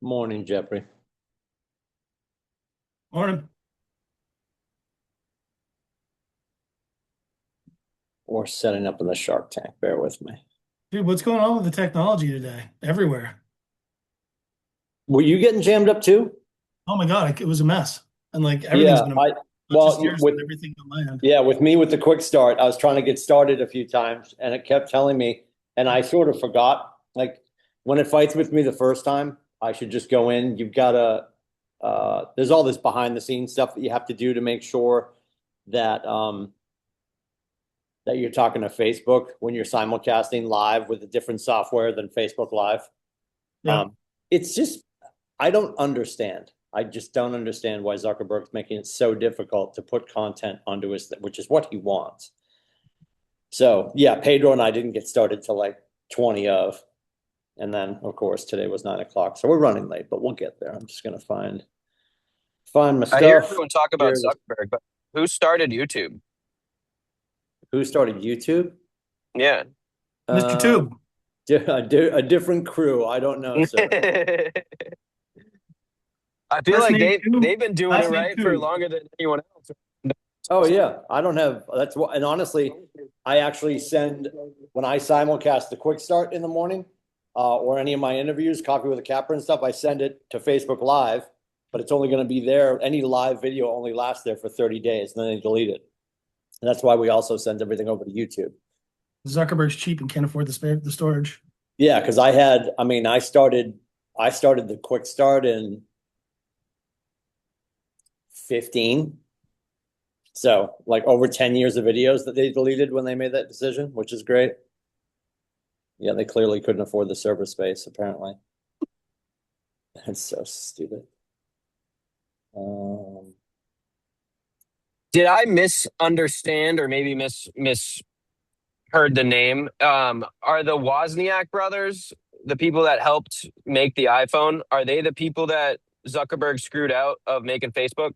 Morning, Jeffrey. Morning. Or setting up in the Shark Tank. Bear with me. Dude, what's going on with the technology today? Everywhere. Were you getting jammed up too? Oh my God, it was a mess. And like everything's Yeah, been a mess, I not just yours, with but everything on my end. with me with the quick start, I was trying to get started a few times and it kept telling me, and I sort of forgot. Like when it fights with me the first time, I should just go in. You've gotta there's all this behind the scenes stuff that you have to do to make sure that that you're talking to Facebook when you're simulcasting live with a different software than Facebook Live. Yeah. Um, it's just I don't understand. I just don't understand why Zuckerberg's making it so difficult to put content onto his, which is what he wants. So yeah, Pedro and I didn't get started till like 20 of, and then of course today was 9 o'clock. So we're running late, but we'll get there. I'm just gonna find my I hear stuff. everyone talk about Here it is. Zuckerberg, but who started YouTube? Who started YouTube? Yeah. Mr. Uh, Tube. a different crew. I don't know, sir. I feel First like name they've Tube, been doing it last name right for Tube. longer than anyone else. Oh yeah, I don't have that's what, and honestly, I actually send when I simulcast the quick start in the morning, or any of my interviews, Coffee with a Capper and stuff. I send it to Facebook Live, but it's only going to be there. Any live video only lasts there for 30 days, and then they delete it. And that's why we also send everything over to YouTube. Zuckerberg's cheap and can't afford the storage. Yeah, because I mean, I started the quick start in 15. So like over 10 years of videos that they deleted when they made that decision, which is great. Yeah, they clearly couldn't afford the server space, apparently. That's so stupid. Um, Did I misunderstand or maybe misheard the name? Are the Wozniak brothers the people that helped make the iPhone? Are they the people that Zuckerberg screwed out of making Facebook?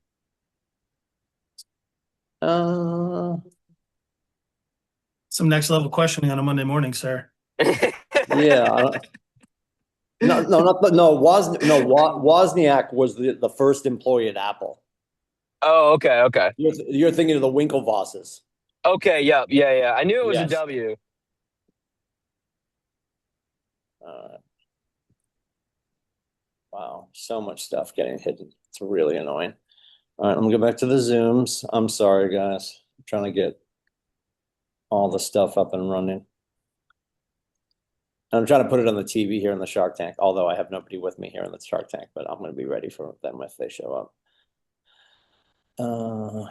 uh, Some next level questioning on a Monday morning, sir. yeah, Wozniak was the first employee at Apple. Oh, okay, okay. You're thinking of the Winklevosses. Okay, yeah, yeah, yeah. I knew it was a Yes. W. Uh, wow, so much stuff getting hidden. It's really annoying. All right, I'm gonna go back to the Zooms. I'm sorry, guys. I'm trying to get all the stuff up and running. I'm trying to put it on the TV here in the Shark Tank, although I have nobody with me here in the Shark Tank, but I'm going to be ready for them if they show up. Uh,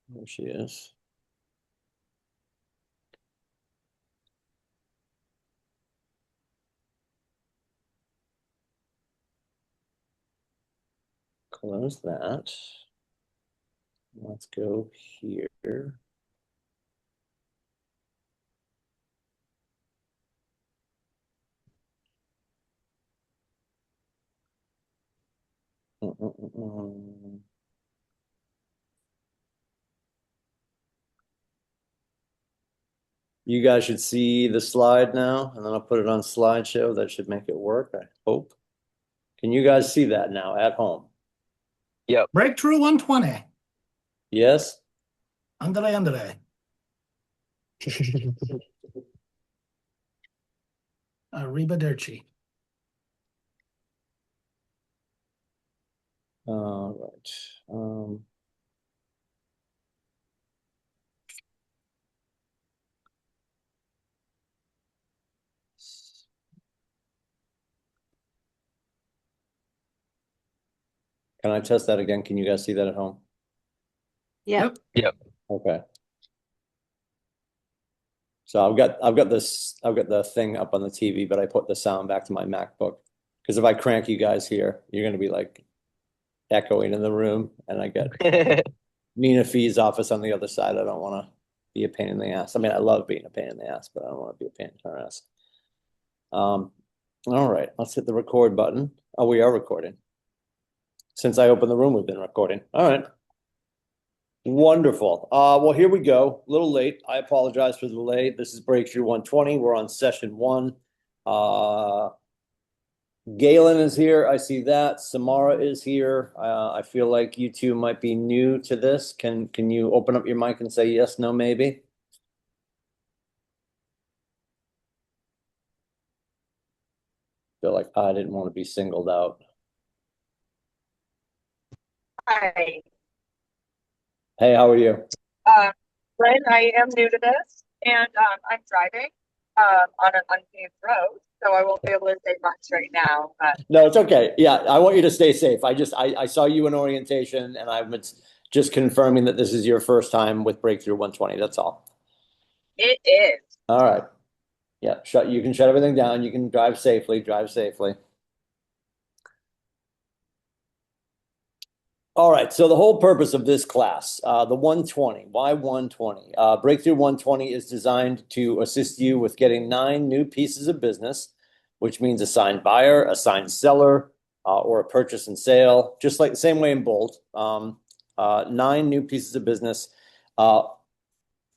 there she is. Close that. Let's go here. You guys should see the slide now, and then I'll put it on slideshow. That should make it work, I hope. Can you guys see that now at home? Yep. Breakthrough 120. Yes? Andale, andale. Arrivederci. All right. Can I test that again? Can you guys see that at home? Yeah. Yep. Yep. Okay. So I've got the thing up on the TV, but I put the sound back to my MacBook because if I crank you guys here, you're gonna be like echoing in the room, and I get Nina Fee's office on the other side. I don't want to be a pain in the ass. I mean, I love being a pain in the ass, but I don't want to be a pain in her ass. All right, let's hit the record button. Oh, we are recording. Since I opened the room, we've been recording. All right. Wonderful. Well, here we go. A little late. I apologize for the delay. This is Breakthrough 120. We're on session one. Uh, Galen is here. I see that. Samara is here. I feel like you two might be new to this. Can you open up your mic and say yes, no, maybe? Feel like I didn't want to be singled out. Hi, Hey, how are you? uh, Lynn, I am new to this and I'm driving on an unpaved road, so I won't be able to say much right now. But No, it's okay. Yeah, I want you to stay safe. I saw you in orientation and I'm just confirming that this is your first time with Breakthrough 120. That's all. it is. All right. Yeah, you can shut everything down. You can drive safely, drive safely. All right, so the whole purpose of this class, the 120, why 120? Breakthrough 120 is designed to assist you with getting 9 new pieces of business, which means a signed buyer, a signed seller, or a purchase and sale, just like the same way in Bolt. 9 new pieces of business,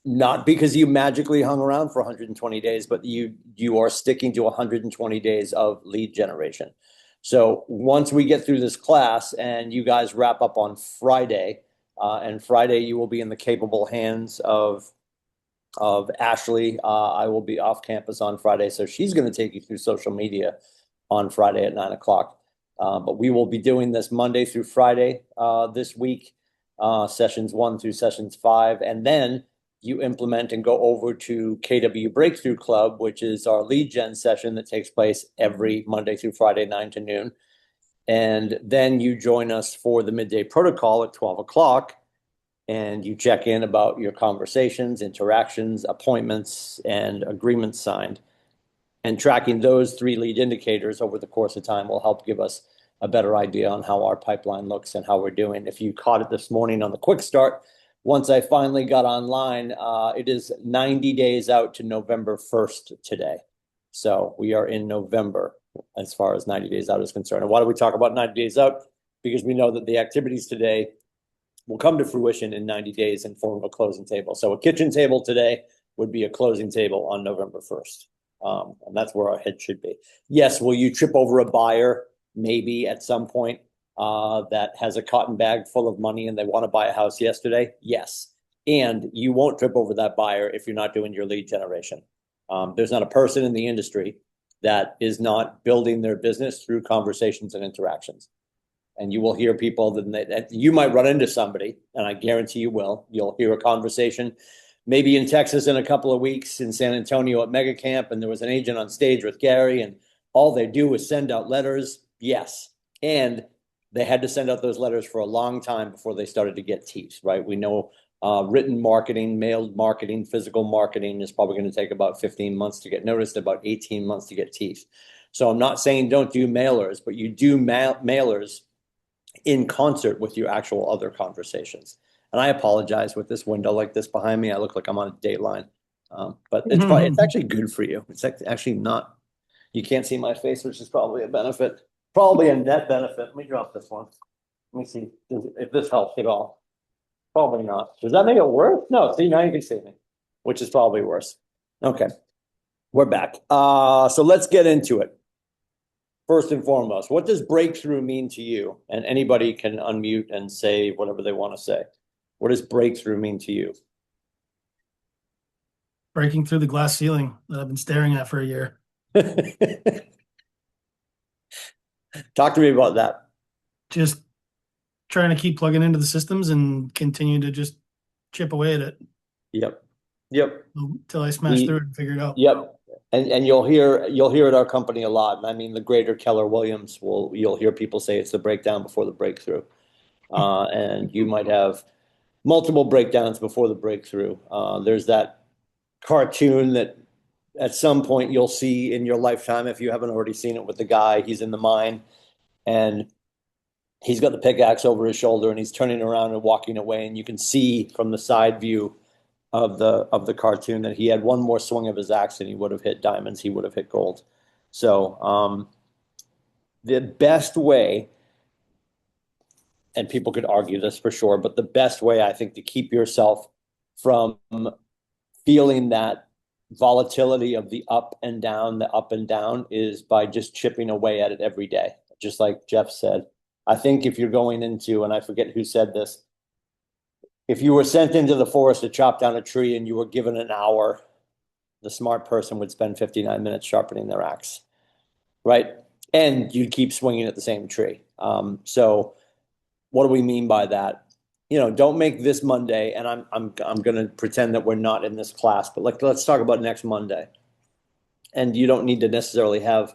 not because you magically hung around for 120 days, but you are sticking to 120 days of lead generation. So once we get through this class and you guys wrap up on Friday, and Friday you will be in the capable hands of Ashley. I will be off campus on Friday, so she's going to take you through social media on Friday at 9 o'clock. But we will be doing this Monday through Friday this week, sessions 1 through sessions 5, and then you implement and go over to KW Breakthrough Club, which is our lead gen session that takes place every Monday through Friday, 9 to noon. And then you join us for the midday protocol at 12 o'clock, and you check in about your conversations, interactions, appointments, and agreements signed. And tracking those 3 lead indicators over the course of time will help give us a better idea on how our pipeline looks and how we're doing. If you caught it this morning on the quick start, once I finally got online, it is 90 days out to November 1st today. So we are in November as far as 90 days out is concerned. And why do we talk about 90 days out? Because we know that the activities today will come to fruition in 90 days in form of a closing table. So a kitchen table today would be a closing table on November 1st. And that's where our head should be. Yes, will you trip over a buyer maybe at some point that has a cotton bag full of money and they want to buy a house yesterday? Yes. And you won't trip over that buyer if you're not doing your lead generation. There's not a person in the industry that is not building their business through conversations and interactions. And you will hear people that you might run into somebody, and I guarantee you will. You'll hear a conversation, maybe in Texas in a couple of weeks, in San Antonio at Mega Camp, and there was an agent on stage with Gary, and all they do is send out letters. Yes. And they had to send out those letters for a long time before they started to get teeth, right? We know written marketing, mailed marketing, physical marketing is probably going to take about 15 months to get noticed, about 18 months to get teeth. So I'm not saying don't do mailers, but you do mailers in concert with your actual other conversations. And I apologize with this window like this behind me. I look like I'm on a Dateline. But it's actually good for you. It's actually not, you can't see my face, which is probably a benefit, probably a net benefit. Let me drop this one. Let me see if this helps at all. Probably not. Does that make it worse? No, see, now you can see me, which is probably worse. Okay, we're back. So let's get into it. First and foremost, what does breakthrough mean to you? And anybody can unmute and say whatever they want to say. What does breakthrough mean to you? Breaking through the glass ceiling that I've been staring at for a year. Talk to me about that. Just trying to keep plugging into the systems and continue to just chip away at it. Yep. Until I smash through it and figure it out. Yep. And you'll hear at our company a lot. I mean, the greater Keller Williams you'll hear people say it's the breakdown before the breakthrough. And you might have multiple breakdowns before the breakthrough. There's that cartoon that at some point you'll see in your lifetime, if you haven't already seen it, with the guy, he's in the mine and he's got the pickaxe over his shoulder and he's turning around and walking away. And you can see from the side view of the cartoon that he had one more swing of his axe and he would have hit diamonds, he would have hit gold. So the best way and people could argue this for sure, but the best way I think to keep yourself from feeling that volatility of the up and down is by just chipping away at it every day. Just like Jeff said, I think if you're going into, and I forget who said this, if you were sent into the forest to chop down a tree and you were given an hour, the smart person would spend 59 minutes sharpening their axe, right? And you'd keep swinging at the same tree. So what do we mean by that? Don't make this Monday, and I'm going to pretend that we're not in this class, but let's talk about next Monday. And you don't need to necessarily have,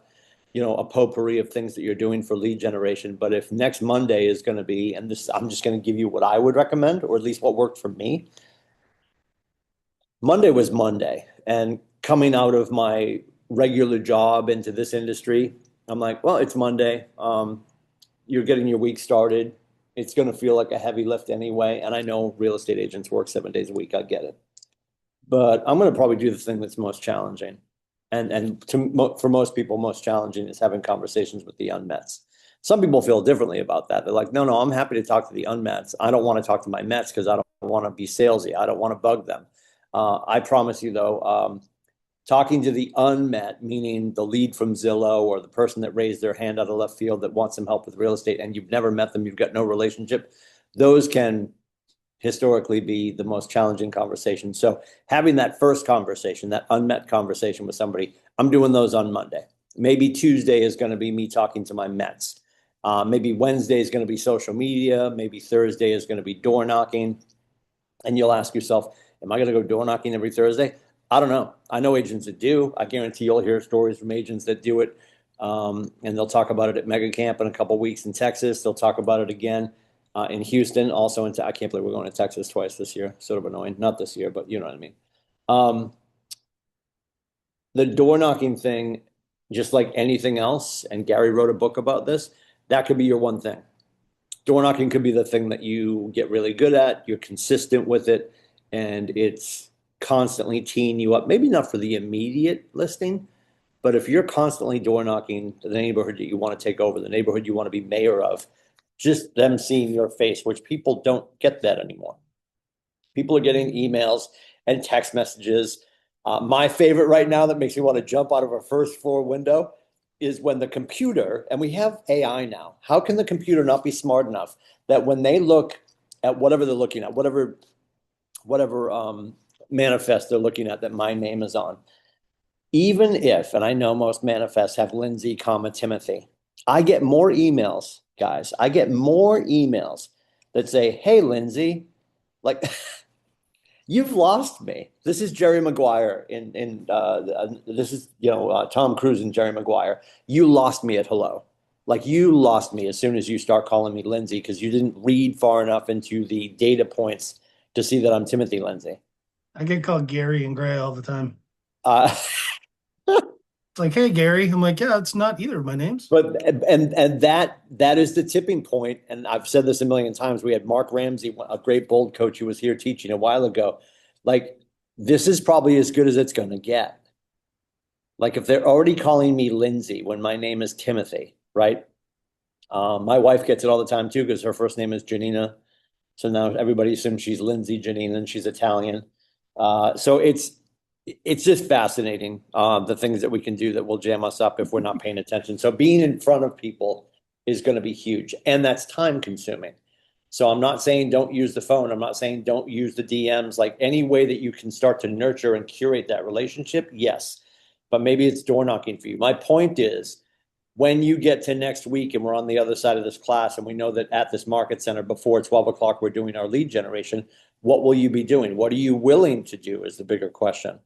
a potpourri of things that you're doing for lead generation. But if next Monday is going to be, and this, I'm just going to give you what I would recommend, or at least what worked for me. Monday was Monday, and coming out of my regular job into this industry, I'm like, well, it's Monday. You're getting your week started. It's going to feel like a heavy lift anyway. And I know real estate agents work 7 days a week. I get it. But I'm going to probably do the thing that's most challenging. For most people, most challenging is having conversations with the unmets. Some people feel differently about that. They're like, no, I'm happy to talk to the unmets. I don't want to talk to my mets because I don't want to be salesy. I don't want to bug them. I promise you, though, talking to the unmet, meaning the lead from Zillow or the person that raised their hand out of left field that wants some help with real estate, and you've never met them, you've got no relationship, those can historically be the most challenging conversation. So having that first conversation, that unmet conversation with somebody, I'm doing those on Monday. Maybe Tuesday is going to be me talking to my Mets. Maybe Wednesday is going to be social media. Maybe Thursday is going to be door knocking. And you'll ask yourself, am I going to go door knocking every Thursday? I don't know. I know agents that do. I guarantee you'll hear stories from agents that do it. And they'll talk about it at Mega Camp in a couple of weeks in Texas. They'll talk about it again in Houston, also I can't believe we're going to Texas twice this year. Sort of annoying. Not this year, but you know what I mean. The door knocking thing, just like anything else, and Gary wrote a book about this, that could be your one thing. Door knocking could be the thing that you get really good at. You're consistent with it, and it's constantly teeing you up. Maybe not for the immediate listing, but if you're constantly door knocking the neighborhood that you want to take over, the neighborhood you want to be mayor of, just them seeing your face, which people don't get that anymore. People are getting emails and text messages. My favorite right now that makes me want to jump out of a first floor window is when the computer, and we have AI now, how can the computer not be smart enough that when they look at whatever they're looking at, whatever manifest they're looking at that my name is on, even if, and I know most manifests have Lindsay, Timothy, I get more emails, guys. I get more emails that say, hey, Lindsay, like, you've lost me. This is Jerry Maguire this is, Tom Cruise and Jerry Maguire. You lost me at hello. Like, you lost me as soon as you start calling me Lindsay because you didn't read far enough into the data points to see that I'm Timothy Lindsay. I get called Gary and Gray all the time. It's like, hey, Gary. I'm like, yeah, it's not either of my names. But and that is the tipping point. And I've said this a million times. We had Mark Ramsey, a great bold coach who was here teaching a while ago. Like, this is probably as good as it's going to get. Like, if they're already calling me Lindsay when my name is Timothy, right? My wife gets it all the time too because her first name is Janina. So now everybody assumes she's Lindsay Janina and she's Italian. So it's just fascinating, the things that we can do that will jam us up if we're not paying attention. So being in front of people is going to be huge, and that's time consuming. So I'm not saying don't use the phone. I'm not saying don't use the DMs. Like, any way that you can start to nurture and curate that relationship, yes. But maybe it's door knocking for you. My point is, when you get to next week and we're on the other side of this class and we know that at this market center before 12 o'clock we're doing our lead generation, what will you be doing? What are you willing to do is the bigger question.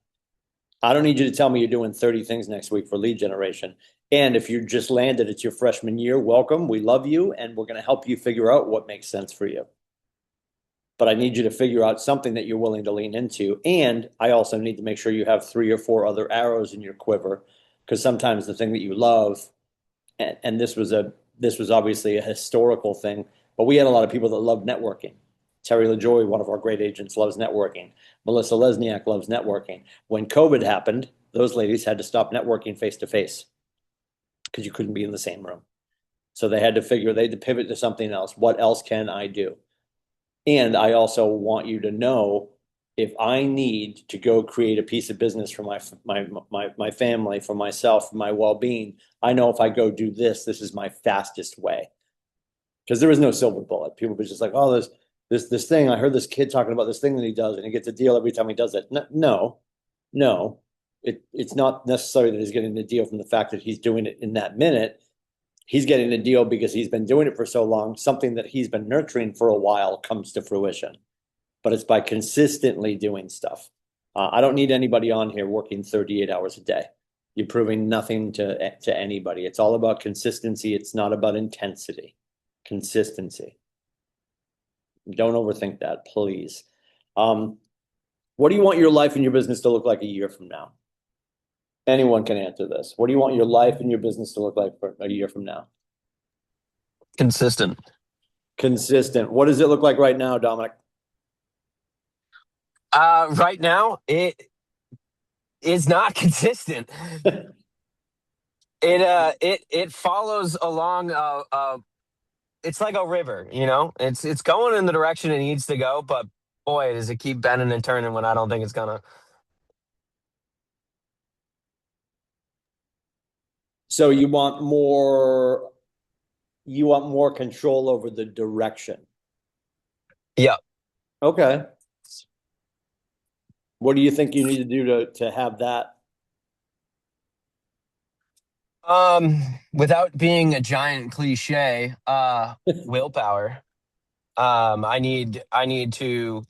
I don't need you to tell me you're doing 30 things next week for lead generation. And if you just landed, it's your freshman year, welcome. We love you, and we're going to help you figure out what makes sense for you. But I need you to figure out something that you're willing to lean into. And I also need to make sure you have 3 or 4 other arrows in your quiver, because sometimes the thing that you love, and this was obviously a historical thing, but we had a lot of people that loved networking. Terry LaJoy, one of our great agents, loves networking. Melissa Lesniak loves networking. When COVID happened, those ladies had to stop networking face to face because you couldn't be in the same room. So they had to pivot to something else. What else can I do? And I also want you to know if I need to go create a piece of business for my family, for myself, for my well-being, I know if I go do this, this is my fastest way. Because there is no silver bullet. People be just like, oh, this thing. I heard this kid talking about this thing that he does, and he gets a deal every time he does it. No. It's not necessarily that he's getting the deal from the fact that he's doing it in that minute. He's getting the deal because he's been doing it for so long. Something that he's been nurturing for a while comes to fruition. But it's by consistently doing stuff. I don't need anybody on here working 38 hours a day. You're proving nothing to anybody. It's all about consistency. It's not about intensity. Consistency. Don't overthink that, please. What do you want your life and your business to look like a year from now? Anyone can answer this. What do you want your life and your business to look like for a year from now? Consistent. Consistent. What does it look like right now, Dominic? Right now, it is not consistent. It follows along. It's like a river, you know. It's going in the direction it needs to go, but boy, does it keep bending and turning when I don't think it's gonna. So you want more control over the direction. Yeah. Okay. What do you think you need to do to have that? Without being a giant cliche, willpower. I need to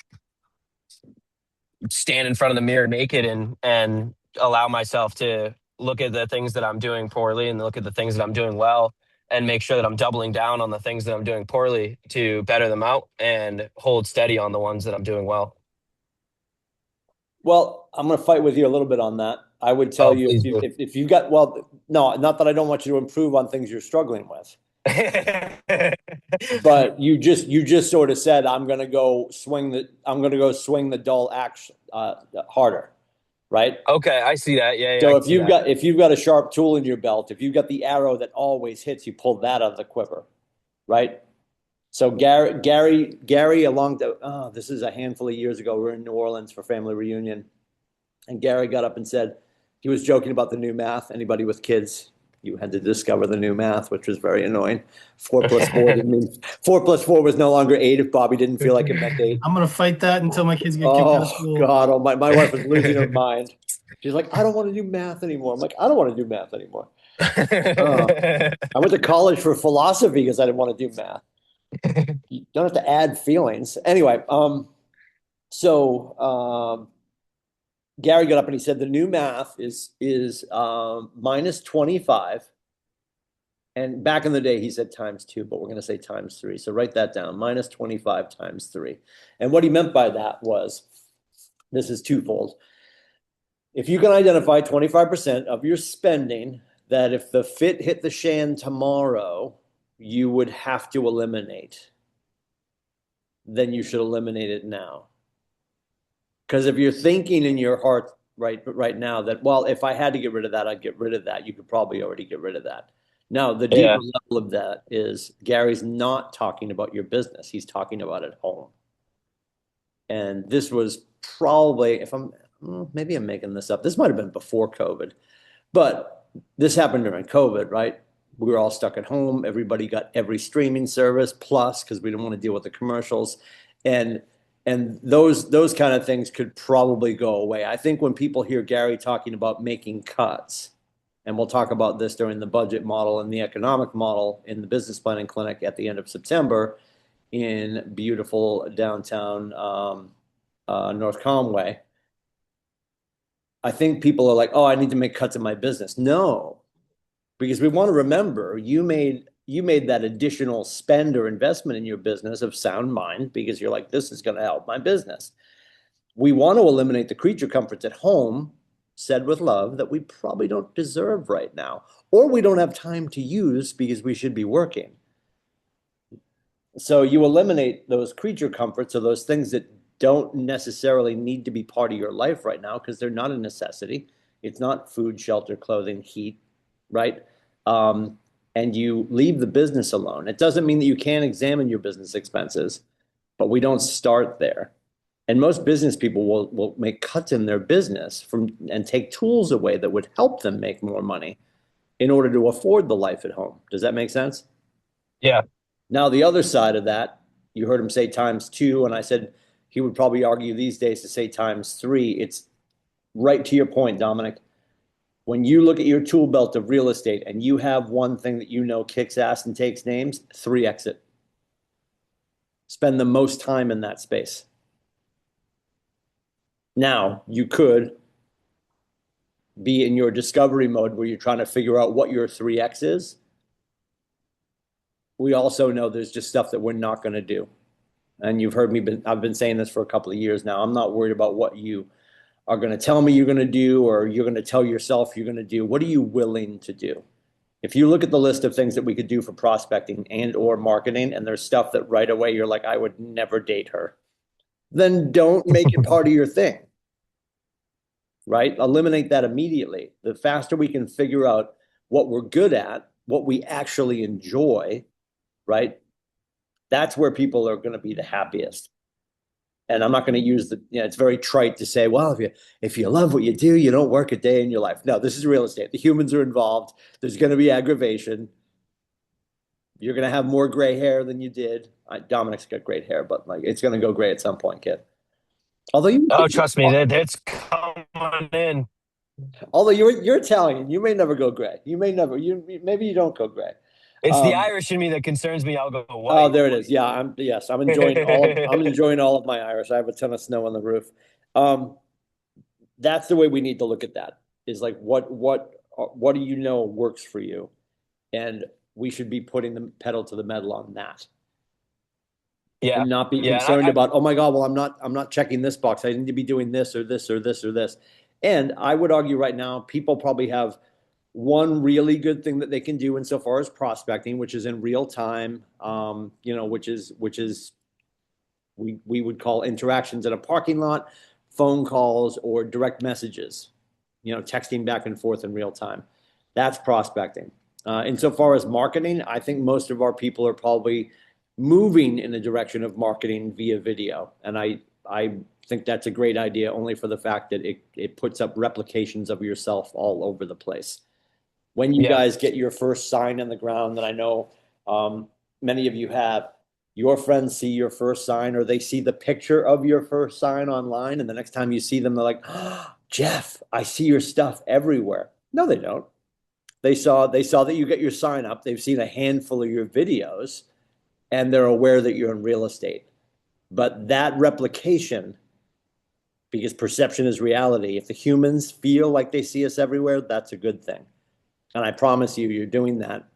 stand in front of the mirror naked and allow myself to look at the things that I'm doing poorly and look at the things that I'm doing well and make sure that I'm doubling down on the things that I'm doing poorly to better them out and hold steady on the ones that I'm doing well. Well, I'm going to fight with you a little bit on that. I would tell you Please do. if you've got, well, no, not that I don't want you to improve on things you're struggling with, but you just sort of said I'm going to go swing the dull axe harder, right? Okay, I see that. Yeah, So I if see that. if you've got a sharp tool in your belt, if you've got the arrow that always hits, you pull that out of the quiver, right? So Gary, along this is a handful of years ago. We were in New Orleans for family reunion, and Gary got up and said he was joking about the new math. Anybody with kids, you had to discover the new math, which was very annoying. 4 plus 4 didn't mean 4 plus 4 was no longer 8 if Bobby didn't feel like it meant 8. I'm gonna fight that until my kids get kicked out of Oh school. God! Oh my wife was losing her mind. She's like, I don't want to do math anymore. I'm like, I don't want to do math anymore. I went to college for philosophy because I didn't want to do math. You don't have to add feelings. Anyway, Gary got up and he said the new math is minus 25. And back in the day, he said times 2, but we're going to say times 3. So write that down, minus 25 times 3. And what he meant by that was, this is twofold. If you can identify 25% of your spending that if the fit hit the shan tomorrow, you would have to eliminate, then you should eliminate it now. Because if you're thinking in your heart right now that, well, if I had to get rid of that, I'd get rid of that, you could probably already get rid of that. Now, the deeper level of that is Gary's not talking about your business. He's talking about at home. And this was probably, maybe I'm making this up. This might have been before COVID, but this happened during COVID, right? We were all stuck at home. Everybody got every streaming service plus because we didn't want to deal with the commercials. And those kind of things could probably go away. I think when people hear Gary talking about making cuts, and we'll talk about this during the budget model and the economic model in the business planning clinic at the end of September in beautiful downtown North Conway. I think people are like, oh, I need to make cuts in my business. No, because we want to remember you made that additional spend or investment in your business of sound mind because you're like, this is going to help my business. We want to eliminate the creature comforts at home, said with love, that we probably don't deserve right now, or we don't have time to use because we should be working. So you eliminate those creature comforts or those things that don't necessarily need to be part of your life right now because they're not a necessity. It's not food, shelter, clothing, heat, right? and you leave the business alone. It doesn't mean that you can't examine your business expenses, but we don't start there. And most business people will make cuts in their business and take tools away that would help them make more money in order to afford the life at home. Does that make sense? Yeah. Now, the other side of that, you heard him say times two, and I said he would probably argue these days to say times three. It's right to your point, Dominic. When you look at your tool belt of real estate and you have one thing that you know kicks ass and takes names, 3x it. Spend the most time in that space. Now, you could be in your discovery mode where you're trying to figure out what your 3x is. We also know there's just stuff that we're not going to do. And you've heard me, I've been saying this for a couple of years now. I'm not worried about what you are going to tell me you're going to do, or you're going to tell yourself you're going to do. What are you willing to do? If you look at the list of things that we could do for prospecting and or marketing, and there's stuff that right away you're like, I would never date her, then don't make it part of your thing, right? Eliminate that immediately. The faster we can figure out what we're good at, what we actually enjoy, right? That's where people are going to be the happiest. And I'm not going to use it's very trite to say, well, if you love what you do, you don't work a day in your life. No, this is real estate. The humans are involved. There's going to be aggravation. You're going to have more gray hair than you did. Dominic's got great hair, but like it's going to go gray at some point, kid. Oh, trust me, that's coming in. Although you're Italian, you may never go gray. You may never. Maybe you don't go gray. It's the Irish in me that concerns me. I'll go white. Oh, there it is. Yeah, I'm enjoying I'm enjoying all of my Irish. I have a ton of snow on the roof. That's the way we need to look at that. Is like what do you know works for you, and we should be putting the pedal to the metal on that. Yeah, and not be yeah. concerned about, oh my God, well, I'm not checking this box. I need to be doing this or this or this or this. And I would argue right now, people probably have one really good thing that they can do insofar as prospecting, which is in real time, which is we would call interactions in a parking lot, phone calls, or direct messages, texting back and forth in real time. That's prospecting. Insofar as marketing, I think most of our people are probably moving in the direction of marketing via video. And I think that's a great idea, only for the fact that it puts up replications of yourself all over the place. When you guys get your first sign in the ground, that I know many of you have, your friends see your first sign, or they see the picture of your first sign online, and the next time you see them, they're like, oh, Jeff, I see your stuff everywhere. No, they don't. They saw that you get your sign up. They've seen a handful of your videos, and they're aware that you're in real estate. But that replication, because perception is reality, if the humans feel like they see us everywhere, that's a good thing. And I promise you, you're doing that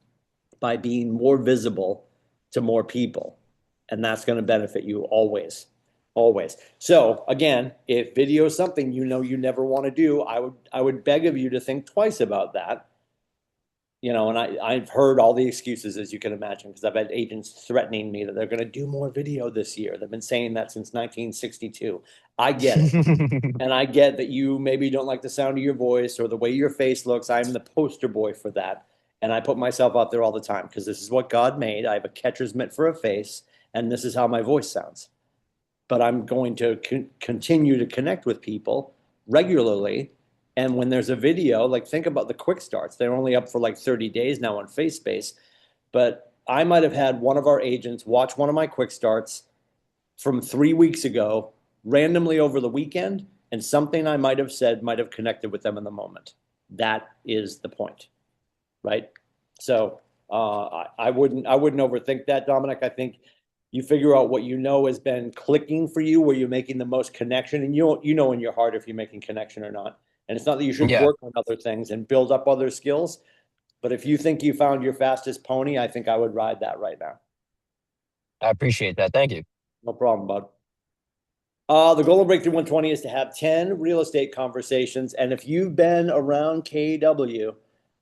by being more visible to more people. And that's going to benefit you always, always. So again, if video is something you never want to do, I would beg of you to think twice about that. And I've heard all the excuses, as you can imagine, because I've had agents threatening me that they're going to do more video this year. They've been saying that since 1962. I get it. And I get that you maybe don't like the sound of your voice or the way your face looks. I'm the poster boy for that. And I put myself out there all the time because this is what God made. I have a catcher's mitt for a face, and this is how my voice sounds. But I'm going to continue to connect with people regularly. And when there's a video, like think about the quick starts. They're only up for like 30 days now on FaceSpace. But I might have had one of our agents watch one of my quick starts from 3 weeks ago, randomly over the weekend, and something I might have said might have connected with them in the moment. That is the point, right? So I wouldn't overthink that, Dominic. I think you figure out what has been clicking for you, where you're making the most connection, and you know in your heart if you're making connection or not. And it's not that you should work on other things and build up other skills, but if you think you found your fastest pony, I think I would ride that right now. I appreciate that. Thank you. No problem, bud. The goal of Breakthrough 120 is to have 10 real estate conversations. And if you've been around KW,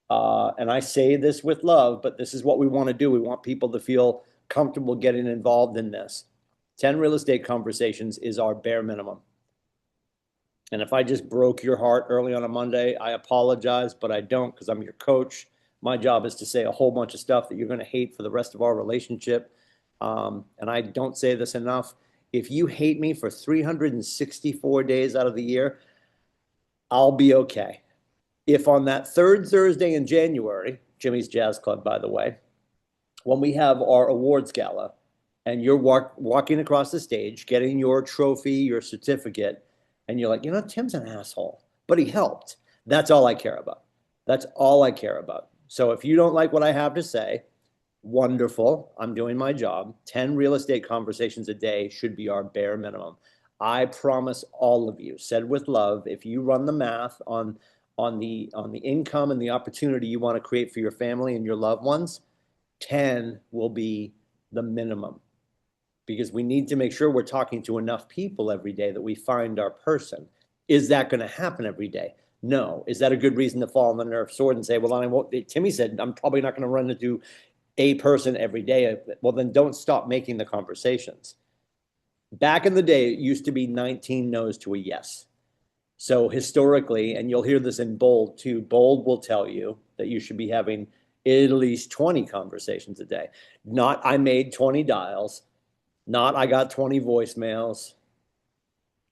and I say this with love, but this is what we want to do. We want people to feel comfortable getting involved in this. 10 real estate conversations is our bare minimum. And if I just broke your heart early on a Monday, I apologize, but I don't, because I'm your coach. My job is to say a whole bunch of stuff that you're going to hate for the rest of our relationship. And I don't say this enough. If you hate me for 364 days out of the year, I'll be okay. If on that third Thursday in January, Jimmy's Jazz Club, by the way, when we have our awards gala and you're walking across the stage, getting your trophy, your certificate, and you're like, you know, Tim's an asshole, but he helped. That's all I care about. That's all I care about. So if you don't like what I have to say, wonderful. I'm doing my job. 10 real estate conversations a day should be our bare minimum. I promise all of you, said with love, if you run the math on the income and the opportunity you want to create for your family and your loved ones, 10 will be the minimum, because we need to make sure we're talking to enough people every day that we find our person. Is that going to happen every day? No. Is that a good reason to fall on the nerve sword and say, well, I won't? Timmy said, I'm probably not going to run into a person every day. Well, then don't stop making the conversations. Back in the day, it used to be 19 no's to a yes. So historically, and you'll hear this in Bold too, Bold will tell you that you should be having at least 20 conversations a day. Not I made 20 dials, not I got 20 voicemails.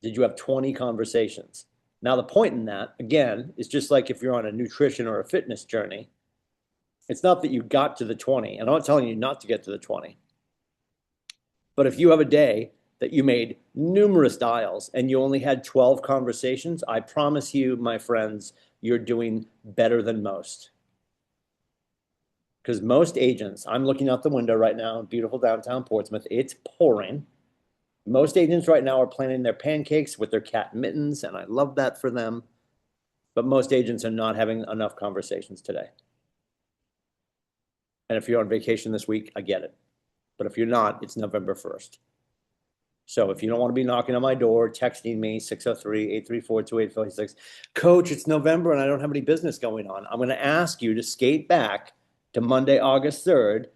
Did you have 20 conversations? Now, the point in that, again, is just like if you're on a nutrition or a fitness journey, it's not that you got to the 20, and I'm not telling you not to get to the 20. But if you have a day that you made numerous dials and you only had 12 conversations, I promise you, my friends, you're doing better than most. Because most agents, I'm looking out the window right now in beautiful downtown Portsmouth, it's pouring. Most agents right now are planning their pancakes with their cat mittens, and I love that for them. But most agents are not having enough conversations today. And if you're on vacation this week, I get it. But if you're not, it's November 1st. So if you don't want to be knocking on my door, texting me 603-834-2846, Coach, it's November and I don't have any business going on, I'm going to ask you to skate back to Monday, August 3rd,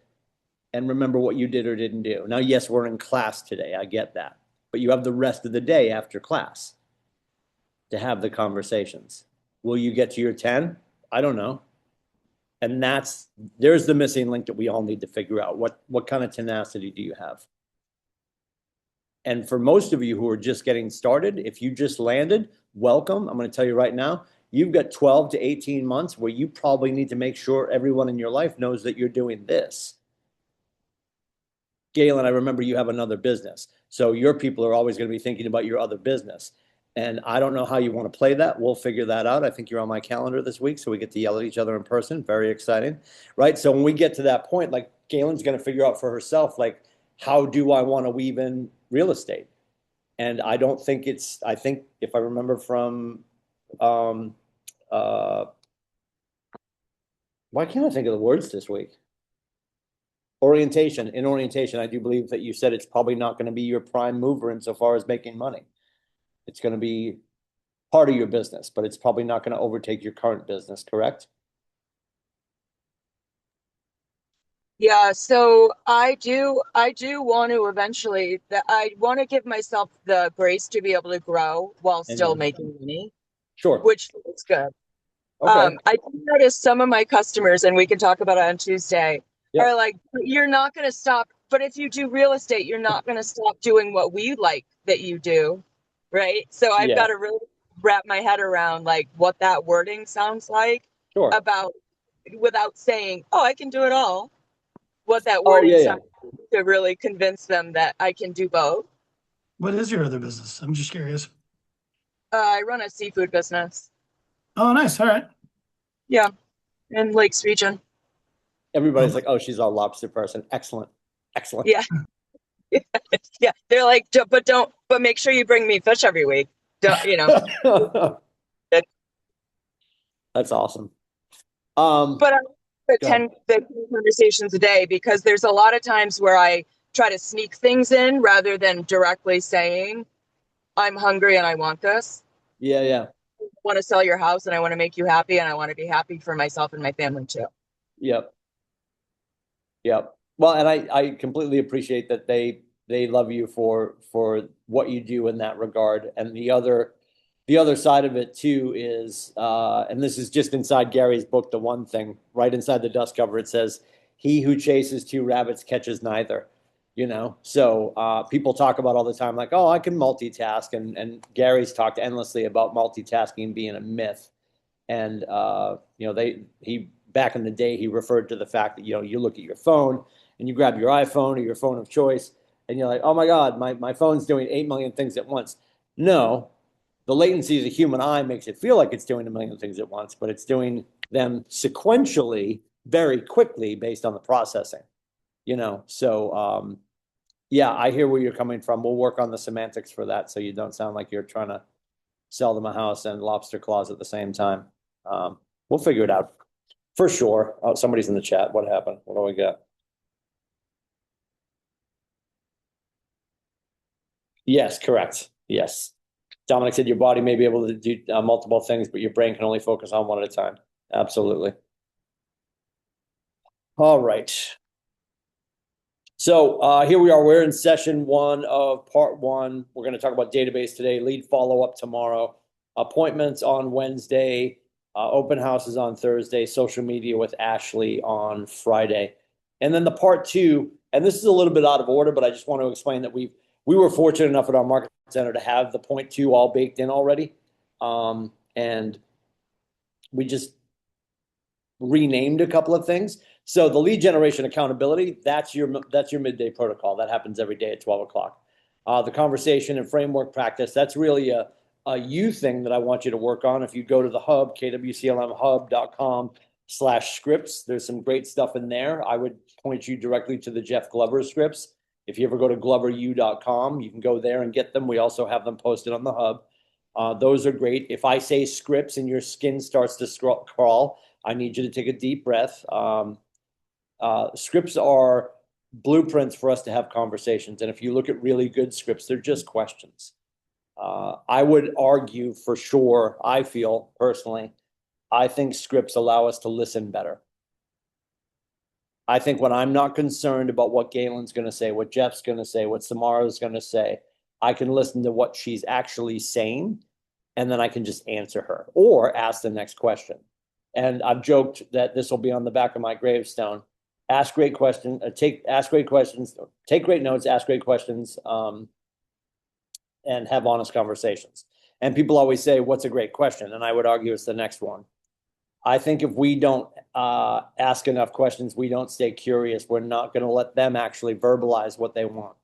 and remember what you did or didn't do. Now, yes, we're in class today. I get that. But you have the rest of the day after class to have the conversations. Will you get to your 10? I don't know. And there's the missing link that we all need to figure out. What kind of tenacity do you have? And for most of you who are just getting started, if you just landed, welcome. I'm going to tell you right now, you've got 12 to 18 months where you probably need to make sure everyone in your life knows that you're doing this. Galen, I remember you have another business. So your people are always going to be thinking about your other business. And I don't know how you want to play that. We'll figure that out. I think you're on my calendar this week, so we get to yell at each other in person. Very exciting, right? So when we get to that point, like Galen's going to figure out for herself, like, how do I want to weave in real estate? And I don't think I think if I remember from, why can't I think of the words this week? Orientation. In orientation, I do believe that you said it's probably not going to be your prime mover insofar as making money. It's going to be part of your business, but it's probably not going to overtake your current business, correct? Yeah, so I do want to eventually I want to give myself the grace to be able to grow while still Amen. making money, Sure. which is good. Okay. I do notice some of my customers, and we can talk about it on Tuesday, Yep. are like, you're not going to stop, but if you do real estate, you're not going to stop doing what we like that you do, right? So I've Yeah. got to really wrap my head around like what that wording sounds like Sure. about, without saying, oh, I can do it all. What that Oh, wording yeah, sounds like to really convince them that I can do both. What is your other business? I'm just curious. I run a seafood business. Oh, nice. All right. Yeah, in Lakes region. Everybody's like, oh, she's a lobster person. Excellent. Excellent. Yeah. Yeah, they're like, but make sure you bring me fish every week. That's awesome. But I the 10 conversations a day, because there's a lot of times where I try to sneak things in rather than directly saying, I'm hungry and I want this. Yeah. I want to sell your house and I want to make you happy and I want to be happy for myself and my family too. Yep. Well, and I completely appreciate that they love you for what you do in that regard. And the other the other side of it too is, and this is just inside Gary's book, The One Thing, right inside the dust cover, it says, "He who chases two rabbits catches neither." So people talk about all the time, like, oh, I can multitask, and Gary's talked endlessly about multitasking being a myth. And he back in the day, he referred to the fact that you look at your phone and you grab your iPhone or your phone of choice, and you're like, oh my God, my phone's doing 8 million things at once. No, the latency of the human eye makes it feel like it's doing a million things at once, but it's doing them sequentially very quickly based on the processing. So yeah, I hear where you're coming from. We'll work on the semantics for that so you don't sound like you're trying to sell them a house and lobster claws at the same time. We'll figure it out for sure. Oh, somebody's in the chat. What happened? What do we got? Yes, correct. Yes. Dominic said your body may be able to do multiple things, but your brain can only focus on one at a time. Absolutely. All right. So here we are. We're in session 1 of part 1. We're going to talk about database today, lead follow-up tomorrow, appointments on Wednesday, open houses on Thursday, social media with Ashley on Friday. And then the part 2, and this is a little bit out of order, but I just want to explain that we were fortunate enough at our market center to have the point 2 all baked in already. And we just renamed a couple of things. So the lead generation accountability, that's your midday protocol. That happens every day at 12 o'clock. The conversation and framework practice, that's really a you thing that I want you to work on. If you go to the hub, kwclmhub.com/scripts, there's some great stuff in there. I would point you directly to the Jeff Glover scripts. If you ever go to gloveru.com, you can go there and get them. We also have them posted on the hub. Those are great. If I say scripts and your skin starts to crawl, I need you to take a deep breath. Scripts are blueprints for us to have conversations. And if you look at really good scripts, they're just questions. I would argue for sure, I feel personally, I think scripts allow us to listen better. I think when I'm not concerned about what Galen's going to say, what Jeff's going to say, what Samara's going to say, I can listen to what she's actually saying, and then I can just answer her or ask the next question. And I've joked that this will be on the back of my gravestone. Ask great questions, ask great questions, take great notes, ask great questions, and have honest conversations. And people always say, what's a great question? And I would argue it's the next one. I think if we don't ask enough questions, we don't stay curious, we're not going to let them actually verbalize what they want.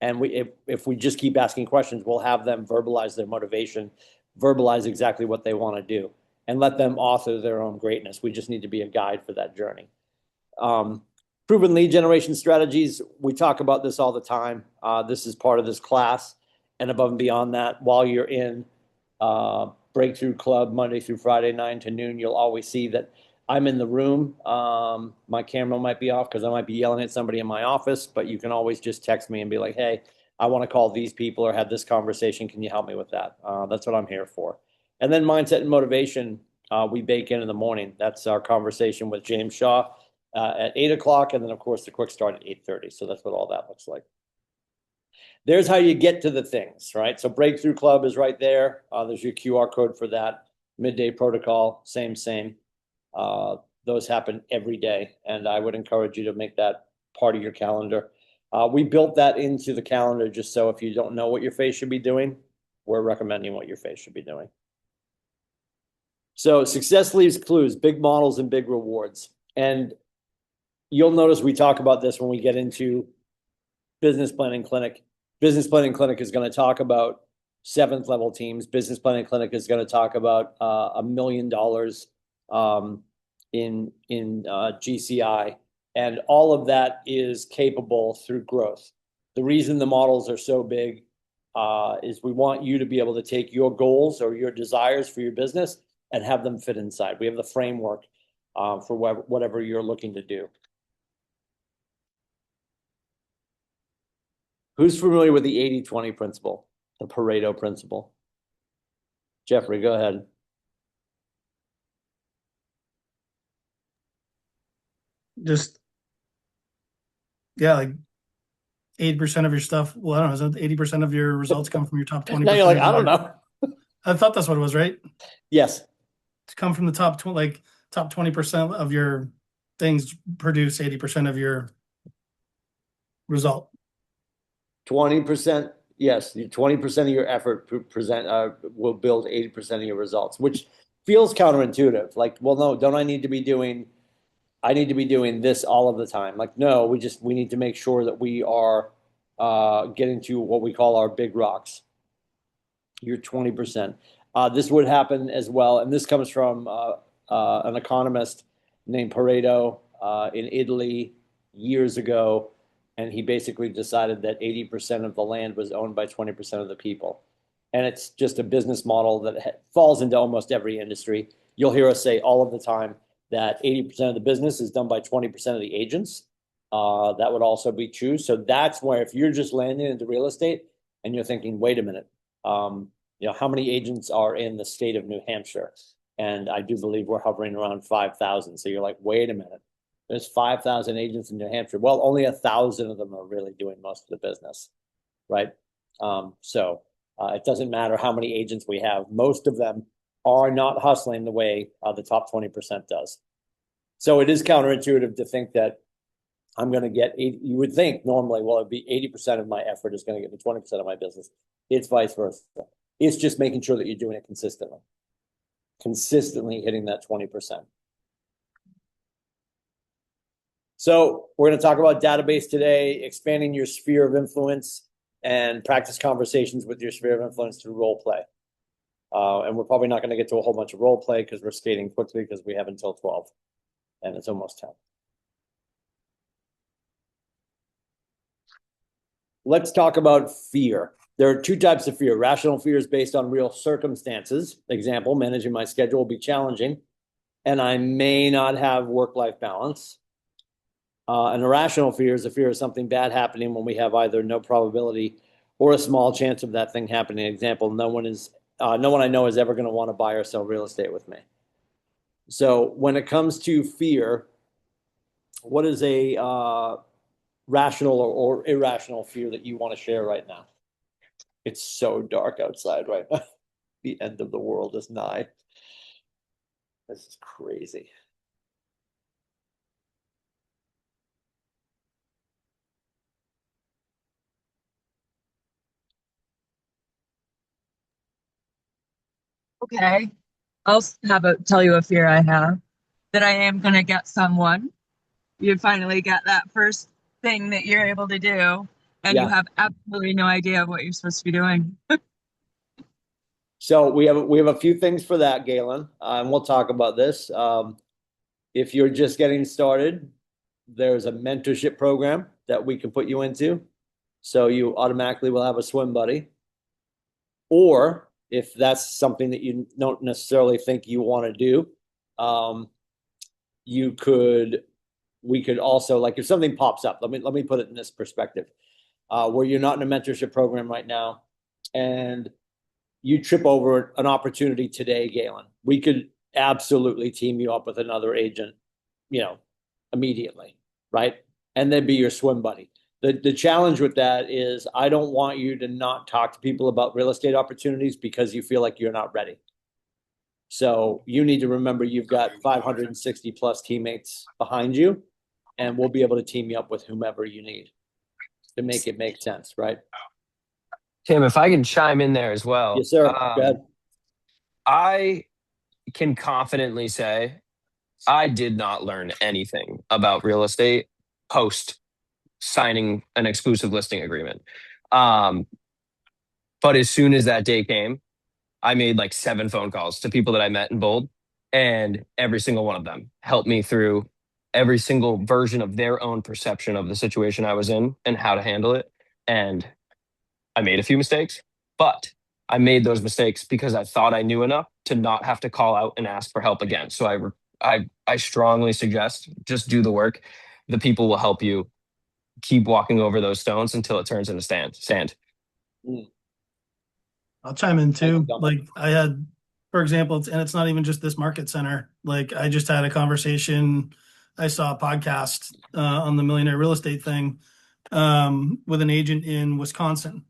And if we just keep asking questions, we'll have them verbalize their motivation, verbalize exactly what they want to do, and let them author their own greatness. We just need to be a guide for that journey. Proven lead generation strategies. We talk about this all the time. This is part of this class. And above and beyond that, while you're in Breakthrough Club Monday through Friday, 9 to noon, you'll always see that I'm in the room. My camera might be off because I might be yelling at somebody in my office, but you can always just text me and be like, hey, I want to call these people or have this conversation. Can you help me with that? That's what I'm here for. And then mindset and motivation, we bake in the morning. That's our conversation with James Shaw at 8 o'clock. And then, of course, the quick start at 8:30. So that's what all that looks like. There's how you get to the things, right? So Breakthrough Club is right there. There's your QR code for that. Midday protocol, same. Those happen every day. And I would encourage you to make that part of your calendar. We built that into the calendar just so if you don't know what your face should be doing, we're recommending what your face should be doing. So success leaves clues, big models and big rewards. And you'll notice we talk about this when we get into Business Planning Clinic. Business Planning Clinic is going to talk about 7th level teams. Business Planning Clinic is going to talk about $1 million in GCI. And all of that is capable through growth. The reason the models are so big is we want you to be able to take your goals or your desires for your business and have them fit inside. We have the framework for whatever you're looking to do. Who's familiar with the 80-20 principle, the Pareto principle? Jeffrey, go ahead. Just, yeah, like 80% of your stuff. Well, I don't know. 80% of your results come from your top 20%. Now you're like, I don't know. I thought that's what it was, right? Yes, To come from the top 20% of your things produce 80% of your result. 20%. Yes, 20% of your effort will build 80% of your results, which feels counterintuitive. Like, well, no, don't I need to be doing this all of the time? Like, no, we need to make sure that we are getting to what we call our big rocks. Your 20%. This would happen as well, and this comes from an economist named Pareto in Italy years ago, and he basically decided that 80% of the land was owned by 20% of the people. And it's just a business model that falls into almost every industry. You'll hear us say all of the time that 80% of the business is done by 20% of the agents. That would also be true. So that's where if you're just landing into real estate and you're thinking, wait a minute, how many agents are in the state of New Hampshire? And I do believe we're hovering around 5,000. So you're like, wait a minute, there's 5,000 agents in New Hampshire. Well, only 1,000 of them are really doing most of the business, right? So it doesn't matter how many agents we have. Most of them are not hustling the way the top 20% does. So it is counterintuitive to think that I'm going to get 80. You would think normally, well, it'd be 80% of my effort is going to get me 20% of my business. It's vice versa. It's just making sure that you're doing it consistently hitting that 20%. So we're going to talk about database today, expanding your sphere of influence, and practice conversations with your sphere of influence through role play. And we're probably not going to get to a whole bunch of role play because we're skating quickly because we have until 12 and it's almost 10. Let's talk about fear. There are two types of fear. Rational fear is based on real circumstances. Example, managing my schedule will be challenging and I may not have work-life balance. An irrational fear is a fear of something bad happening when we have either no probability or a small chance of that thing happening. Example, no one I know is ever going to want to buy or sell real estate with me. So when it comes to fear, what is a rational or irrational fear that you want to share right now? It's so dark outside right now. The end of the world is nigh. This is crazy. Okay. I'll tell you a fear I have, that I am going to get someone. You finally get that first thing that you're able to do, and you have absolutely no idea what you're supposed to be doing. So we have a few things for that, Galen, and we'll talk about this. If you're just getting started, there's a mentorship program that we can put you into. So you automatically will have a swim buddy. Or if that's something that you don't necessarily think you want to do, we could also, like, if something pops up, let me put it in this perspective, where you're not in a mentorship program right now and you trip over an opportunity today, Galen, we could absolutely team you up with another agent, immediately, right? And then be your swim buddy. The challenge with that is I don't want you to not talk to people about real estate opportunities because you feel like you're not ready. So you need to remember you've got 560 plus teammates behind you, and we'll be able to team you up with whomever you need to make it make sense, right? Tim, if I can chime in there as well. Yes, sir. Go ahead. I can confidently say I did not learn anything about real estate post signing an exclusive listing agreement. But as soon as that day came, I made like 7 phone calls to people that I met in Bold, and every single one of them helped me through every single version of their own perception of the situation I was in and how to handle it. And I made a few mistakes, but I made those mistakes because I thought I knew enough to not have to call out and ask for help again. So I strongly suggest just do the work. The people will help you keep walking over those stones until it turns into sand. I'll chime in too. Like I had, for example, and it's not even just this market center. Like I just had a conversation. I saw a podcast on the Millionaire Real Estate thing with an agent in Wisconsin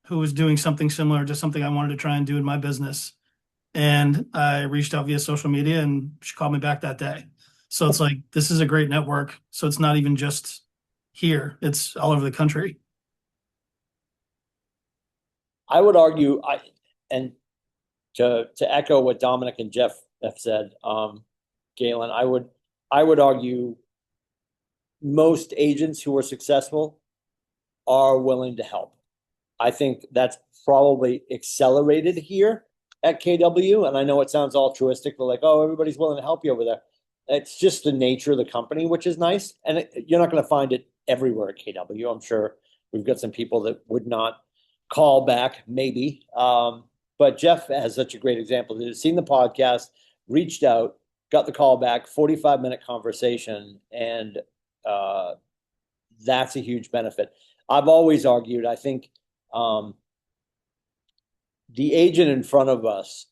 who was doing something similar to something I wanted to try and do in my business. And I reached out via social media and she called me back that day. So it's like, this is a great network. So it's not even just here, it's all over the country. I would argue, and to echo what Dominic and Jeff have said, Galen, I would argue most agents who are successful are willing to help. I think that's probably accelerated here at KW. And I know it sounds altruistic, but like, oh, everybody's willing to help you over there. It's just the nature of the company, which is nice. And you're not going to find it everywhere at KW. I'm sure we've got some people that would not call back, maybe. But Jeff has such a great example. He's seen the podcast, reached out, got the call back, 45-minute conversation, and that's a huge benefit. I've always argued, I think the agent in front of us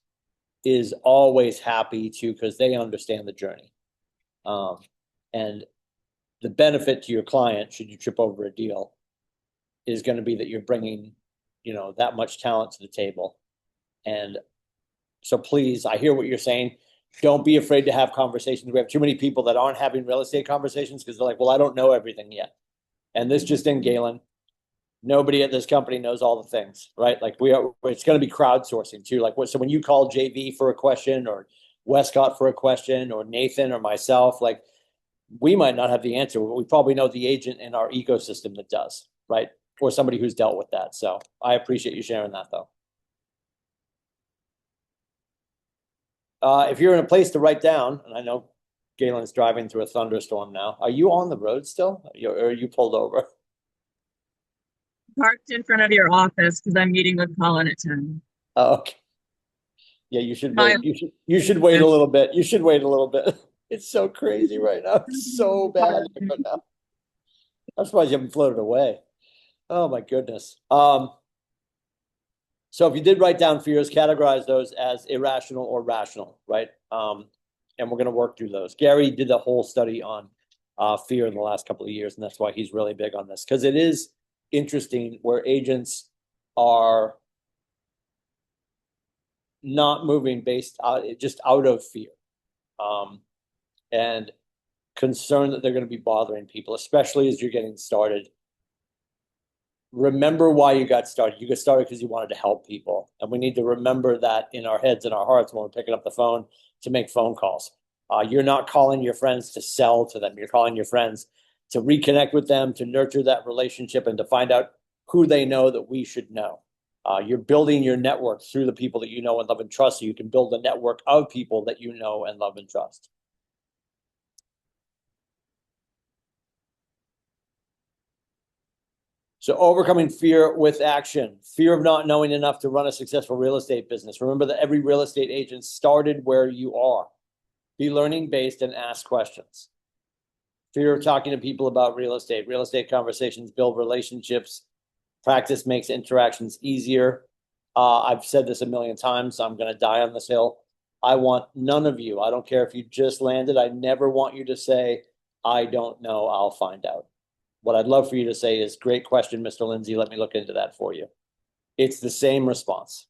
is always happy to, because they understand the journey. And the benefit to your client, should you trip over a deal, is going to be that you're bringing, that much talent to the table. And so please, I hear what you're saying. Don't be afraid to have conversations. We have too many people that aren't having real estate conversations because they're like, well, I don't know everything yet. And this just in, Galen, nobody at this company knows all the things, right? Like it's going to be crowdsourcing too. Like so when you call JV for a question or Westcott for a question or Nathan or myself, like we might not have the answer, but we probably know the agent in our ecosystem that does, right? Or somebody who's dealt with that. So I appreciate you sharing that though. If you're in a place to write down, and I know Galen's driving through a thunderstorm now, are you on the road still? Or are you pulled over? Parked in front of your office because I'm meeting with Colin at 10. Oh, okay. Yeah, you should wait. You should wait a little bit. You should wait a little bit. It's so crazy right now. It's so bad right now. I'm surprised you haven't floated away. Oh my goodness. So if you did write down fears, categorize those as irrational or rational, right? And we're going to work through those. Gary did a whole study on fear in the last couple of years, and that's why he's really big on this, because it is interesting where agents are not moving based just out of fear and concern that they're going to be bothering people, especially as you're getting started. Remember why you got started. You got started because you wanted to help people. And we need to remember that in our heads and our hearts when we're picking up the phone to make phone calls. You're not calling your friends to sell to them. You're calling your friends to reconnect with them, to nurture that relationship, and to find out who they know that we should know. You're building your network through the people that you know and love and trust, so you can build a network of people that you know and love and trust. So overcoming fear with action, fear of not knowing enough to run a successful real estate business. Remember that every real estate agent started where you are. Be learning based and ask questions. Fear of talking to people about real estate conversations build relationships. Practice makes interactions easier. I've said this a million times, so I'm going to die on this hill. I want none of you, I don't care if you just landed, I never want you to say, I don't know, I'll find out. What I'd love for you to say is, great question, Mr. Lindsay. Let me look into that for you. It's the same response.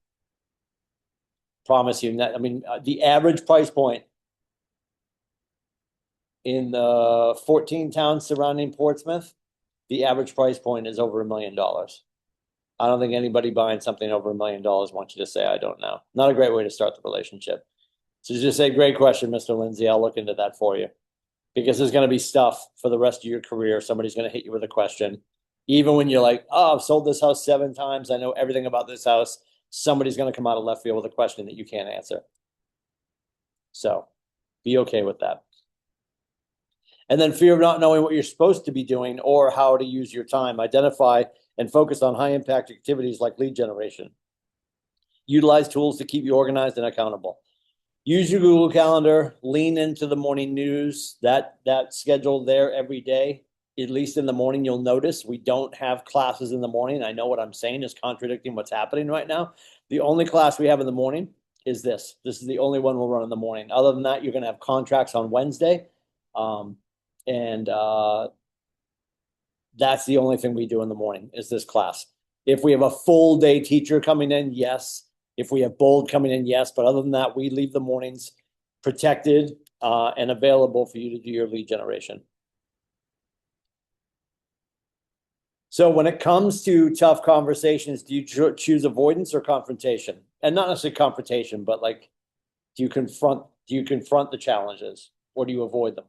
Promise you. I mean, the average price point in the 14 towns surrounding Portsmouth, the average price point is over $1 million. I don't think anybody buying something over $1 million wants you to say, I don't know. Not a great way to start the relationship. So just say, great question, Mr. Lindsay. I'll look into that for you. Because there's going to be stuff for the rest of your career. Somebody's going to hit you with a question. Even when you're like, oh, I've sold this house 7 times. I know everything about this house. Somebody's going to come out of left field with a question that you can't answer. So be okay with that. And then fear of not knowing what you're supposed to be doing or how to use your time. Identify and focus on high impact activities like lead generation. Utilize tools to keep you organized and accountable. Use your Google Calendar, lean into the morning news, that schedule there every day. At least in the morning, you'll notice we don't have classes in the morning. I know what I'm saying is contradicting what's happening right now. The only class we have in the morning is this. This is the only one we'll run in the morning. Other than that, you're going to have contracts on Wednesday. That's the only thing we do in the morning is this class. If we have a full day teacher coming in, yes. If we have bold coming in, yes. But other than that, we leave the mornings protected and available for you to do your lead generation. So when it comes to tough conversations, do you choose avoidance or confrontation? And not necessarily confrontation, but like, do you confront the challenges or do you avoid them?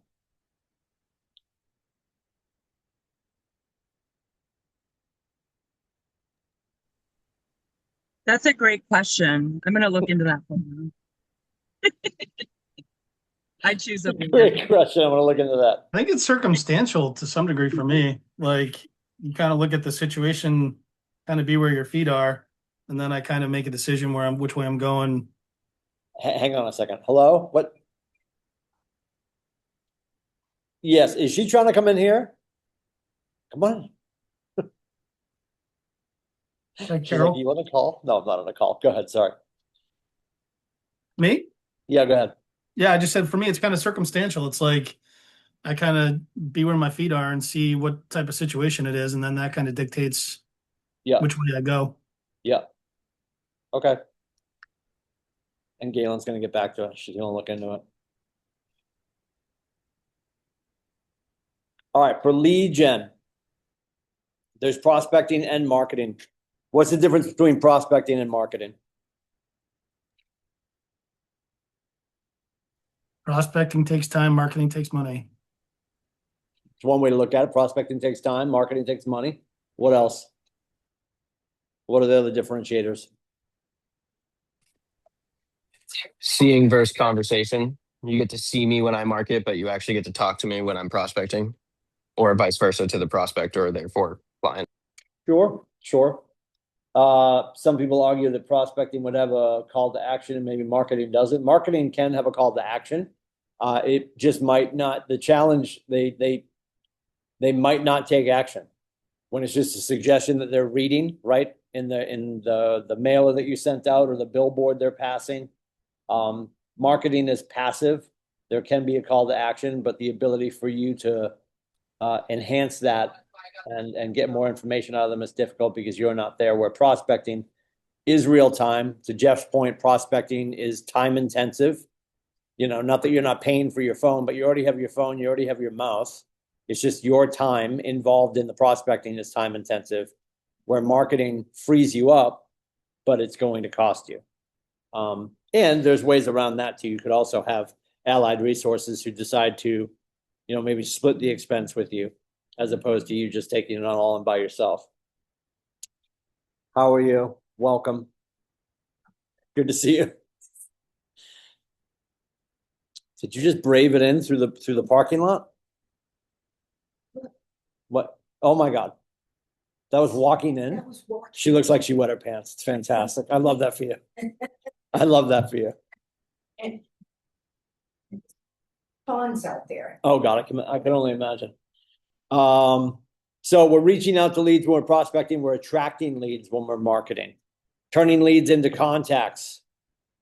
That's a great question. I'm going to look into that for you. I choose a Great question. I'm going to look into that. I think it's circumstantial to some degree for me. Like, you kind of look at the situation, kind of be where your feet are, and then I kind of make a decision which way I'm going. Hang on a second. Hello? What? Yes. Is she trying to come in here? Come on. Hey, She's Carol. like, you want to call? No, I'm not on a call. Go ahead. Sorry. Me? Yeah, go ahead. Yeah, I just said for me, it's kind of circumstantial. It's like I kind of be where my feet are and see what type of situation it is, and then that kind of dictates which way I go. Yeah. Okay. And Galen's going to get back to it. She's going to look into it. All right. For lead gen, there's prospecting and marketing. What's the difference between prospecting and marketing? Prospecting takes time, marketing takes money. It's one way to look at it. Prospecting takes time, marketing takes money. What else? What are the other differentiators? Seeing versus conversation. You get to see me when I market, but you actually get to talk to me when I'm prospecting, or vice versa to the prospect or therefore client. Sure. Some people argue that prospecting would have a call to action and maybe marketing doesn't. Marketing can have a call to action. It just might not. The challenge, they might not take action when it's just a suggestion that they're reading, right? In the mailer that you sent out or the billboard they're passing. Marketing is passive. There can be a call to action, but the ability for you to enhance that and get more information out of them is difficult because you're not there. Where prospecting is real time. To Jeff's point, prospecting is time intensive. Not that you're not paying for your phone, but you already have your phone, you already have your mouse. It's just your time involved in the prospecting is time intensive, where marketing frees you up, but it's going to cost you. And there's ways around that too. You could also have allied resources who decide to, maybe split the expense with you, as opposed to you just taking it on all in by yourself. How are you? Welcome. Good to see you. Did you just brave it in through the parking lot? What? Oh my God. That was walking in. She looks like she wet her pants. It's fantastic. I love that for you. I love that for you. And ponds out there. Oh God, I can only imagine. So we're reaching out to leads when we're prospecting. We're attracting leads when we're marketing, turning leads into contacts,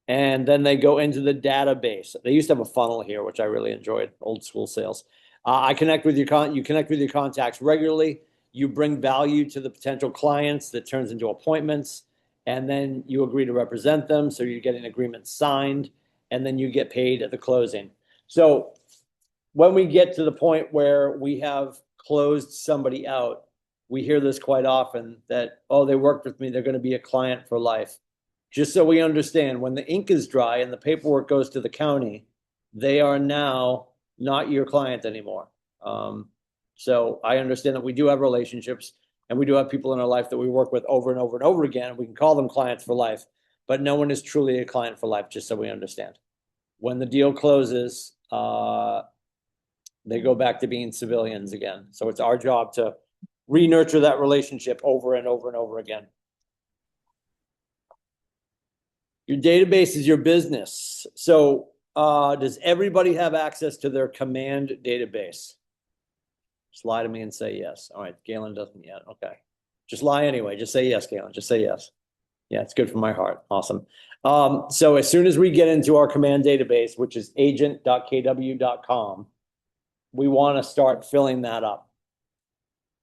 and then they go into the database. They used to have a funnel here, which I really enjoyed. Old school sales. You connect with your contacts regularly. You bring value to the potential clients that turns into appointments, and then you agree to represent them. So you get an agreement signed, and then you get paid at the closing. So when we get to the point where we have closed somebody out, we hear this quite often that, oh, they worked with me, they're going to be a client for life. Just so we understand, when the ink is dry and the paperwork goes to the county, they are now not your client anymore. So I understand that we do have relationships and we do have people in our life that we work with over and over and over again. We can call them clients for life, but no one is truly a client for life, just so we understand. When the deal closes, they go back to being civilians again. So it's our job to re-nurture that relationship over and over and over again. Your database is your business. So does everybody have access to their command database? Just lie to me and say yes. All right, Galen doesn't yet. Okay. Just lie anyway. Just say yes, Galen. Just say yes. Yeah, it's good for my heart. Awesome. So as soon as we get into our command database, which is agent.kw.com, we want to start filling that up.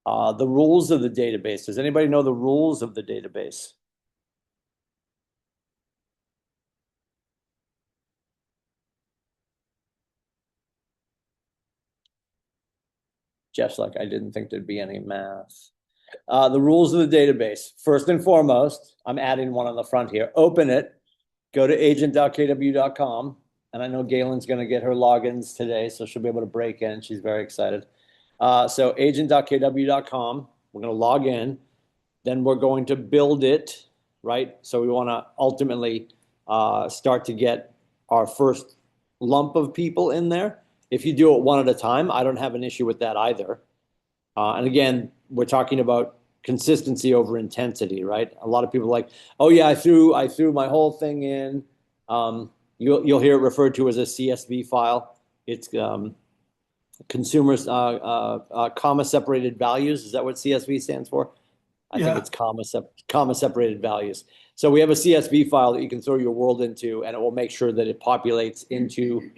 The rules of the database. Does anybody know the rules of the database? Jeff's like, I didn't think there'd be any math. The rules of the database. First and foremost, I'm adding one on the front here. Open it, go to agent.kw.com. And I know Galen's going to get her logins today, so she'll be able to break in. She's very excited. So agent.kw.com, we're going to log in. Then we're going to build it, right? So we want to ultimately start to get our first lump of people in there. If you do it one at a time, I don't have an issue with that either. And again, we're talking about consistency over intensity, right? A lot of people are like, oh yeah, I threw my whole thing in. You'll hear it referred to as a CSV file. It's consumers comma separated values. Is that what CSV stands for? I think it's comma separated values. So we have a CSV file that you can throw your world into, and it will make sure that it populates into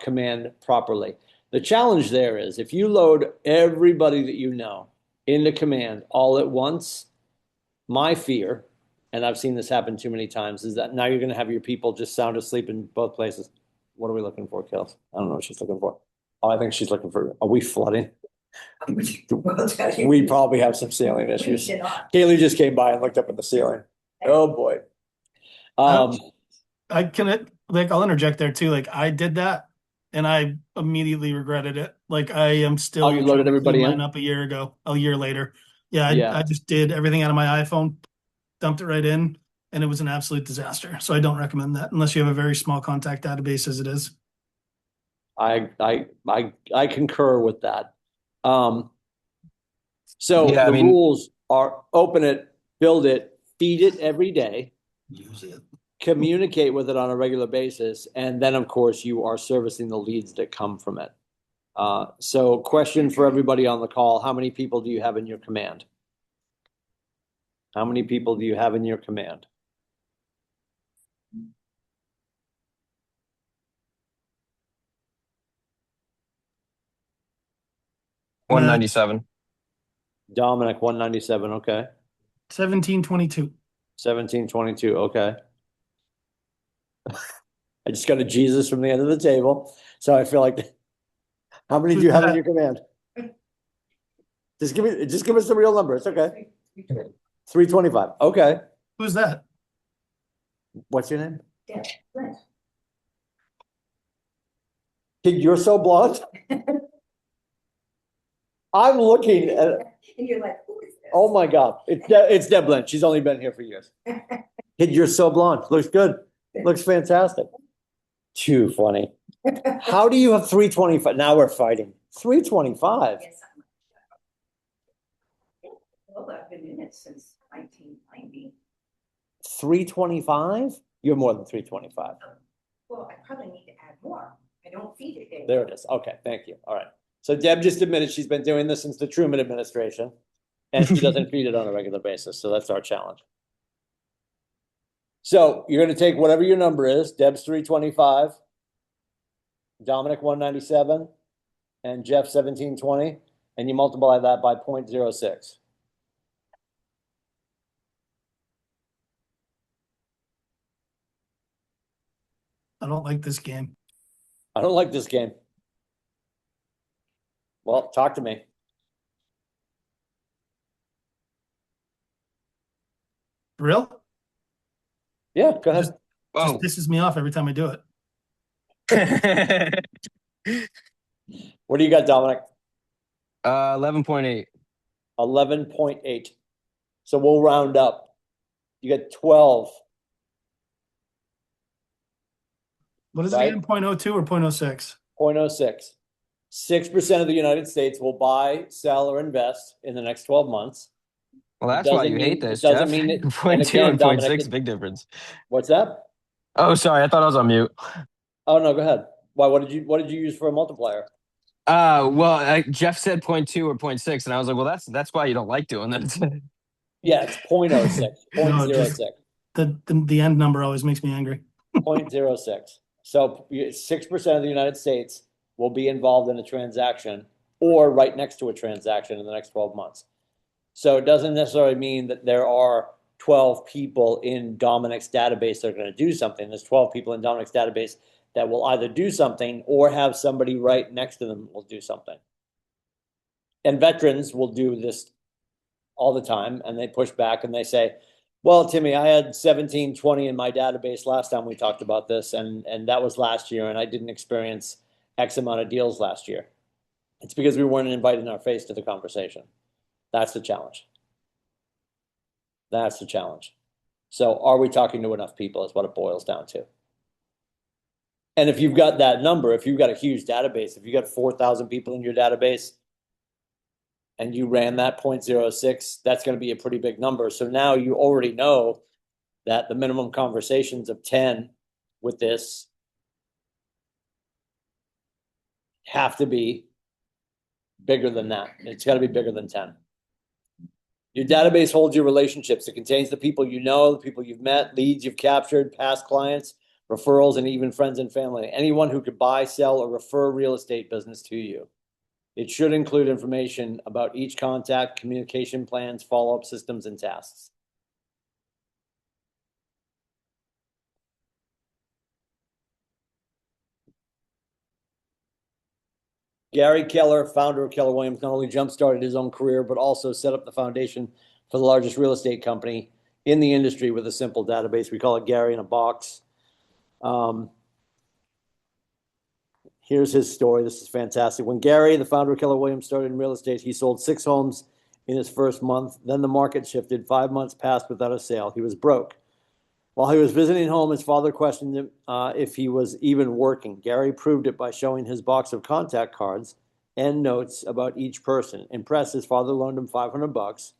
command properly. The challenge there is if you load everybody that you know into command all at once, my fear, and I've seen this happen too many times, is that now you're going to have your people just sound asleep in both places. What are we looking for, Kels? I don't know what she's looking for. Oh, I think she's looking for, are we flooding? We probably have some ceiling issues. Kaylee just came by and looked up at the ceiling. Oh boy. I'll interject there too. Like I did that and I immediately regretted it. Like I am still Oh, you loaded everybody in? up a year later. Yeah, I just did everything out of my iPhone, dumped it right in, and it was an absolute disaster. So I don't recommend that unless you have a very small contact database as it is. I concur with that. Rules are open it, build it, feed it every day, use it, communicate with it on a regular basis, and then of course you are servicing the leads that come from it. So question for everybody on the call, how many people do you have in your command? How many people do you have in your command? $197. Dominic, 197, okay. 1722. 1722, okay. I just got a Jesus from the end of the table, so I feel like, how many do you have in your command? Just give us the real number. It's okay. 325. Okay. Who's that? What's your name? Yeah, right. Kid, you're so blonde. I'm looking at. And you're like, who is this? Oh my God, it's Deb Lynch. She's only been here for years. Kid, you're so blonde. Looks good. Looks fantastic. Too funny. How do you have 325? Now we're fighting. 325. Yes, well, I've been in it since 1990. 325? You're more than 325. Well, I probably need to add more. I don't feed it daily. There it is. Okay, thank you. All right. So Deb just admitted she's been doing this since the Truman administration, and she doesn't feed it on a regular basis. So that's our challenge. So you're going to take whatever your number is, Deb's 325, Dominic 197, and Jeff 1720, and you multiply that by 0.06. I don't like this game. I don't like this game. Well, talk to me. For real? Yeah, go ahead. Just pisses me off every time I do it. What do you got, Dominic? 11.8. 11.8. So we'll round up. You got 12. What is it again? 0.02 or 0.06? 0.06. 6% of the United States will buy, sell, or invest in the next 12 months. Well, that's why you hate this, It doesn't Jeff. mean it. 0.2 and 0.6, big difference. What's that? Oh, sorry, I thought I was on mute. Oh no, go ahead. Why? What did you use for a multiplier? Jeff said 0.2 or 0.6, and I was like, well, that's why you don't like doing that. Yeah, it's 0.06. 0.06. The end number always makes me angry. 0.06. So 6% of the United States will be involved in a transaction or right next to a transaction in the next 12 months. So it doesn't necessarily mean that there are 12 people in Dominic's database that are going to do something. There's 12 people in Dominic's database that will either do something or have somebody right next to them will do something. And veterans will do this all the time, and they push back and they say, well, Timmy, I had 1720 in my database last time we talked about this, and that was last year, and I didn't experience X amount of deals last year. It's because we weren't invited in our face to the conversation. That's the challenge. That's the challenge. So are we talking to enough people is what it boils down to. And if you've got that number, if you've got a huge database, if you've got 4,000 people in your database and you ran that 0.06, that's going to be a pretty big number. So now you already know that the minimum conversations of 10 with this have to be bigger than that. It's got to be bigger than 10. Your database holds your relationships. It contains the people you know, the people you've met, leads you've captured, past clients, referrals, and even friends and family. Anyone who could buy, sell, or refer a real estate business to you. It should include information about each contact, communication plans, follow-up systems, and tasks. Gary Keller, founder of Keller Williams, not only jump-started his own career, but also set up the foundation for the largest real estate company in the industry with a simple database. We call it Gary in a Box. Here's his story. This is fantastic. When Gary, the founder of Keller Williams, started in real estate, he sold 6 homes in his first month. Then the market shifted. 5 months passed without a sale. He was broke. While he was visiting home, his father questioned him if he was even working. Gary proved it by showing his box of contact cards and notes about each person. Impressed, his father loaned him $500.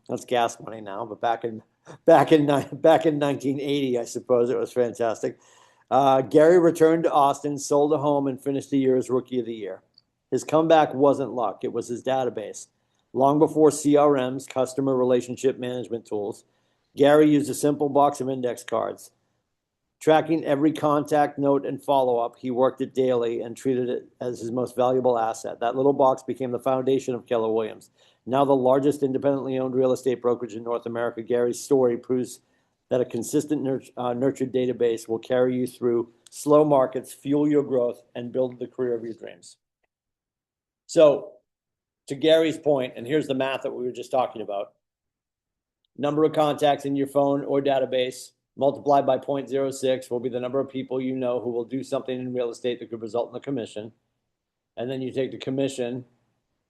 That's gas money now, but back in 1980, I suppose it was fantastic. Gary returned to Austin, sold a home, and finished the year as Rookie of the Year. His comeback wasn't luck. It was his database. Long before CRMs, customer relationship management tools, Gary used a simple box of index cards. Tracking every contact, note, and follow-up, he worked it daily and treated it as his most valuable asset. That little box became the foundation of Keller Williams. Now the largest independently owned real estate brokerage in North America, Gary's story proves that a consistent nurtured database will carry you through slow markets, fuel your growth, and build the career of your dreams. So to Gary's point, and here's the math that we were just talking about, number of contacts in your phone or database multiplied by 0.06 will be the number of people you know who will do something in real estate that could result in a commission. And then you take the commission,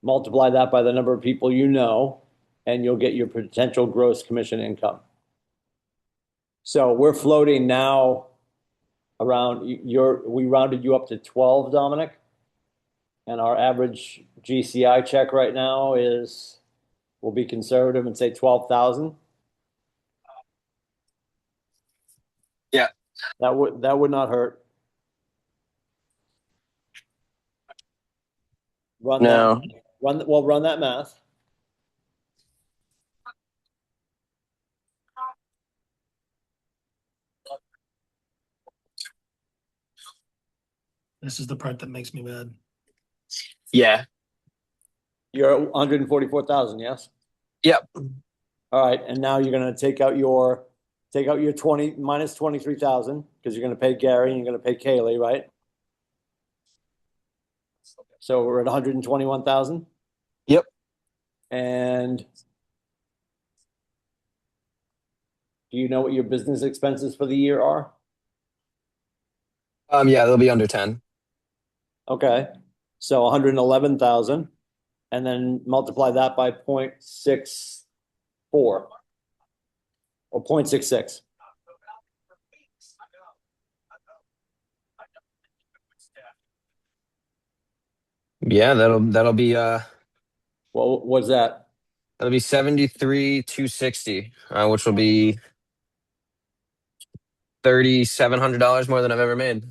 multiply that by the number of people you know, and you'll get your potential gross commission income. So we're floating now around we rounded you up to 12, Dominic. And our average GCI check right now we'll be conservative and say 12,000. Yeah. That would not hurt. Run that math. This is the part that makes me mad. Yeah. You're at 144,000, yes? Yep. All right, and now you're going to take out your 20 minus 23,000 because you're going to pay Gary and you're going to pay Kaylee, right? So we're at 121,000. Yep. And do you know what your business expenses for the year are? Yeah, they'll be under 10. Okay, so 111,000, and then multiply that by 0.64 or 0.66. Yeah, that'll be What was that? that'll be 73,260, which will be $3,700 more than I've ever made.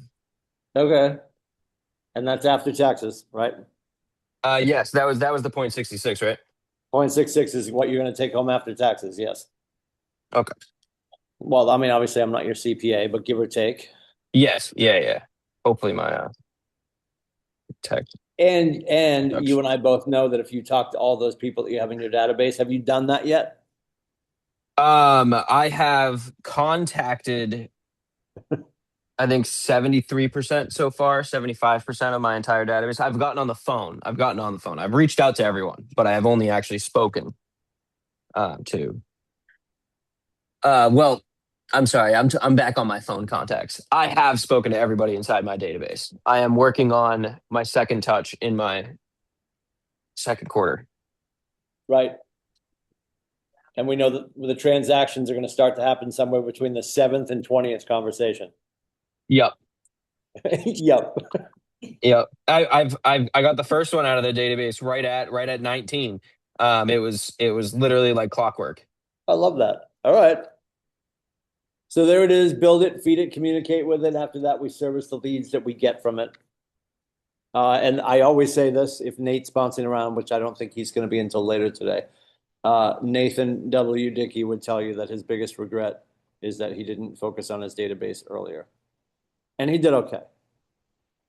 Okay, and that's after taxes, right? Yes, that was the 0.66, right? 0.66 is what you're going to take home after taxes, yes. Okay. Well, I mean, obviously, I'm not your CPA, but give or take. Yes. Yeah. Hopefully my tech And you and I both know that if you talk to all those people that you have in your database, have you done that yet? I have contacted, I think 73% so far, 75% of my entire database. I've gotten on the phone. I've reached out to everyone, but I have only actually spoken to. Well, I'm sorry. I'm back on my phone contacts. I have spoken to everybody inside my database. I am working on my second touch in my second quarter. Right. And we know that the transactions are going to start to happen somewhere between the 7th and 20th conversation. Yep. Yep. Yep. I got the first one out of the database right at 19. It was literally like clockwork. I love that. All right. So there it is. Build it, feed it, communicate with it. After that, we service the leads that we get from it. And I always say this, if Nate's bouncing around, which I don't think he's going to be until later today, Nathan W. Dickey would tell you that his biggest regret is that he didn't focus on his database earlier. And he did okay.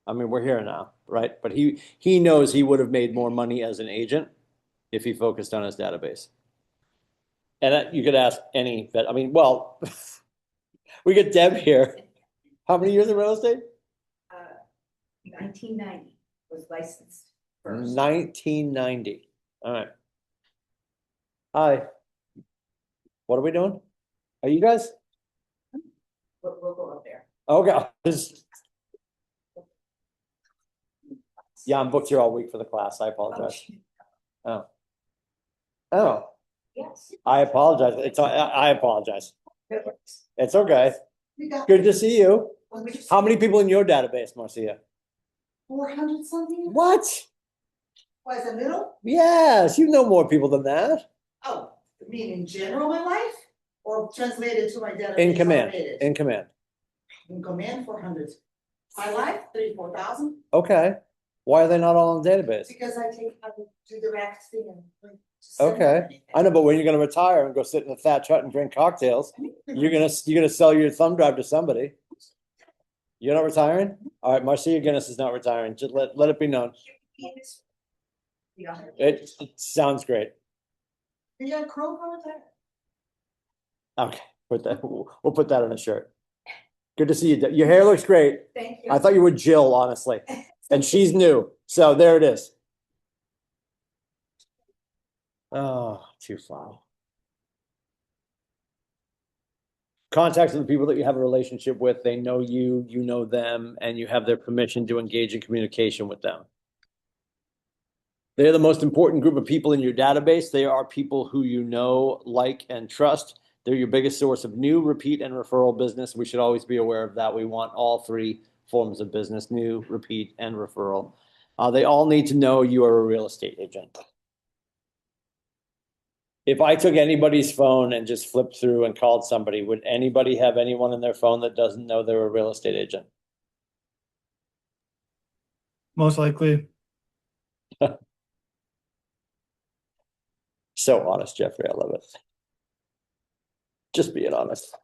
I mean, we're here now, right? But he knows he would have made more money as an agent if he focused on his database. And you could ask any vet. I mean, well, we get Deb here. How many years in real estate? 1990 was licensed first. 1990. All right. Hi. What are we doing? Are you guys? We'll go up there. Okay. Yeah, I'm booked here all week for the class. I apologize. Oh. Oh, Yes. I apologize. I apologize. It's okay. Good to see you. How many people in your database, Marcia? 400 something? What? Why is it little? Yes, you know more people than that. Oh, you mean in general my life? Or translated to my database? In command, automated? in command. In command, 400. My life, 3,000-4,000, Okay. Why are they not all in the database? because I do the rack thing and like, just send Okay. everything. I know, but when you're gonna retire and go sit in a thatch hut and drink cocktails, you're gonna sell your thumb drive to somebody. You're not retiring? All right, Marcia Guinness is not retiring. Just let it be known. Yeah. It sounds great. Yeah, Crow over there. Okay, we'll put that on a shirt. Good to see you. Your hair looks great. Thank you. I thought you were Jill, honestly. And she's new. So there it is. Oh, too far. Contacts with the people that you have a relationship with, they know you, you know them, and you have their permission to engage in communication with them. They're the most important group of people in your database. They are people who you know, like, and trust. They're your biggest source of new, repeat, and referral business. We should always be aware of that. We want all three forms of business: new, repeat, and referral. They all need to know you are a real estate agent. If I took anybody's phone and just flipped through and called somebody, would anybody have anyone in their phone that doesn't know they're a real estate agent? Most likely. So honest, Jeffrey. I love it. Just being honest.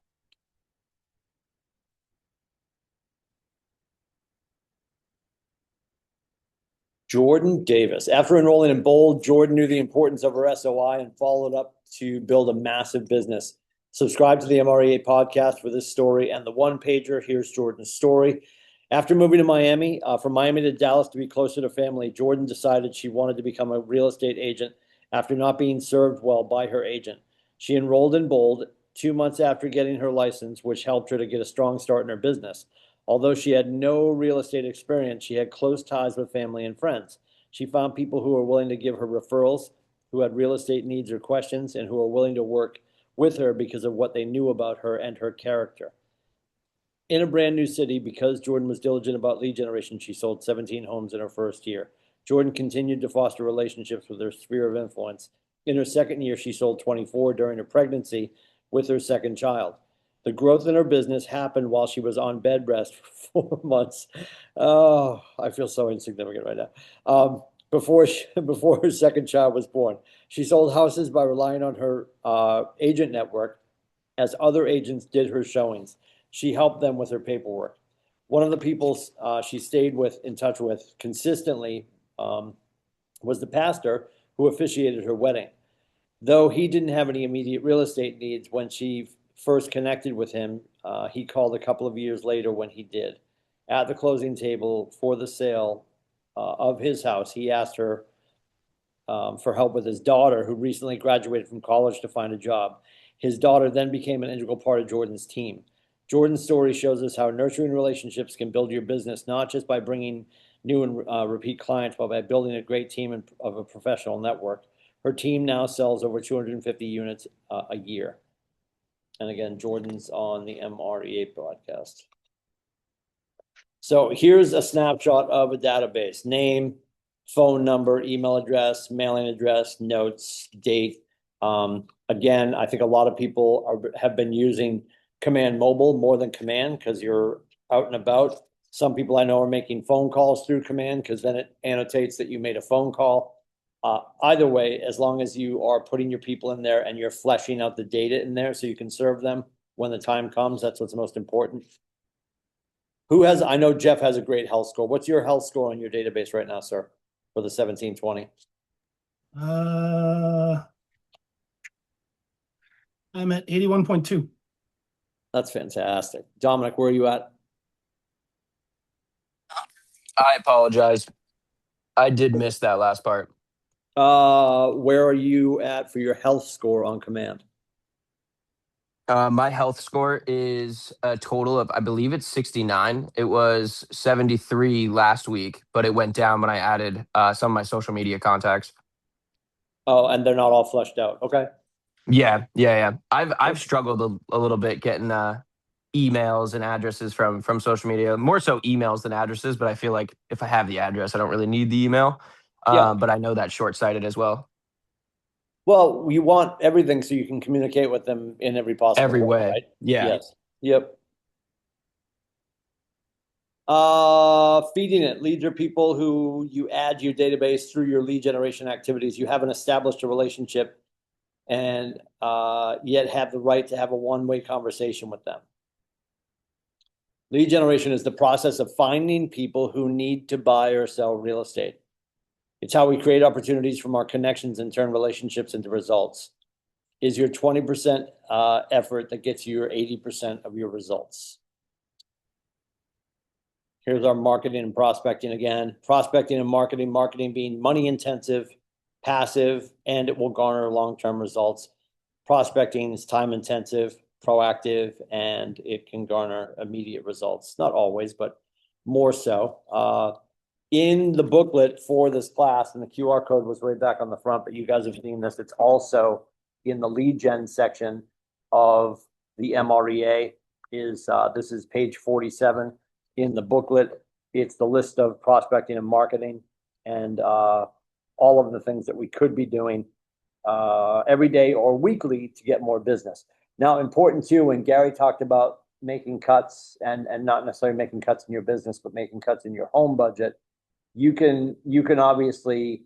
Jordan Davis. After enrolling in Bold, Jordan knew the importance of her SOI and followed up to build a massive business. Subscribe to the MREA podcast for this story and the one pager. Here's Jordan's story. After moving to Miami, from Miami to Dallas to be closer to family, Jordan decided she wanted to become a real estate agent after not being served well by her agent. She enrolled in Bold 2 months after getting her license, which helped her to get a strong start in her business. Although she had no real estate experience, she had close ties with family and friends. She found people who were willing to give her referrals, who had real estate needs or questions, and who were willing to work with her because of what they knew about her and her character. In a brand new city, because Jordan was diligent about lead generation, she sold 17 homes in her first year. Jordan continued to foster relationships with her sphere of influence. In her second year, she sold 24 during her pregnancy with her second child. The growth in her business happened while she was on bed rest for 4 months. Oh, I feel so insignificant right now. Before her second child was born, she sold houses by relying on her agent network as other agents did her showings. She helped them with her paperwork. One of the people she stayed in touch with consistently was the pastor who officiated her wedding. Though he didn't have any immediate real estate needs when she first connected with him, he called a couple of years later when he did. At the closing table for the sale of his house, he asked her for help with his daughter, who recently graduated from college to find a job. His daughter then became an integral part of Jordan's team. Jordan's story shows us how nurturing relationships can build your business, not just by bringing new and repeat clients, but by building a great team of a professional network. Her team now sells over 250 units a year. And again, Jordan's on the MREA podcast. So here's a snapshot of a database: name, phone number, email address, mailing address, notes, date. Again, I think a lot of people have been using Command Mobile more than Command because you're out and about. Some people I know are making phone calls through Command because then it annotates that you made a phone call. Either way, as long as you are putting your people in there and you're fleshing out the data in there so you can serve them when the time comes, that's what's most important. I know Jeff has a great health score. What's your health score on your database right now, sir, for the 1720? I'm at 81.2. That's fantastic. Dominic, where are you at? I apologize. I did miss that last part. Where are you at for your health score on Command? My health score is a total of, I believe it's 69. It was 73 last week, but it went down when I added some of my social media contacts. Oh, and they're not all fleshed out. Okay. Yeah. I've struggled a little bit getting emails and addresses from social media, more so emails than addresses, but I feel like if I have the address, I don't really need the email. Yeah. But I know that's short-sighted as well. Well, you want everything so you can communicate with them in every possible Every way. right? Yeah. Yes. Yep. Feeding it. Leads are people who you add to your database through your lead generation activities. You haven't established a relationship and yet have the right to have a one-way conversation with them. Lead generation is the process of finding people who need to buy or sell real estate. It's how we create opportunities from our connections and turn relationships into results. Is your 20% effort that gets you your 80% of your results. Here's our marketing and prospecting again. Prospecting and marketing being money intensive, passive, and it will garner long-term results. Prospecting is time intensive, proactive, and it can garner immediate results. Not always, but more so. In the booklet for this class, and the QR code was way back on the front, but you guys have seen this, it's also in the lead gen section of the MREA. This is page 47 in the booklet. It's the list of prospecting and marketing and all of the things that we could be doing every day or weekly to get more business. Now, important too, when Gary talked about making cuts and not necessarily making cuts in your business, but making cuts in your home budget, you can obviously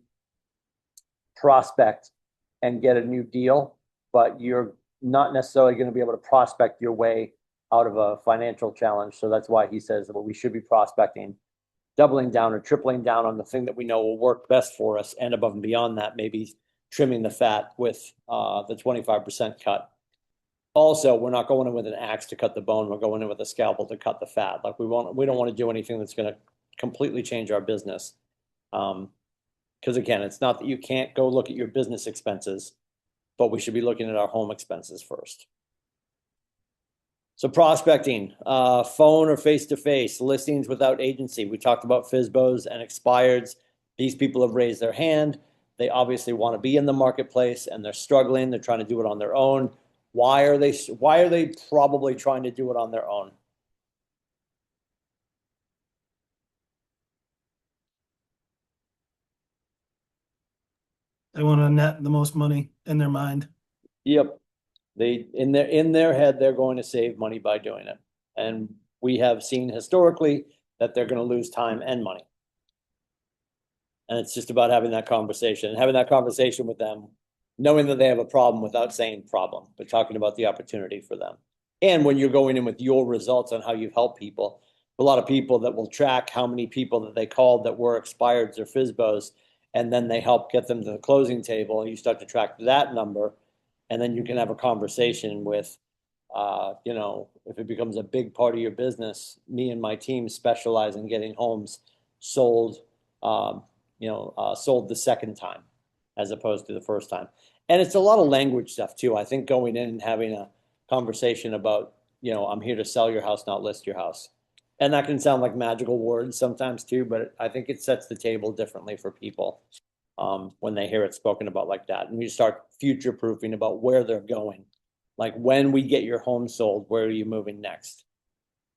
prospect and get a new deal, but you're not necessarily going to be able to prospect your way out of a financial challenge. So that's why he says that we should be prospecting, doubling down or tripling down on the thing that we know will work best for us, and above and beyond that, maybe trimming the fat with the 25% cut. Also, we're not going in with an axe to cut the bone. We're going in with a scalpel to cut the fat. Like we don't want to do anything that's going to completely change our business. Because again, it's not that you can't go look at your business expenses, but we should be looking at our home expenses first. So prospecting, phone or face-to-face, listings without agency. We talked about FSBOs and expireds. These people have raised their hand. They obviously want to be in the marketplace and they're struggling. They're trying to do it on their own. Why are they probably trying to do it on their own? They want to net the most money in their mind. Yep. In their head, they're going to save money by doing it. And we have seen historically that they're going to lose time and money. And it's just about having that conversation with them, knowing that they have a problem without saying problem, but talking about the opportunity for them. And when you're going in with your results on how you've helped people, a lot of people that will track how many people that they called that were expireds or FSBOs, and then they help get them to the closing table, and you start to track that number, and then you can have a conversation with, you know, if it becomes a big part of your business, me and my team specialize in getting homes sold, sold the second time as opposed to the first time. And it's a lot of language stuff too. I think going in and having a conversation about, you know, I'm here to sell your house, not list your house. And that can sound like magical words sometimes too, but I think it sets the table differently for people when they hear it spoken about like that. And you start future proofing about where they're going. Like when we get your home sold, where are you moving next?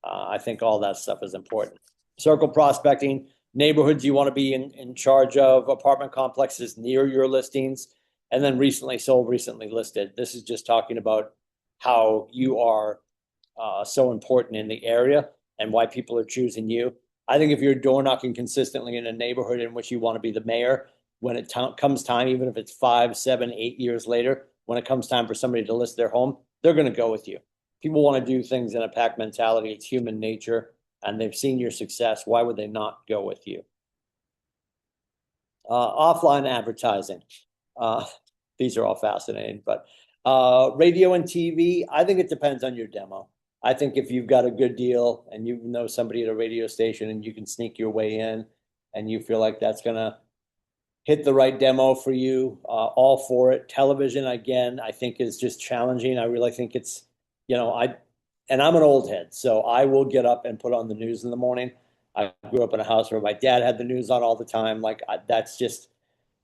I think all that stuff is important. Circle prospecting, neighborhoods you want to be in charge of, apartment complexes near your listings, and then recently sold, recently listed. This is just talking about how you are so important in the area and why people are choosing you. I think if you're door knocking consistently in a neighborhood in which you want to be the mayor, when it comes time, even if it's 5, 7, 8 years later, when it comes time for somebody to list their home, they're going to go with you. People want to do things in a pack mentality. It's human nature, and they've seen your success. Why would they not go with you? Offline advertising. These are all fascinating, but radio and TV, I think it depends on your demo. I think if you've got a good deal and you know somebody at a radio station and you can sneak your way in and you feel like that's going to hit the right demo for you, all for it. Television, again, I think is just challenging. I really think it's, you know, I'm an old head, so I will get up and put on the news in the morning. I grew up in a house where my dad had the news on all the time. Like that's just,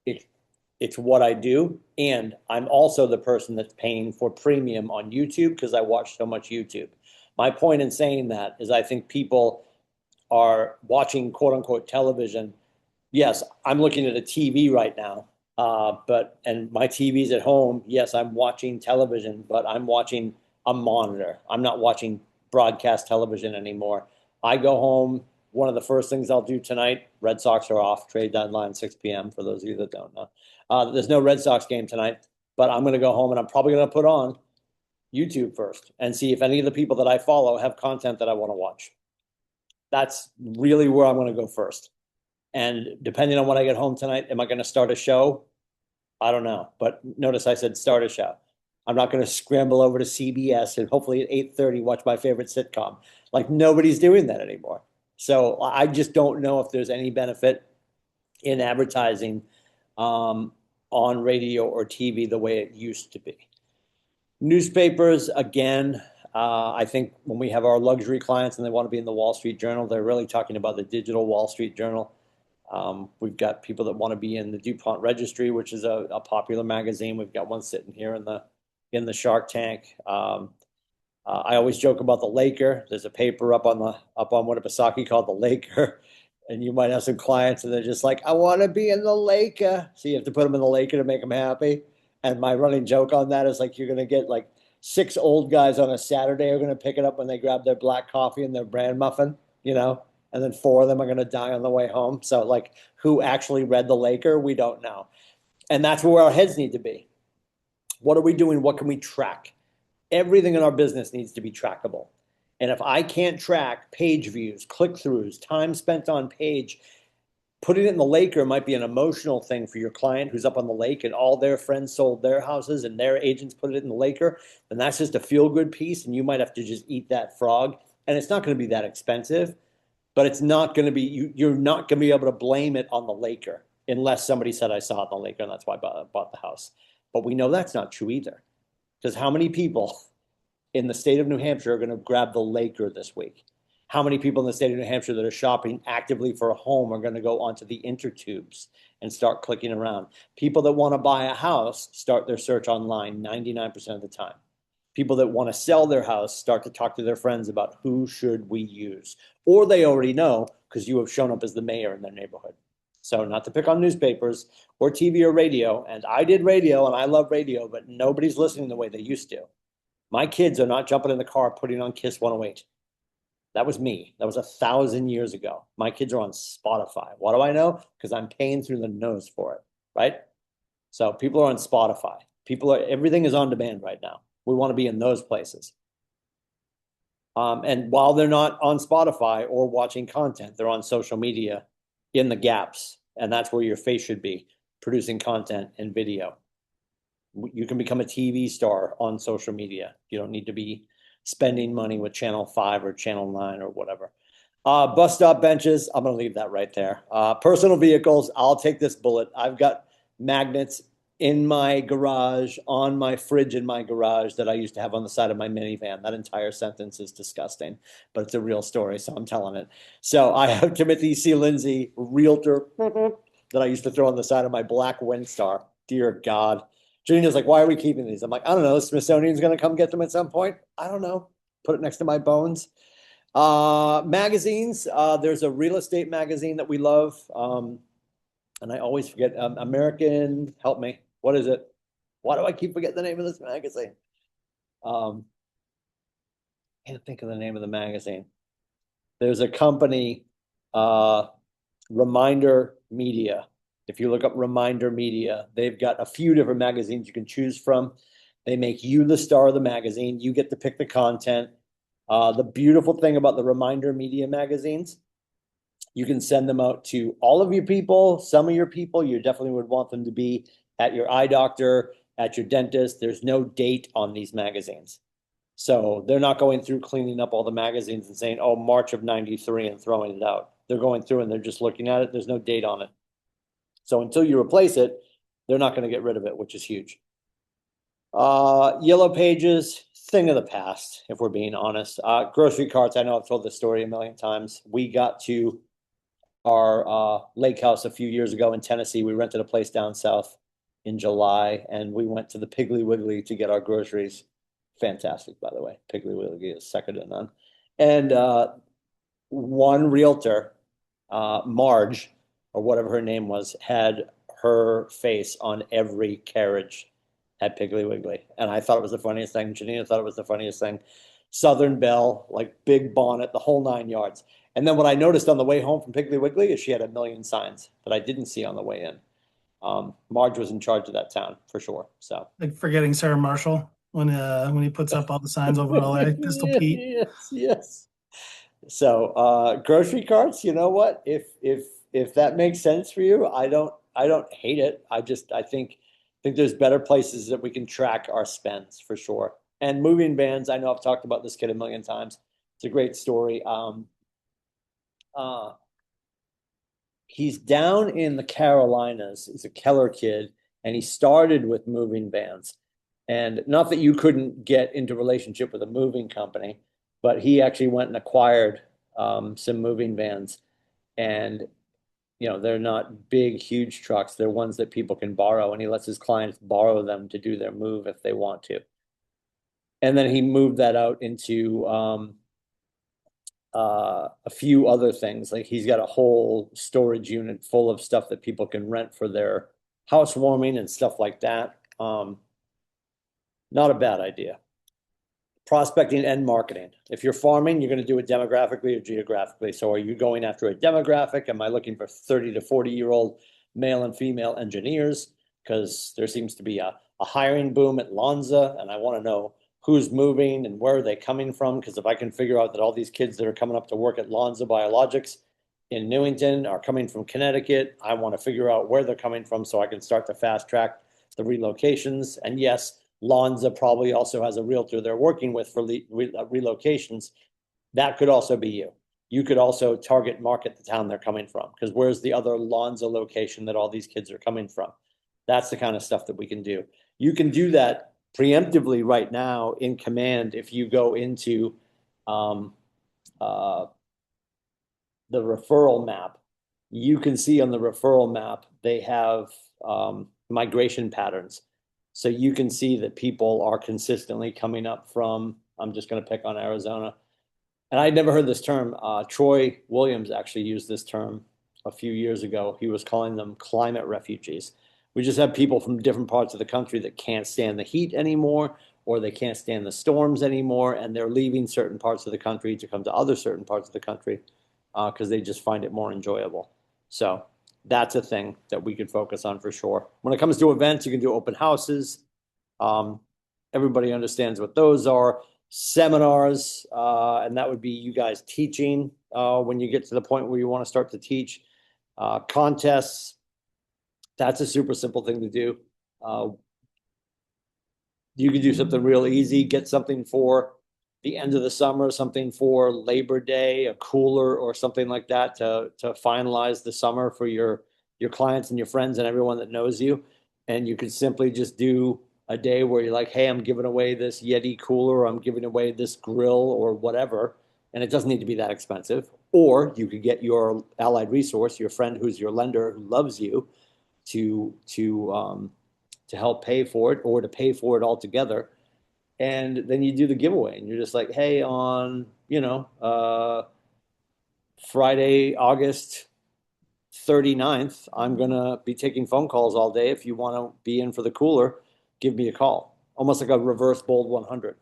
it's what I do. And I'm also the person that's paying for premium on YouTube because I watch so much YouTube. My point in saying that is I think people are watching quote unquote television. Yes, I'm looking at a TV right now, and my TV's at home. Yes, I'm watching television, but I'm watching a monitor. I'm not watching broadcast television anymore. I go home. One of the first things I'll do tonight, Red Sox are off, trade deadline 6 p.m. for those of you that don't know. There's no Red Sox game tonight, but I'm going to go home and I'm probably going to put on YouTube first and see if any of the people that I follow have content that I want to watch. That's really where I'm going to go first. And depending on when I get home tonight, am I going to start a show? I don't know. But notice I said start a show. I'm not going to scramble over to CBS and hopefully at 8:30 watch my favorite sitcom. Like nobody's doing that anymore. So I just don't know if there's any benefit in advertising on radio or TV the way it used to be. Newspapers, again, I think when we have our luxury clients and they want to be in the Wall Street Journal, they're really talking about the digital Wall Street Journal. We've got people that want to be in the DuPont Registry, which is a popular magazine. We've got one sitting here in the Shark Tank. I always joke about the Laker. There's a paper up on Winnipesaukee called the Laker, and you might have some clients and they're just like, I want to be in the Laker. So you have to put them in the Laker to make them happy. And my running joke on that is like you're going to get like 6 old guys on a Saturday are going to pick it up when they grab their black coffee and their bran muffin, you know, and then 4 of them are going to die on the way home. So like who actually read the Laker? We don't know. And that's where our heads need to be. What are we doing? What can we track? Everything in our business needs to be trackable. And if I can't track page views, click-throughs, time spent on page, putting it in the Laker might be an emotional thing for your client who's up on the lake and all their friends sold their houses and their agents put it in the Laker. And that's just a feel-good piece. And you might have to just eat that frog. And it's not going to be that expensive, but it's not going to be, you're not going to be able to blame it on the Laker unless somebody said I saw it in the Laker and that's why I bought the house. But we know that's not true either. Because how many people in the state of New Hampshire are going to grab the Laker this week? How many people in the state of New Hampshire that are shopping actively for a home are going to go onto the intertubes and start clicking around? People that want to buy a house start their search online 99% of the time. People that want to sell their house start to talk to their friends about who should we use. Or they already know because you have shown up as the mayor in their neighborhood. So not to pick on newspapers or TV or radio, and I did radio and I love radio, but nobody's listening the way they used to. My kids are not jumping in the car putting on Kiss 108. That was me. That was 1,000 years ago. My kids are on Spotify. What do I know? Because I'm paying through the nose for it, right? So people are on Spotify. Everything is on demand right now. We want to be in those places. And while they're not on Spotify or watching content, they're on social media in the gaps. And that's where your face should be, producing content and video. You can become a TV star on social media. You don't need to be spending money with Channel 5 or Channel 9 or whatever. Bus stop benches, I'm going to leave that right there. Personal vehicles, I'll take this bullet. I've got magnets in my garage, on my fridge in my garage that I used to have on the side of my minivan. That entire sentence is disgusting, but it's a real story, so I'm telling it. So I have Timothy C. Lindsay, realtor, that I used to throw on the side of my black Windstar. Dear God. Janina's like, why are we keeping these? I'm like, I don't know. Smithsonian's going to come get them at some point. I don't know. Put it next to my bones. Magazines. There's a real estate magazine that we love. And I always forget, American, help me. What is it? Why do I keep forgetting the name of this magazine? Can't think of the name of the magazine. There's a company, Reminder Media. If you look up Reminder Media, they've got a few different magazines you can choose from. They make you the star of the magazine. You get to pick the content. The beautiful thing about the Reminder Media magazines, you can send them out to all of your people. Some of your people, you definitely would want them to be at your eye doctor, at your dentist. There's no date on these magazines. So they're not going through cleaning up all the magazines and saying, oh, March of 93 and throwing it out. They're going through and they're just looking at it. There's no date on it. So until you replace it, they're not going to get rid of it, which is huge. Yellow Pages, thing of the past, if we're being honest. Grocery carts, I know I've told this story a million times. We got to our lake house a few years ago in Tennessee. We rented a place down south in July, and we went to the Piggly Wiggly to get our groceries. Fantastic, by the way. Piggly Wiggly is second to none. And one realtor, Marge, or whatever her name was, had her face on every carriage at Piggly Wiggly. And I thought it was the funniest thing. Janina thought it was the funniest thing. Southern Belle, like big bonnet, the whole 9 yards. And then what I noticed on the way home from Piggly Wiggly is she had a million signs that I didn't see on the way in. Marge was in charge of that town for sure. So Like forgetting Sarah Marshall when he puts up all the signs over LA, Pistol Pete. Yes, yes. So grocery carts, you know what? If that makes sense for you, I don't hate it. I think there's better places that we can track our spends for sure. And moving vans, I know I've talked about this kid a million times. It's a great story. He's down in the Carolinas. He's a Keller kid, and he started with moving vans. And not that you couldn't get into relationship with a moving company, but he actually went and acquired some moving vans. And they're not big, huge trucks. They're ones that people can borrow, and he lets his clients borrow them to do their move if they want to. And then he moved that out into a few other things. Like he's got a whole storage unit full of stuff that people can rent for their housewarming and stuff like that. Not a bad idea. Prospecting and marketing. If you're farming, you're going to do it demographically or geographically. So are you going after a demographic? Am I looking for 30 to 40-year-old male and female engineers? Because there seems to be a hiring boom at Lonza, and I want to know who's moving and where are they coming from? Because if I can figure out that all these kids that are coming up to work at Lonza Biologics in Newington are coming from Connecticut, I want to figure out where they're coming from so I can start to fast track the relocations. And yes, Lonza probably also has a realtor they're working with for relocations. That could also be you. You could also target market the town they're coming from, because where's the other Lonza location that all these kids are coming from? That's the kind of stuff that we can do. You can do that preemptively right now in Command if you go into the referral map. You can see on the referral map, they have migration patterns. So you can see that people are consistently coming up from, I'm just going to pick on Arizona. And I'd never heard this term. Troy Williams actually used this term a few years ago. He was calling them climate refugees. We just have people from different parts of the country that can't stand the heat anymore, or they can't stand the storms anymore, and they're leaving certain parts of the country to come to other certain parts of the country because they just find it more enjoyable. So that's a thing that we could focus on for sure. When it comes to events, you can do open houses. Everybody understands what those are. seminars, and that would be you guys teaching when you get to the point where you want to start to teach. Contests, that's a super simple thing to do. You could do something real easy, get something for the end of the summer, something for Labor Day, a cooler or something like that to finalize the summer for your clients and your friends and everyone that knows you. And you could simply just do a day where you're like, hey, I'm giving away this Yeti cooler, or I'm giving away this grill or whatever. And it doesn't need to be that expensive. Or you could get your allied resource, your friend who's your lender who loves you, to help pay for it, or to pay for it altogether. And then you do the giveaway, and you're just like, hey, on Friday, August 39th, I'm gonna be taking phone calls all day. If you want to be in for the cooler, give me a call. Almost like a reverse bold 100.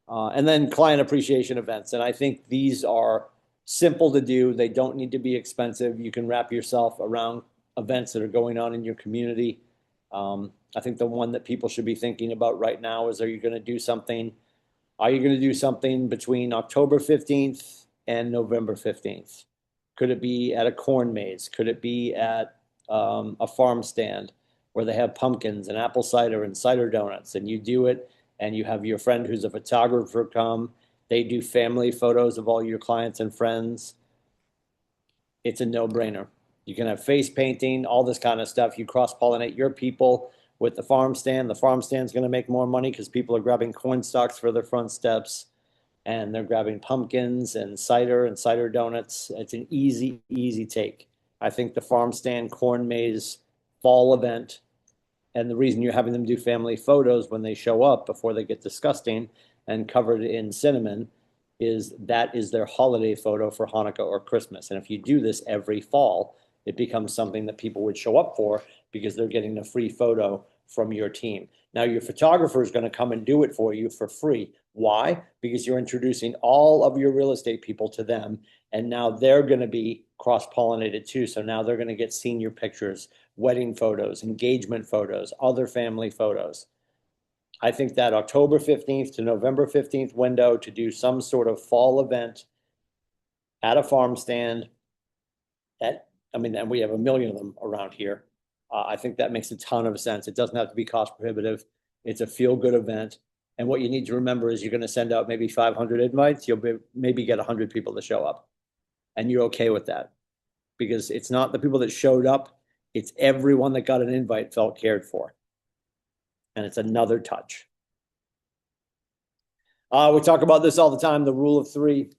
And then client appreciation events. And I think these are simple to do. They don't need to be expensive. You can wrap yourself around events that are going on in your community. I think the one that people should be thinking about right now is, are you going to do something? Are you going to do something between October 15th and November 15th? Could it be at a corn maze? Could it be at a farm stand where they have pumpkins and apple cider and cider donuts, and you do it, and you have your friend who's a photographer come. They do family photos of all your clients and friends. It's a no-brainer. You can have face painting, all this kind of stuff. You cross-pollinate your people with the farm stand. The farm stand's going to make more money because people are grabbing corn stalks for their front steps, and they're grabbing pumpkins and cider donuts. It's an easy, easy take. I think the farm stand corn maze fall event, and the reason you're having them do family photos when they show up before they get disgusting and covered in cinnamon, is that is their holiday photo for Hanukkah or Christmas. And if you do this every fall, it becomes something that people would show up for because they're getting a free photo from your team. Now, your photographer is going to come and do it for you for free. Why? Because you're introducing all of your real estate people to them, and now they're going to be cross-pollinated too. So now they're going to get senior pictures, wedding photos, engagement photos, other family photos. I think that October 15th to November 15th window to do some sort of fall event at a farm stand, and we have a million of them around here. I think that makes a ton of sense. It doesn't have to be cost prohibitive. It's a feel-good event. And what you need to remember is you're going to send out maybe 500 invites. You'll maybe get 100 people to show up. And you're okay with that. Because it's not the people that showed up. It's everyone that got an invite felt cared for. And it's another touch. We talk about this all the time, the rule of three.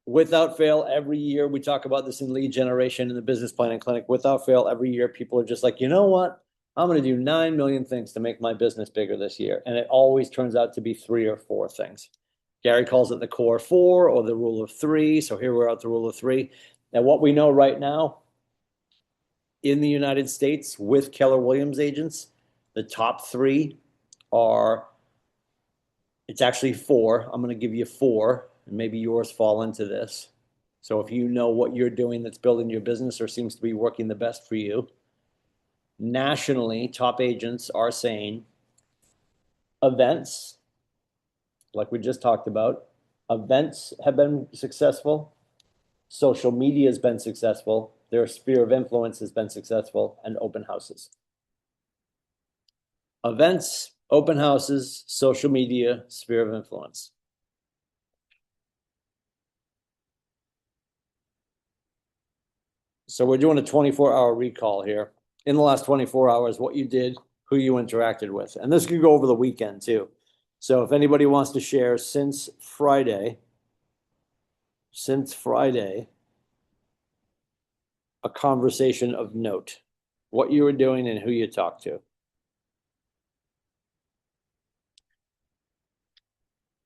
Without fail, every year, we talk about this in lead generation in the business planning clinic. Without fail, every year, people are just like, you know what? I'm going to do 9 million things to make my business bigger this year. And it always turns out to be 3 or 4 things. Gary calls it the core 4 or the rule of 3. So here we're at the rule of 3. And what we know right now in the United States with Keller Williams agents, the top 3 are, it's actually 4. I'm going to give you 4. And maybe yours fall into this. So if you know what you're doing that's building your business or seems to be working the best for you, nationally, top agents are saying events, like we just talked about, events have been successful, social media has been successful, their sphere of influence has been successful, and open houses. Events, open houses, social media, sphere of influence. So we're doing a 24-hour recall here. In the last 24 hours, what you did, who you interacted with. And this could go over the weekend too. So if anybody wants to share since Friday, a conversation of note, what you were doing and who you talked to.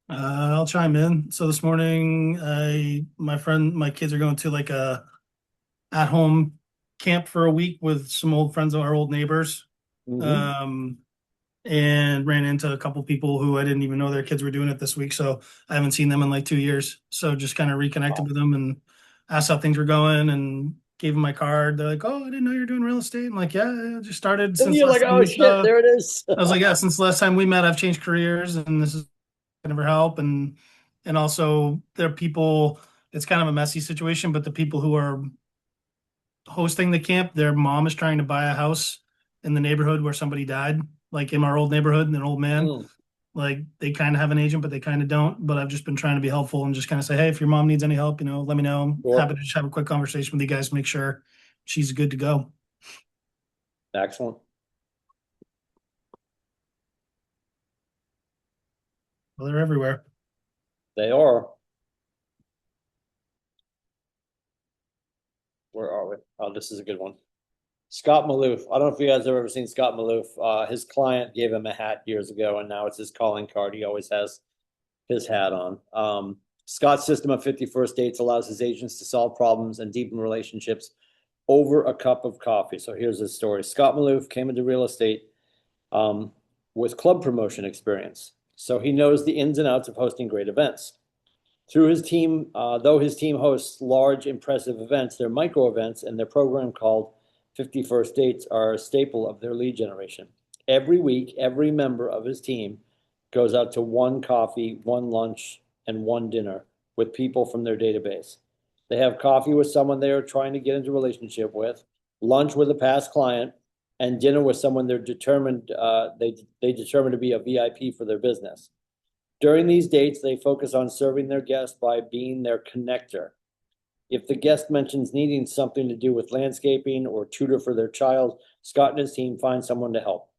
I'll chime in. So this morning, my kids are going to like a at-home camp for a week with some old friends of our old neighbors. Mm-hmm. And ran into a couple people who I didn't even know their kids were doing it this week. So I haven't seen them in like 2 years. So just kind of reconnected with them and asked how things were going. And gave them my card. They're like, "Oh, I didn't know you're doing real estate." I'm like, "Yeah, I just started And since you're last like, time oh we shit, saw." there it is. I was like, "Yeah, since the last time we met, I've changed careers, and this is gonna ever help." And also there are people. It's kind of a messy situation, but the people who are hosting the camp, their mom is trying to buy a house in the neighborhood where somebody died, like in our old neighborhood, an old man. Mm. Like they kind of have an agent, but they kind of don't. But I've just been trying to be helpful and just kind of say, hey, if your mom needs any help, let me know. I'm Sure. happy to just have a quick conversation with you guys, make sure she's good to go. Excellent. Well, they're everywhere. They are. Where are we? Oh, this is a good one. Scott Maloof. I don't know if you guys have ever seen Scott Maloof. His client gave him a hat years ago, and now it's his calling card. He always has his hat on. Scott's system of 51st dates allows his agents to solve problems and deepen relationships over a cup of coffee. So here's his story. Scott Maloof came into real estate with club promotion experience. So he knows the ins and outs of hosting great events. Through his team, though his team hosts large, impressive events, their micro events and their program called 51st Dates are a staple of their lead generation. Every week, every member of his team goes out to one coffee, one lunch, and one dinner with people from their database. They have coffee with someone they are trying to get into a relationship with, lunch with a past client, and dinner with someone they're determined they determine to be a VIP for their business. During these dates, they focus on serving their guest by being their connector. If the guest mentions needing something to do with landscaping or tutor for their child, Scott and his team find someone to help.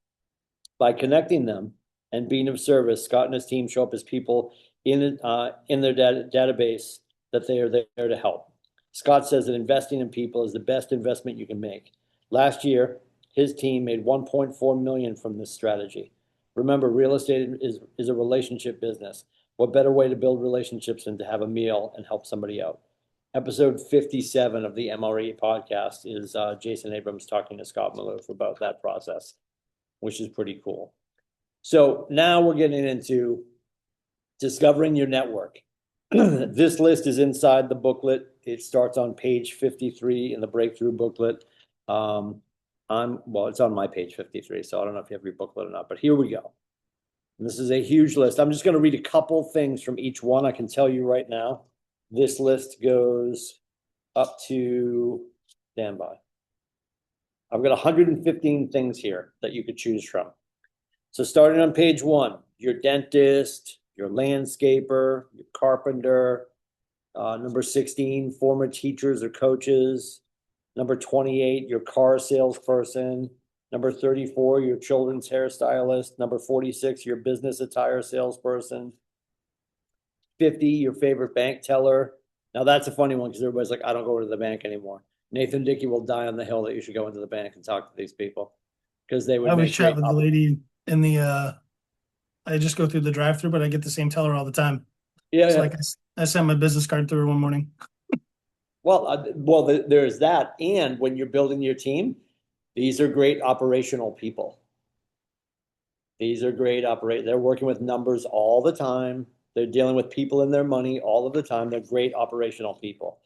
By connecting them and being of service, Scott and his team show up as people in their database that they are there to help. Scott says that investing in people is the best investment you can make. Last year, his team made $1.4 million from this strategy. Remember, real estate is a relationship business. What better way to build relationships than to have a meal and help somebody out? Episode 57 of the MRE podcast is Jason Abrams talking to Scott Maloof about that process, which is pretty cool. So now we're getting into discovering your network. This list is inside the booklet. It starts on page 53 in the breakthrough booklet. It's on my page 53, so I don't know if you have your booklet or not, but here we go. And this is a huge list. I'm just going to read a couple things from each one. I can tell you right now, this list goes up to, stand by. I've got 115 things here that you could choose from. So starting on page 1, your dentist, your landscaper, your carpenter, number 16, former teachers or coaches, number 28, your car salesperson, number 34, your children's hairstylist, number 46, your business attire salesperson, 50, your favorite bank teller. Now that's a funny one because everybody's like, I don't go to the bank anymore. Nathan Dickey will die on the hill that you should go into the bank and talk to these people because they would I make always chat great with the lady in the I just go through the drive-through, but I get the same teller all the time. Yeah, So yeah. like I sent my business card through her one morning. Well, there's that. And when you're building your team, these are great operational people. These are great They're working with numbers all the time. They're dealing with people and their money all of the time. They're great operational people.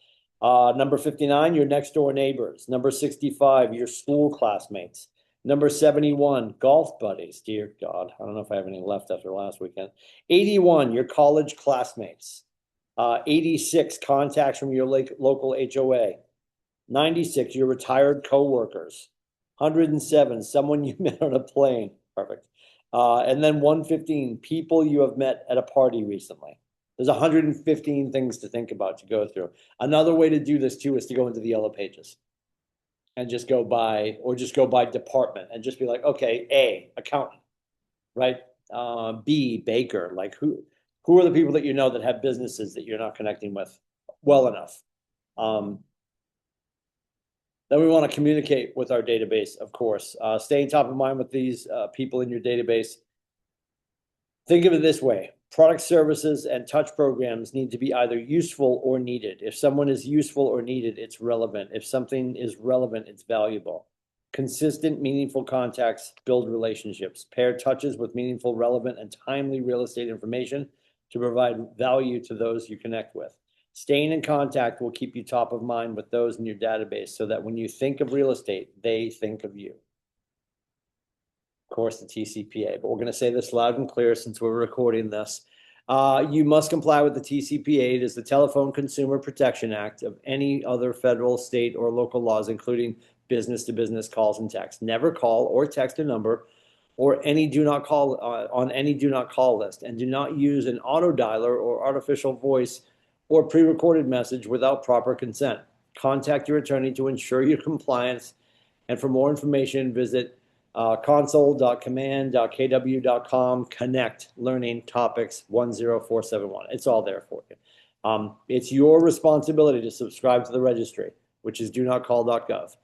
Number 59, your next door neighbors. Number 65, your school classmates. Number 71, golf buddies. Dear God, I don't know if I have any left after last weekend. 81, your college classmates. 86, contacts from your local HOA. 96, your retired coworkers. 107, someone you met on a plane. Perfect. And then 115, people you have met at a party recently. There's 115 things to think about to go through. Another way to do this too is to go into the yellow pages and just go by department and just be like, okay, A, accountant, right? B, baker. Like who are the people that you know that have businesses that you're not connecting with well enough? Then we want to communicate with our database, of course. Staying top of mind with these people in your database. Think of it this way. Product services and touch programs need to be either useful or needed. If someone is useful or needed, it's relevant. If something is relevant, it's valuable. Consistent, meaningful contacts build relationships. Pair touches with meaningful, relevant, and timely real estate information to provide value to those you connect with. Staying in contact will keep you top of mind with those in your database so that when you think of real estate, they think of you. Of course, the TCPA, but we're going to say this loud and clear since we're recording this. You must comply with the TCPA. It is the Telephone Consumer Protection Act of any other federal, state, or local laws, including business-to-business calls and texts. Never call or text a number or any do not call on any do not call list, and do not use an auto dialer or artificial voice or pre-recorded message without proper consent. Contact your attorney to ensure your compliance, and for more information, visit console.command.kw.com, connect learning topics 10471. It's all there for you. It's your responsibility to subscribe to the registry, which is donotcall.gov.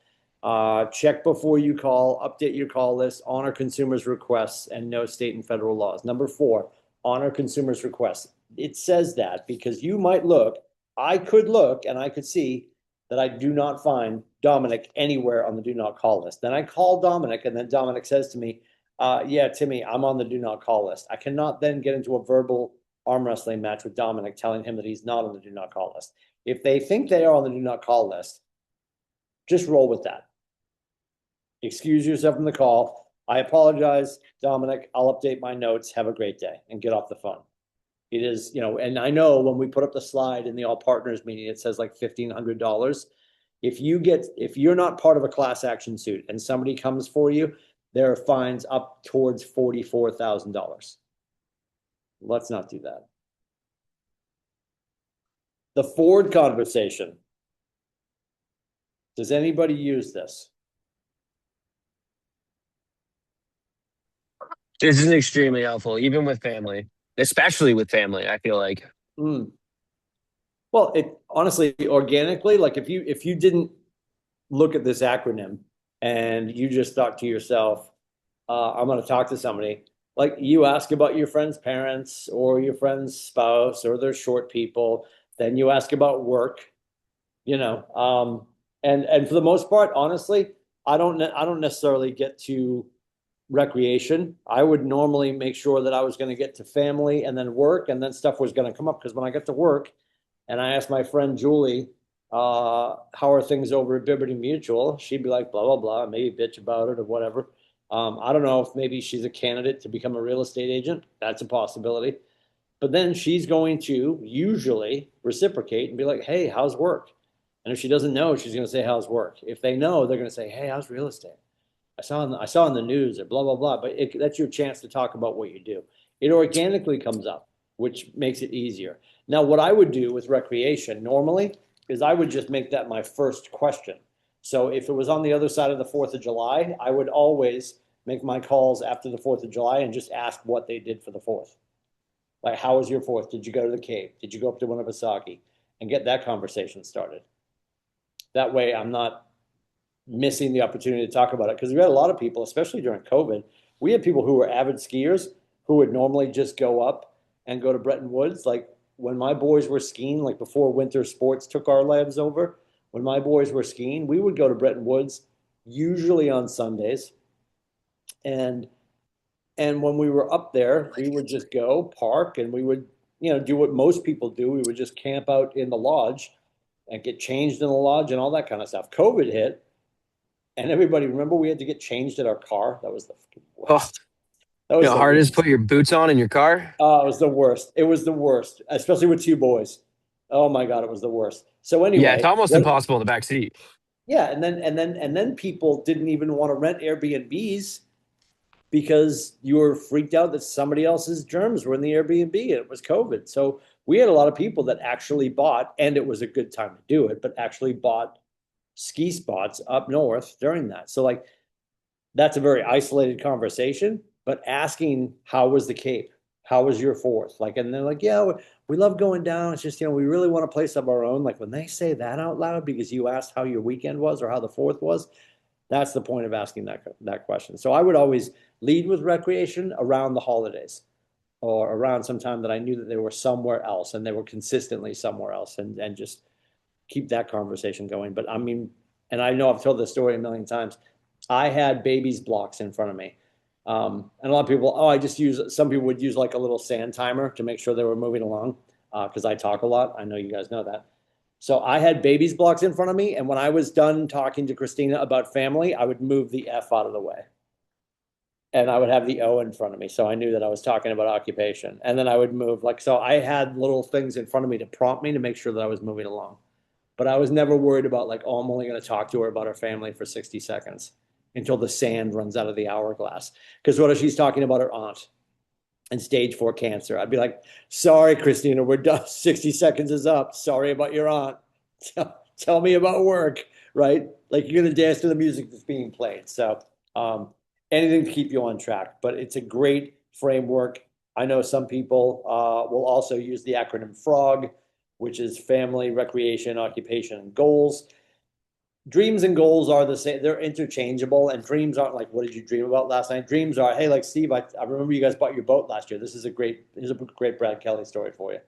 Check before you call, update your call list, honor consumers' requests, and know state and federal laws. Number 4, honor consumers' requests. It says that because you might look, I could look, and I could see that I do not find Dominic anywhere on the do not call list. Then I call Dominic, and then Dominic says to me, yeah, Timmy, I'm on the do not call list. I cannot then get into a verbal arm wrestling match with Dominic telling him that he's not on the do not call list. If they think they are on the do not call list, just roll with that. Excuse yourself from the call. I apologize, Dominic. I'll update my notes. Have a great day and get off the phone. It is, and I know when we put up the slide in the all partners meeting, it says like $1,500. If you're not part of a class action suit and somebody comes for you, there are fines up towards $44,000. Let's not do that. The Ford conversation. Does anybody use this? This is extremely helpful, even with family, especially with family, I feel like. Well, it honestly, organically, like if you didn't look at this acronym and you just thought to yourself, I'm going to talk to somebody, like you ask about your friend's parents or your friend's spouse or their short people, then you ask about work, and for the most part, honestly, I don't necessarily get to recreation. I would normally make sure that I was going to get to family and then work, and then stuff was going to come up, because when I get to work and I asked my friend Julie, how are things over at Biberty Mutual, she'd be like, blah, blah, blah, maybe bitch about it or whatever. I don't know if maybe she's a candidate to become a real estate agent. That's a possibility. But then she's going to usually reciprocate and be like, hey, how's work? And if she doesn't know, she's going to say, how's work? If they know, they're going to say, hey, how's real estate? I saw in the news or blah, blah, blah. But that's your chance to talk about what you do. It organically comes up, which makes it easier. Now, what I would do with recreation normally is I would just make that my first question. So if it was on the other side of the 4th of July, I would always make my calls after the 4th of July and just ask what they did for the 4th. Like, how was your 4th? Did you go to the Cape? Did you go up to Winnipesaukee? And get that conversation started. That way I'm not missing the opportunity to talk about it, because we had a lot of people, especially during COVID, we had people who were avid skiers who would normally just go up and go to Bretton Woods. Like when my boys were skiing, like before winter sports took our lives over, when my boys were skiing, we would go to Bretton Woods usually on Sundays. And when we were up there, we would just go park, and we would, do what most people do. We would just camp out in the lodge and get changed in the lodge and all that kind of stuff. COVID hit. And everybody, remember, we had to get changed at our car. That was the worst. That was the hardest. Put your boots on in your car. Oh, it was the worst. It was the worst, especially with 2 boys. Oh my God, it was the worst. So anyway, yeah, it's almost impossible in the back seat. Yeah, and then people didn't even want to rent Airbnbs because you were freaked out that somebody else's germs were in the Airbnb, and it was COVID. So we had a lot of people that actually bought, and it was a good time to do it, but actually bought ski spots up north during that. So like, that's a very isolated conversation, but asking, how was the Cape? How was your 4th? Like, and they're like, yeah, we love going down. It's just, we really want a place of our own. Like when they say that out loud, because you asked how your weekend was or how the 4th was, that's the point of asking that question. So I would always lead with recreation around the holidays or around some time that I knew that they were somewhere else and they were consistently somewhere else, and just keep that conversation going. But I mean, and I know I've told this story a million times. I had babies blocks in front of me. And a lot of people, some people would use like a little sand timer to make sure they were moving along. because I talk a lot. I know you guys know that. So I had baby's blocks in front of me, and when I was done talking to Christina about family, I would move the F out of the way. And I would have the O in front of me, so I knew that I was talking about occupation. And then I would move, like, so I had little things in front of me to prompt me to make sure that I was moving along. But I was never worried about, like, oh, I'm only going to talk to her about her family for 60 seconds until the sand runs out of the hourglass. Because what if she's talking about her aunt and stage 4 cancer? I'd be like, sorry, Christina, we're done. 60 seconds is up. Sorry about your aunt. Tell me about work, right? Like, you're going to dance to the music that's being played. So, anything to keep you on track, but it's a great framework. I know some people will also use the acronym FROG, which is family, recreation, occupation, and goals. Dreams and goals are the same. They're interchangeable, and dreams aren't like, what did you dream about last night? Dreams are, hey, like, Steve, I remember you guys bought your boat last year. Here's a great Brad Kelly story for you.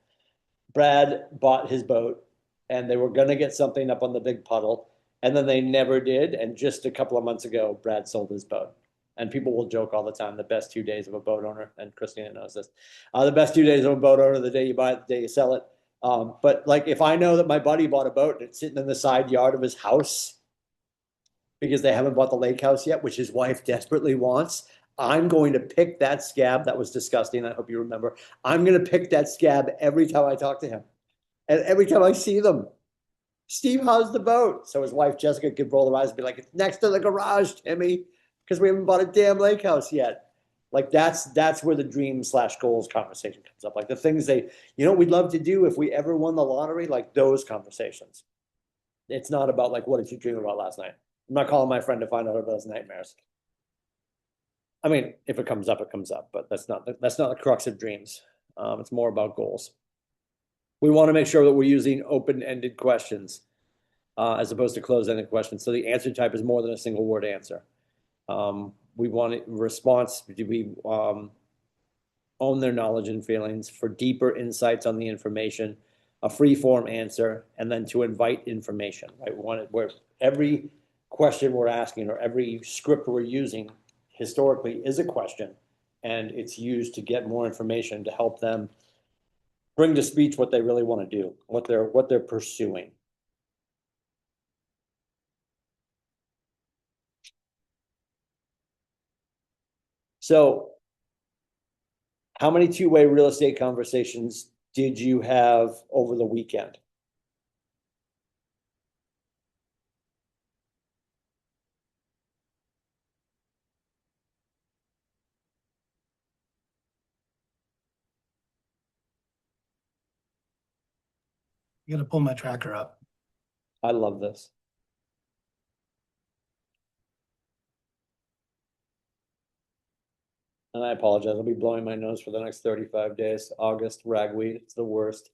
Brad bought his boat, and they were going to get something up on the big puddle, and then they never did. And just a couple of months ago, Brad sold his boat. And people will joke all the time, the best 2 days of a boat owner, and Christina knows this, the best 2 days of a boat owner, the day you buy it, the day you sell it. But like, if I know that my buddy bought a boat and it's sitting in the side yard of his house because they haven't bought the lake house yet, which his wife desperately wants, I'm going to pick that scab. That was disgusting. I hope you remember. I'm going to pick that scab every time I talk to him. And every time I see them, Steve, how's the boat? So his wife, Jessica, could roll her eyes and be like, it's next to the garage, Timmy, because we haven't bought a damn lake house yet. Like, that's where the dream/goals conversation comes up. Like, the things we'd love to do if we ever won the lottery, like those conversations. It's not about, like, what did you dream about last night? I'm not calling my friend to find out about his nightmares. I mean, if it comes up, it comes up, but that's not the crux of dreams. It's more about goals. We want to make sure that we're using open-ended questions as opposed to closed-ended questions. So the answer type is more than a single word answer. We want a response to be own their knowledge and feelings, for deeper insights on the information, a free form answer, and then to invite information. Right? We want it where every question we're asking or every script we're using historically is a question, and it's used to get more information to help them bring to speech what they really want to do, what they're pursuing. So, how many two-way real estate conversations did you have over the weekend? You gotta pull my tracker up. I love this. And I apologize. I'll be blowing my nose for the next 35 days. August, ragweed, it's the worst.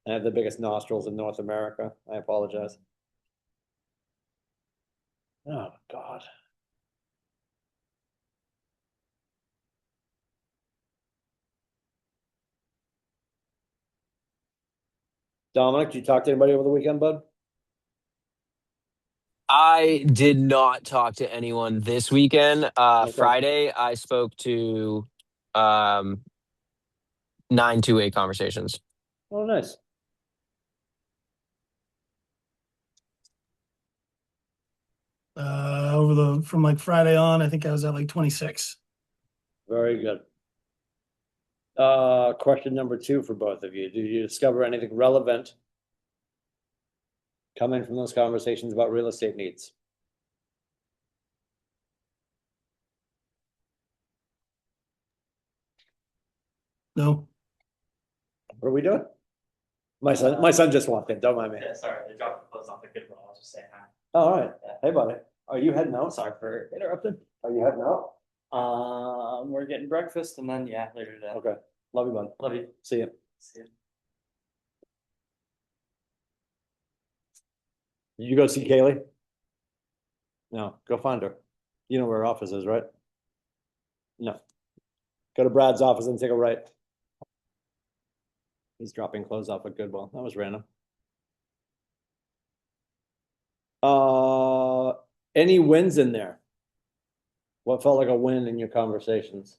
I have the biggest nostrils in North America. I apologize. Oh, God. Dominic, did you talk to anybody over the weekend, bud? I did not talk to anyone this weekend. Okay. Friday, I spoke to 9 two-way conversations. Oh, nice. From like Friday on, I think I was at like 26. Very good. Question number 2 for both of you. Did you discover anything relevant coming from those conversations about real estate needs? No. What are we doing? My son just walked in. Don't mind me. Yeah, sorry, they dropped the clothes off the good roll. I'll just say hi. Oh, all right. Hey, buddy. Are you heading out? Sorry for interrupting. Are you heading out? We're getting breakfast and then yeah, later today. Okay. Love you, bud. Love you. See you. See you. Did you go see Kaylee? No, go find her. You know where her office is, right? No. Go to Brad's office and take a right. He's dropping clothes off at Goodwill. That was random. Any wins in there? What felt like a win in your conversations?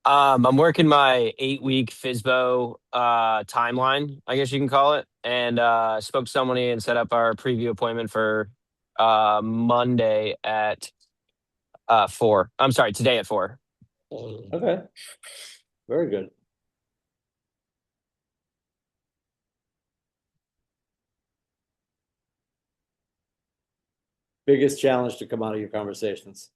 I'm working my 8-week FISBO timeline, I guess you can call it, and spoke to somebody and set up our preview appointment for Monday at 4. I'm sorry, today at 4. Okay. Very good. Biggest challenge to come out of your conversations?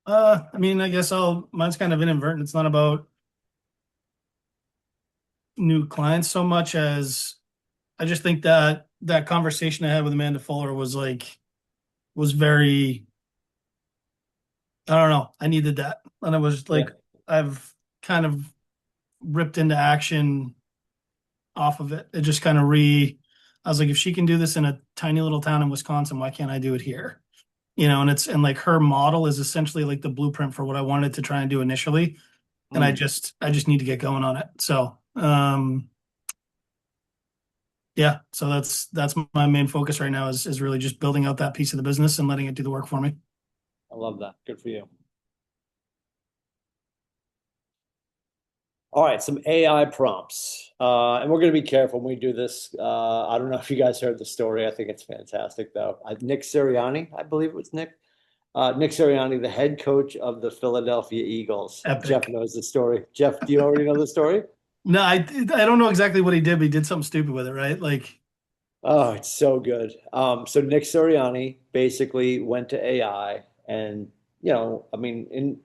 I mean, I guess mine's kind of inadvertent. It's not about new clients so much as I just think that that conversation I had with Amanda Fuller was very, I don't know. I needed that. And I was like, I've kind of ripped into action off of it. It just kind of I was like, if she can do this in a tiny little town in Wisconsin, why can't I do it here? And like her model is essentially like the blueprint for what I wanted to try and do initially. And I just need to get going on it. So, yeah, so that's my main focus right now is really just building out that piece of the business and letting it do the work for me. I love that. Good for you. All right, some AI prompts. And we're going to be careful when we do this. I don't know if you guys heard the story. I think it's fantastic, though. Nick Sirianni, I believe it was Nick. Nick Sirianni, the head coach of the Philadelphia Eagles. Epic. Jeff knows the story. Jeff, do you already know the story? No, I don't know exactly what he did, but he did something stupid with it, right? Like, oh, it's so good. So Nick Sirianni basically went to AI and, I mean,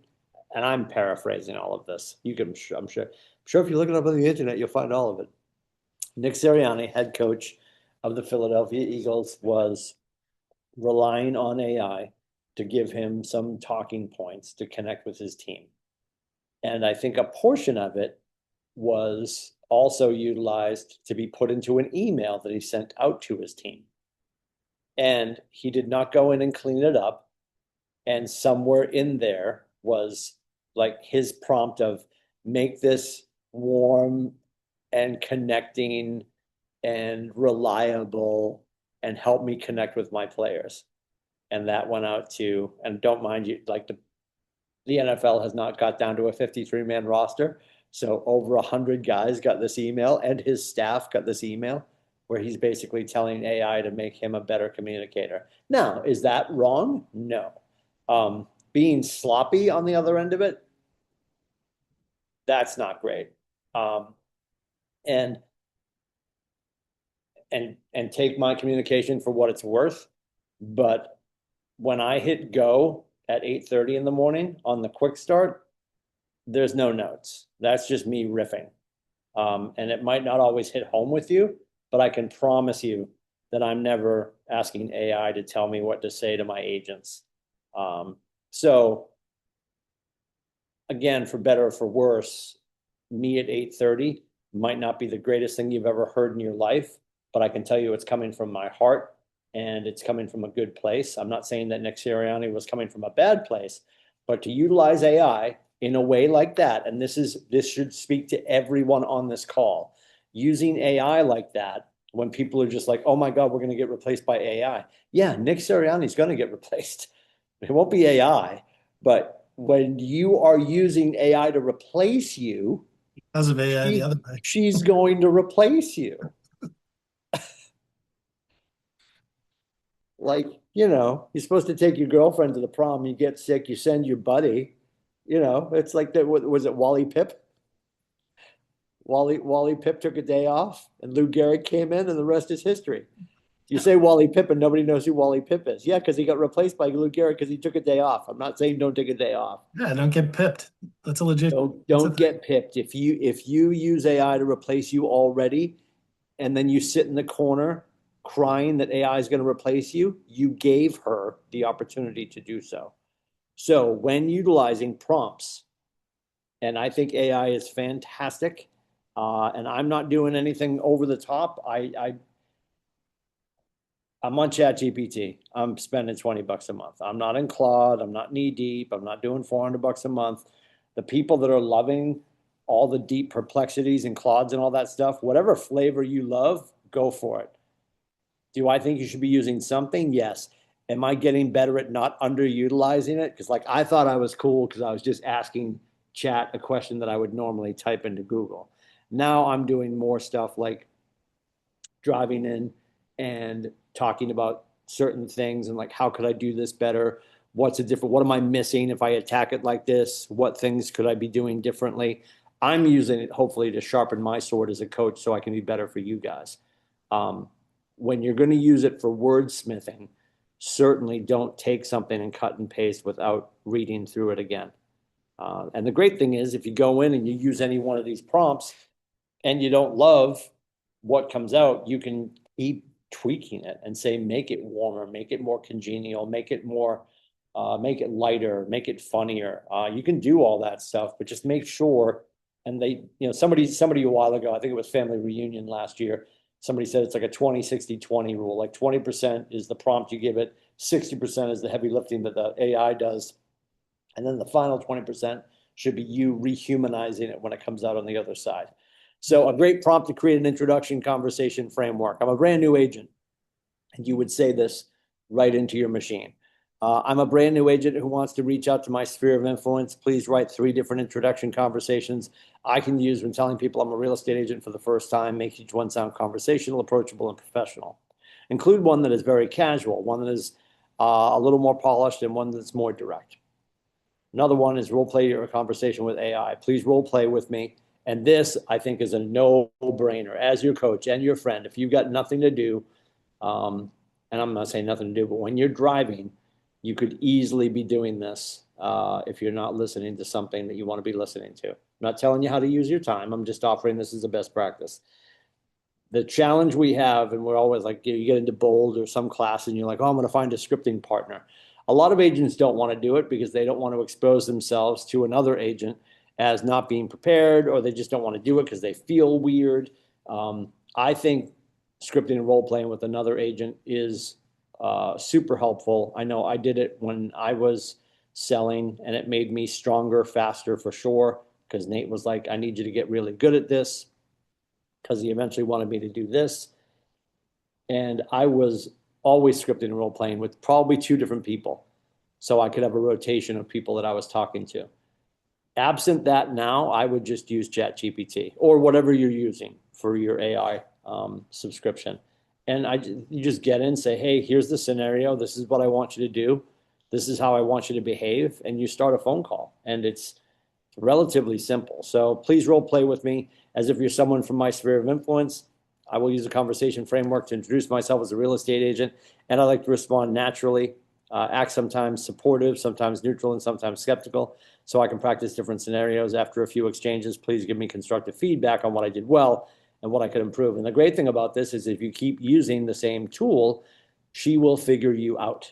and I'm paraphrasing all of this. I'm sure if you look it up on the internet, you'll find all of it. Nick Sirianni, head coach of the Philadelphia Eagles, was relying on AI to give him some talking points to connect with his team. And I think a portion of it was also utilized to be put into an email that he sent out to his team. And he did not go in and clean it up. And somewhere in there was like his prompt of make this warm and connecting and reliable and help me connect with my players. And that went out to, and don't mind you, like the NFL has not got down to a 53-man roster. So over 100 guys got this email and his staff got this email where he's basically telling AI to make him a better communicator. Now, is that wrong? No. Being sloppy on the other end of it, that's not great. And take my communication for what it's worth. But when I hit go at 8:30 in the morning on the quick start, there's no notes. That's just me riffing. And it might not always hit home with you, but I can promise you that I'm never asking AI to tell me what to say to my agents. So again, for better or for worse, me at 8:30 might not be the greatest thing you've ever heard in your life, but I can tell you it's coming from my heart and it's coming from a good place. I'm not saying that Nick Sirianni was coming from a bad place, but to utilize AI in a way like that, and this should speak to everyone on this call, using AI like that, when people are just like, oh my God, we're going to get replaced by AI. Yeah, Nick Sirianni is going to get replaced. It won't be AI, but when you are using AI to replace you, because of AI the other way, she's going to replace you. Like, you're supposed to take your girlfriend to the prom, you get sick, you send your buddy. It's like that. Was it Wally Pipp? Wally Pipp took a day off, and Lou Gehrig came in, and the rest is history. You say Wally Pipp, and nobody knows who Wally Pipp is. Yeah, because he got replaced by Lou Gehrig because he took a day off. I'm not saying don't take a day off. Yeah, don't get pipped. That's a legit. Don't get pipped. If you use AI to replace you already, and then you sit in the corner crying that AI is going to replace you, you gave her the opportunity to do so. So when utilizing prompts, and I think AI is fantastic, and I'm not doing anything over the top. I'm on ChatGPT. I'm spending $20 a month. I'm not in Claude. I'm not knee deep. I'm not doing $400 a month. The people that are loving all the deep perplexities and Claudes and all that stuff, whatever flavor you love, go for it. Do I think you should be using something? Yes. Am I getting better at not underutilizing it? Because like I thought I was cool because I was just asking chat a question that I would normally type into Google. Now I'm doing more stuff like driving in and talking about certain things and like how could I do this better? What am I missing if I attack it like this? What things could I be doing differently? I'm using it hopefully to sharpen my sword as a coach so I can be better for you guys. When you're going to use it for wordsmithing, certainly don't take something and cut and paste without reading through it again. And the great thing is if you go in and you use any one of these prompts and you don't love what comes out, you can keep tweaking it and say, make it warmer, make it more congenial, make it lighter, make it funnier. You can do all that stuff, but just make sure. And somebody a while ago, I think it was Family Reunion last year, somebody said it's like a 20-60-20 rule. Like 20% is the prompt you give it, 60% is the heavy lifting that the AI does. And then the final 20% should be you rehumanizing it when it comes out on the other side. So a great prompt to create an introduction conversation framework. I'm a brand new agent, and you would say this right into your machine. I'm a brand new agent who wants to reach out to my sphere of influence. Please write 3 different introduction conversations I can use when telling people I'm a real estate agent for the first time. Make each one sound conversational, approachable, and professional. Include one that is very casual, one that is a little more polished, and one that's more direct. Another one is role play your conversation with AI. Please role play with me. And this, I think, is a no-brainer. As your coach and your friend, if you've got nothing to do, and I'm not saying nothing to do, but when you're driving, you could easily be doing this if you're not listening to something that you want to be listening to. I'm not telling you how to use your time. I'm just offering this as a best practice. The challenge we have, and we're always like, you get into Bold or some class and you're like, oh, I'm going to find a scripting partner. A lot of agents don't want to do it because they don't want to expose themselves to another agent as not being prepared, or they just don't want to do it because they feel weird. I think scripting and role playing with another agent is super helpful. I know I did it when I was selling and it made me stronger, faster for sure. Because Nate was like, I need you to get really good at this because he eventually wanted me to do this. And I was always scripting and role playing with probably 2 different people. So I could have a rotation of people that I was talking to. Absent that now, I would just use ChatGPT or whatever you're using for your AI subscription. And you just get in and say, hey, here's the scenario. This is what I want you to do. This is how I want you to behave. And you start a phone call. And it's relatively simple. So please role play with me as if you're someone from my sphere of influence. I will use a conversation framework to introduce myself as a real estate agent. And I like to respond naturally, act sometimes supportive, sometimes neutral, and sometimes skeptical. So I can practice different scenarios. After a few exchanges, please give me constructive feedback on what I did well and what I could improve. And the great thing about this is if you keep using the same tool, she will figure you out.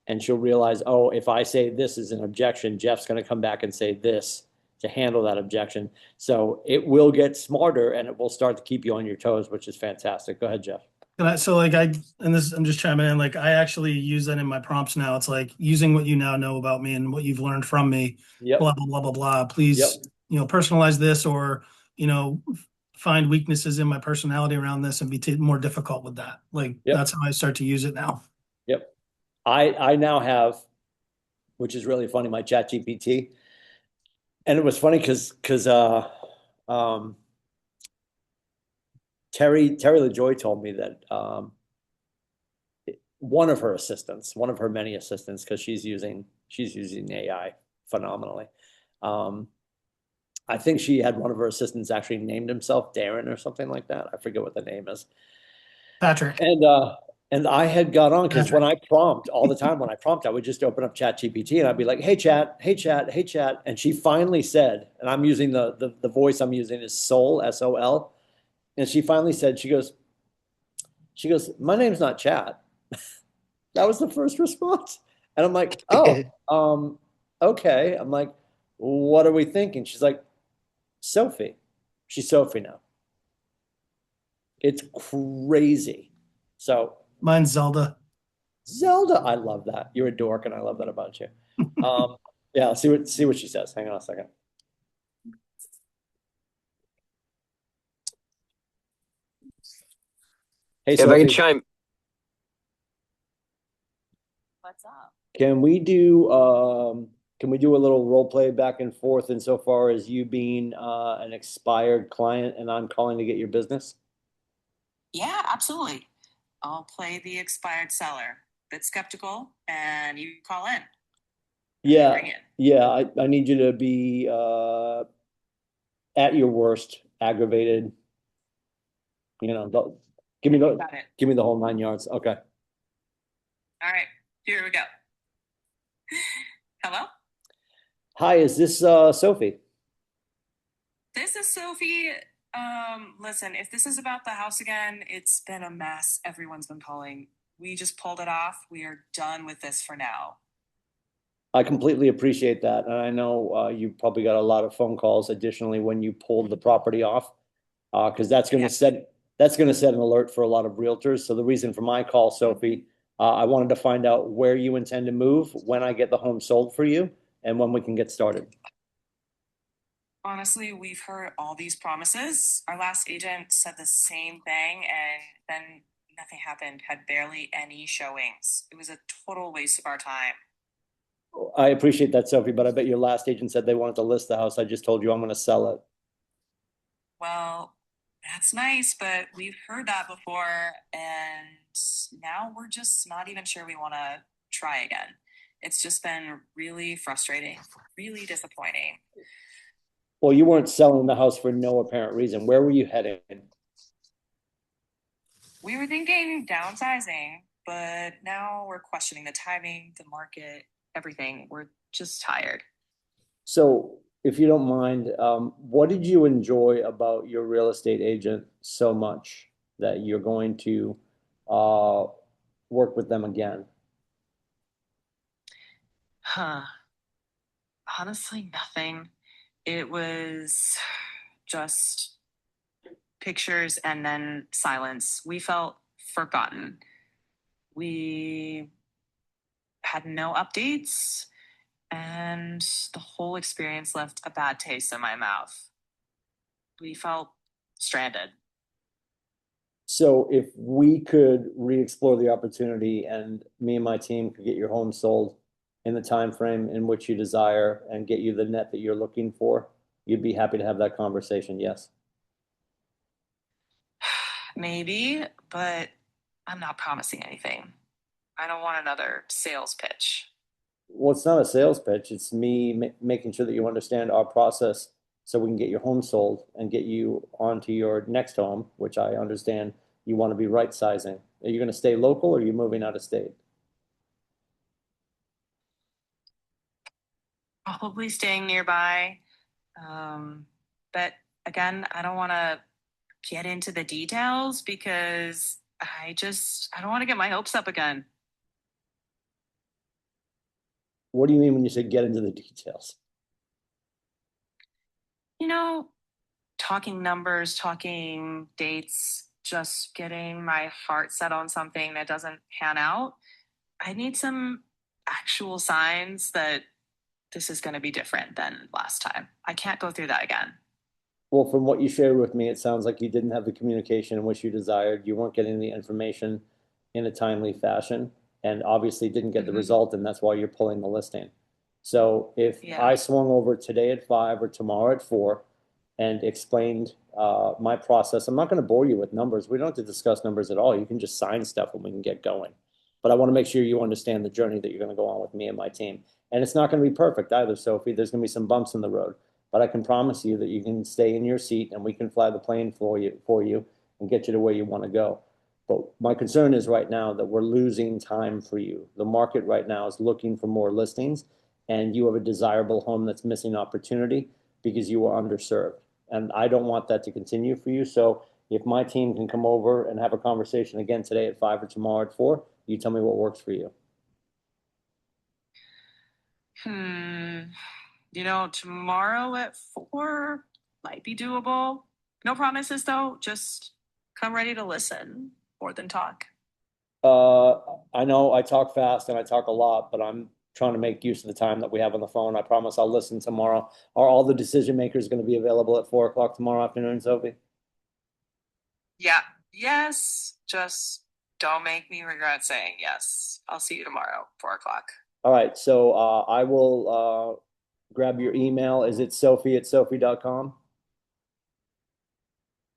And she'll realize, oh, if I say this is an objection, Jeff's going to come back and say this to handle that objection. So it will get smarter and it will start to keep you on your toes, which is fantastic. Go ahead, Jeff. I'm just chiming in, like I actually use that in my prompts now. It's like using what you now know about me and what you've learned from me, Yep. blah, blah, blah, blah, blah. Please, personalize this or, find weaknesses in my personality around this and be more difficult with that. Like that's how I start to use it now. Yep. I now have, which is really funny, my ChatGPT. And it was funny because Terry LaJoy told me that one of her many assistants, because she's using AI phenomenally. I think she had one of her assistants actually named himself Darren or something like that. I forget what the name is. Patrick. And I had got on because when I prompt all the time, I would just open up ChatGPT and I'd be like, hey chat. And she finally said, and I'm using the voice I'm using is Sol, S-O-L. And she finally said, she goes, my name's not Chat. That was the first response. And I'm like, oh, okay. I'm like, what are we thinking? She's like, Sophie. She's Sophie now. It's crazy. So Mine's Zelda. Zelda, I love that. You're a dork, and I love that about you. Yeah, see what she says. Hang on a second. Hey, If I could Sophie, chime, What's up? can we do a little role play back and forth insofar as you being an expired client and I'm calling to get your business? Yeah, absolutely. I'll play the expired seller. Bit skeptical, and you call in. Yeah, Bring it. yeah, I need you to be at your worst, aggravated, give me Got it. give me the whole 9 yards. Okay. All right, here we go. Hello? Hi, is this Sophie? This is Sophie. Listen, if this is about the house again, it's been a mess. Everyone's been calling. We just pulled it off. We are done with this for now. I completely appreciate that. And I know you probably got a lot of phone calls additionally when you pulled the property off. Because that's going to set an alert for a lot of realtors. So the reason for my call, Sophie, I wanted to find out where you intend to move, when I get the home sold for you, and when we can get started. Honestly, we've heard all these promises. Our last agent said the same thing, and then nothing happened, had barely any showings. It was a total waste of our time. I appreciate that, Sophie, but I bet your last agent said they wanted to list the house. I just told you I'm going to sell it. Well, that's nice, but we've heard that before, and now we're just not even sure we want to try again. It's just been really frustrating, really disappointing. Well, you weren't selling the house for no apparent reason. Where were you heading? We were thinking downsizing, but now we're questioning the timing, the market, everything. We're just tired. So, if you don't mind, what did you enjoy about your real estate agent so much that you're going to work with them again? Huh. Honestly, nothing. It was just pictures and then silence. We felt forgotten. We had no updates, and the whole experience left a bad taste in my mouth. We felt stranded. So if we could re-explore the opportunity and me and my team could get your home sold in the time frame in which you desire and get you the net that you're looking for, you'd be happy to have that conversation, yes? Maybe, but I'm not promising anything. I don't want another sales pitch. Well, it's not a sales pitch. It's me making sure that you understand our process so we can get your home sold and get you onto your next home, which I understand you want to be right sizing. Are you going to stay local or are you moving out of state? Probably staying nearby. But again, I don't want to get into the details because I don't want to get my hopes up again. What do you mean when you say get into the details? Talking numbers, talking dates, just getting my heart set on something that doesn't pan out. I need some actual signs that this is going to be different than last time. I can't go through that again. Well, from what you shared with me, it sounds like you didn't have the communication in which you desired. You weren't getting the information in a timely fashion and obviously didn't get the result, and that's why you're pulling the listing. So if I swung over today at 5 or tomorrow at 4 and explained my process, I'm not going to bore you with numbers. We don't have to discuss numbers at all. You can just sign stuff and we can get going. But I want to make sure you understand the journey that you're going to go on with me and my team. And it's not going to be perfect either, Sophie. There's going to be some bumps in the road. But I can promise you that you can stay in your seat and we can fly the plane for you and get you to where you want to go. But my concern is right now that we're losing time for you. The market right now is looking for more listings, and you have a desirable home that's missing opportunity because you are underserved. And I don't want that to continue for you. So if my team can come over and have a conversation again today at 5 or tomorrow at 4, you tell me what works for you. Tomorrow at 4 might be doable. No promises though, just come ready to listen more than talk. I know I talk fast and I talk a lot, but I'm trying to make use of the time that we have on the phone. I promise I'll listen tomorrow. Are all the decision makers going to be available at 4 o'clock tomorrow afternoon, Sophie? Yeah. Yes. Just don't make me regret saying yes. I'll see you tomorrow, 4 o'clock. All right, so I will grab your email. Is it sophie@sophie.com?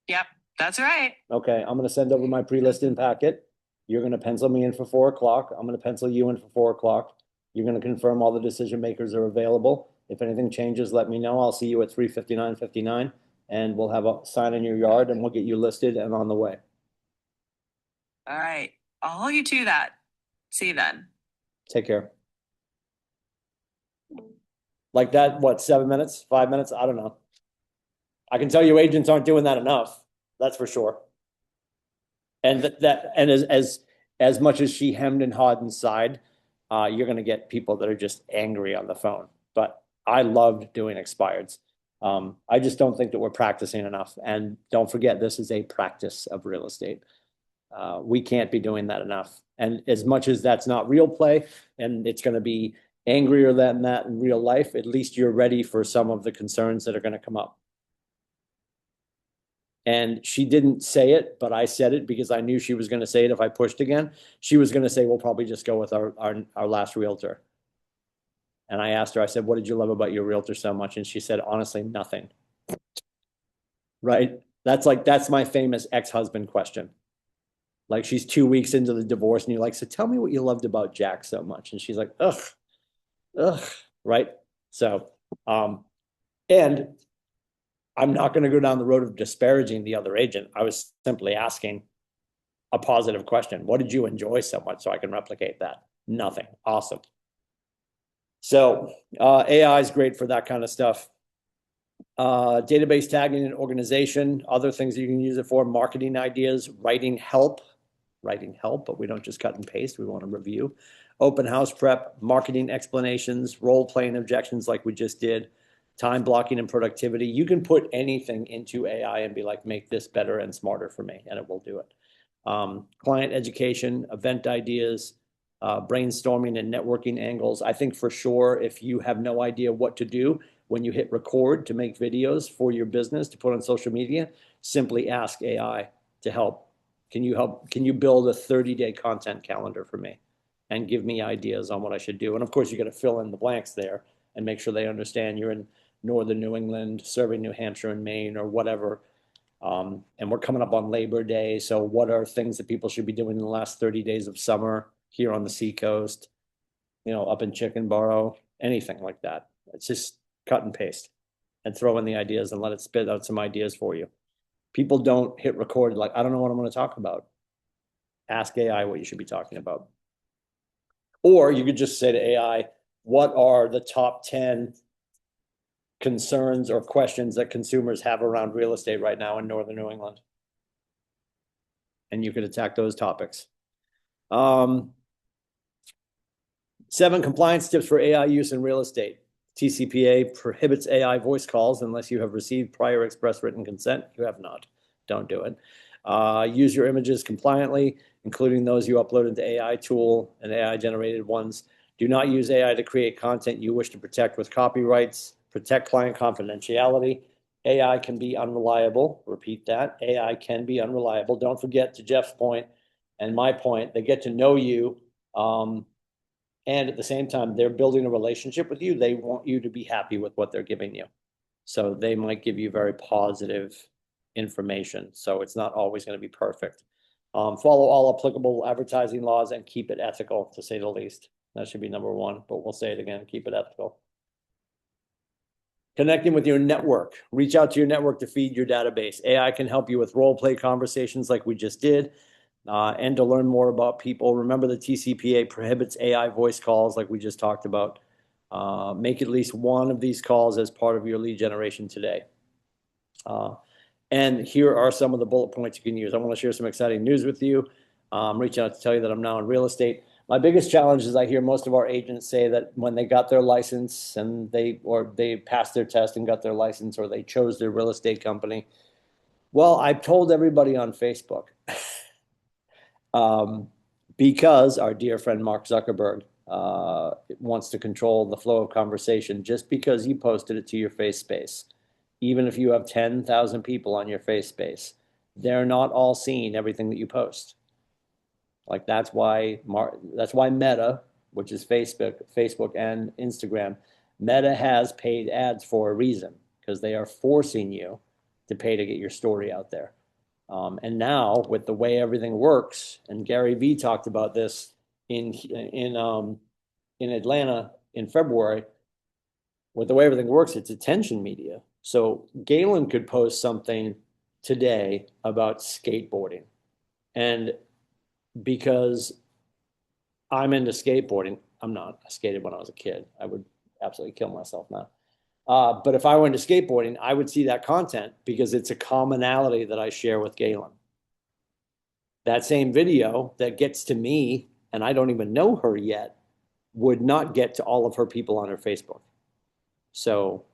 Yep, that's right. Okay, I'm gonna send over my pre-listed packet. You're gonna pencil me in for 4 o'clock. I'm gonna pencil you in for 4 o'clock. You're gonna confirm all the decision makers are available. If anything changes, let me know. I'll see you at 3:59:59, and we'll have a sign in your yard, and we'll get you listed and on the way. All right. I'll hold you to that. See you then. Take care. Like that, what, 7 minutes, 5 minutes? I don't know. I can tell you agents aren't doing that enough. That's for sure. And as much as she hemmed and hawed inside, you're going to get people that are just angry on the phone. But I loved doing expireds. I just don't think that we're practicing enough. And don't forget, this is a practice of real estate. We can't be doing that enough. And as much as that's not real play, and it's going to be angrier than that in real life, at least you're ready for some of the concerns that are going to come up. And she didn't say it, but I said it because I knew she was going to say it if I pushed again. She was going to say, we'll probably just go with our last realtor. And I asked her, I said, what did you love about your realtor so much? And she said, honestly, nothing. Right? That's my famous ex-husband question. Like she's 2 weeks into the divorce and you're like, so tell me what you loved about Jack so much. And she's like, ugh, right? So, and I'm not going to go down the road of disparaging the other agent. I was simply asking a positive question. What did you enjoy so much so I can replicate that? Nothing. Awesome. So AI is great for that kind of stuff. Database tagging and organization, other things that you can use it for, marketing ideas, writing help, but we don't just cut and paste. We want to review. Open house prep, marketing explanations, role-playing objections like we just did, time blocking and productivity. You can put anything into AI and be like, make this better and smarter for me, and it will do it. Client education, event ideas, brainstorming and networking angles. I think for sure, if you have no idea what to do when you hit record to make videos for your business to put on social media, simply ask AI to help. Can you build a 30-day content calendar for me and give me ideas on what I should do? And of course, you got to fill in the blanks there and make sure they understand you're in northern New England, serving New Hampshire and Maine or whatever. And we're coming up on Labor Day. So what are things that people should be doing in the last 30 days of summer here on the seacoast, up in Chickenboro, anything like that. It's just cut and paste and throw in the ideas and let it spit out some ideas for you. People don't hit record like, I don't know what I'm going to talk about. Ask AI what you should be talking about. Or you could just say to AI, what are the top 10 concerns or questions that consumers have around real estate right now in northern New England? And you could attack those topics. 7 compliance tips for AI use in real estate. TCPA prohibits AI voice calls unless you have received prior express written consent. You have not. Don't do it. Use your images compliantly, including those you upload into AI tool and AI generated ones. Do not use AI to create content you wish to protect with copyrights. Protect client confidentiality. AI can be unreliable. Repeat that. AI can be unreliable. Don't forget, to Jeff's point and my point, they get to know you. And at the same time, they're building a relationship with you. They want you to be happy with what they're giving you. So they might give you very positive information. So it's not always going to be perfect. Follow all applicable advertising laws and keep it ethical, to say the least. That should be number 1, but we'll say it again, keep it ethical. Connecting with your network. Reach out to your network to feed your database. AI can help you with role play conversations like we just did. And to learn more about people, remember the TCPA prohibits AI voice calls like we just talked about. Make at least one of these calls as part of your lead generation today. And here are some of the bullet points you can use. I want to share some exciting news with you. I'm reaching out to tell you that I'm now in real estate. My biggest challenge is I hear most of our agents say that when they got their license and they passed their test and got their license, or they chose their real estate company. Well, I've told everybody on Facebook. because our dear friend Mark Zuckerberg wants to control the flow of conversation just because you posted it to your face space. Even if you have 10,000 people on your face space, they're not all seeing everything that you post. Like that's why Meta, which is Facebook and Instagram, Meta has paid ads for a reason, because they are forcing you to pay to get your story out there. And now with the way everything works, and Gary Vee talked about this in Atlanta in February, with the way everything works, it's attention media. So Galen could post something today about skateboarding. And because I'm into skateboarding, I'm not. I skated when I was a kid. I would absolutely kill myself now. But if I went to skateboarding, I would see that content because it's a commonality that I share with Galen. That same video that gets to me, and I don't even know her yet, would not get to all of her people on her Facebook. So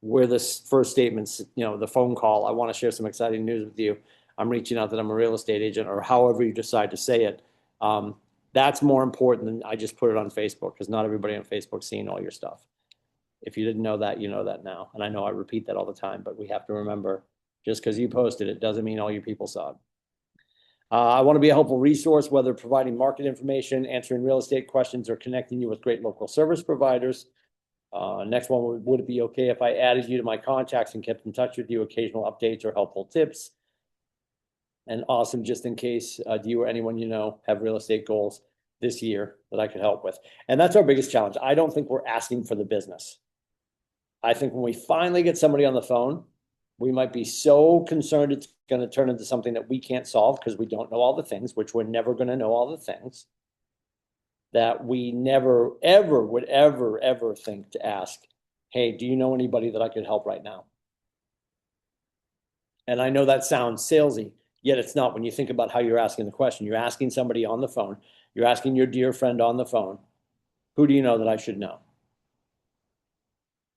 where this first statement's, the phone call, I want to share some exciting news with you. I'm reaching out that I'm a real estate agent, or however you decide to say it. That's more important than I just put it on Facebook, because not everybody on Facebook's seeing all your stuff. If you didn't know that, you know that now. And I know I repeat that all the time, but we have to remember, just because you posted it doesn't mean all your people saw it. I want to be a helpful resource, whether providing market information, answering real estate questions, or connecting you with great local service providers. Next one, would it be okay if I added you to my contacts and kept in touch with you, occasional updates or helpful tips? And awesome, just in case, do you or anyone you know have real estate goals this year that I could help with? And that's our biggest challenge. I don't think we're asking for the business. I think when we finally get somebody on the phone, we might be so concerned it's going to turn into something that we can't solve because we don't know all the things, which we're never going to know all the things, that we never, ever would ever think to ask, hey, do you know anybody that I could help right now? And I know that sounds salesy, yet it's not. When you think about how you're asking the question, you're asking somebody on the phone, you're asking your dear friend on the phone, who do you know that I should know?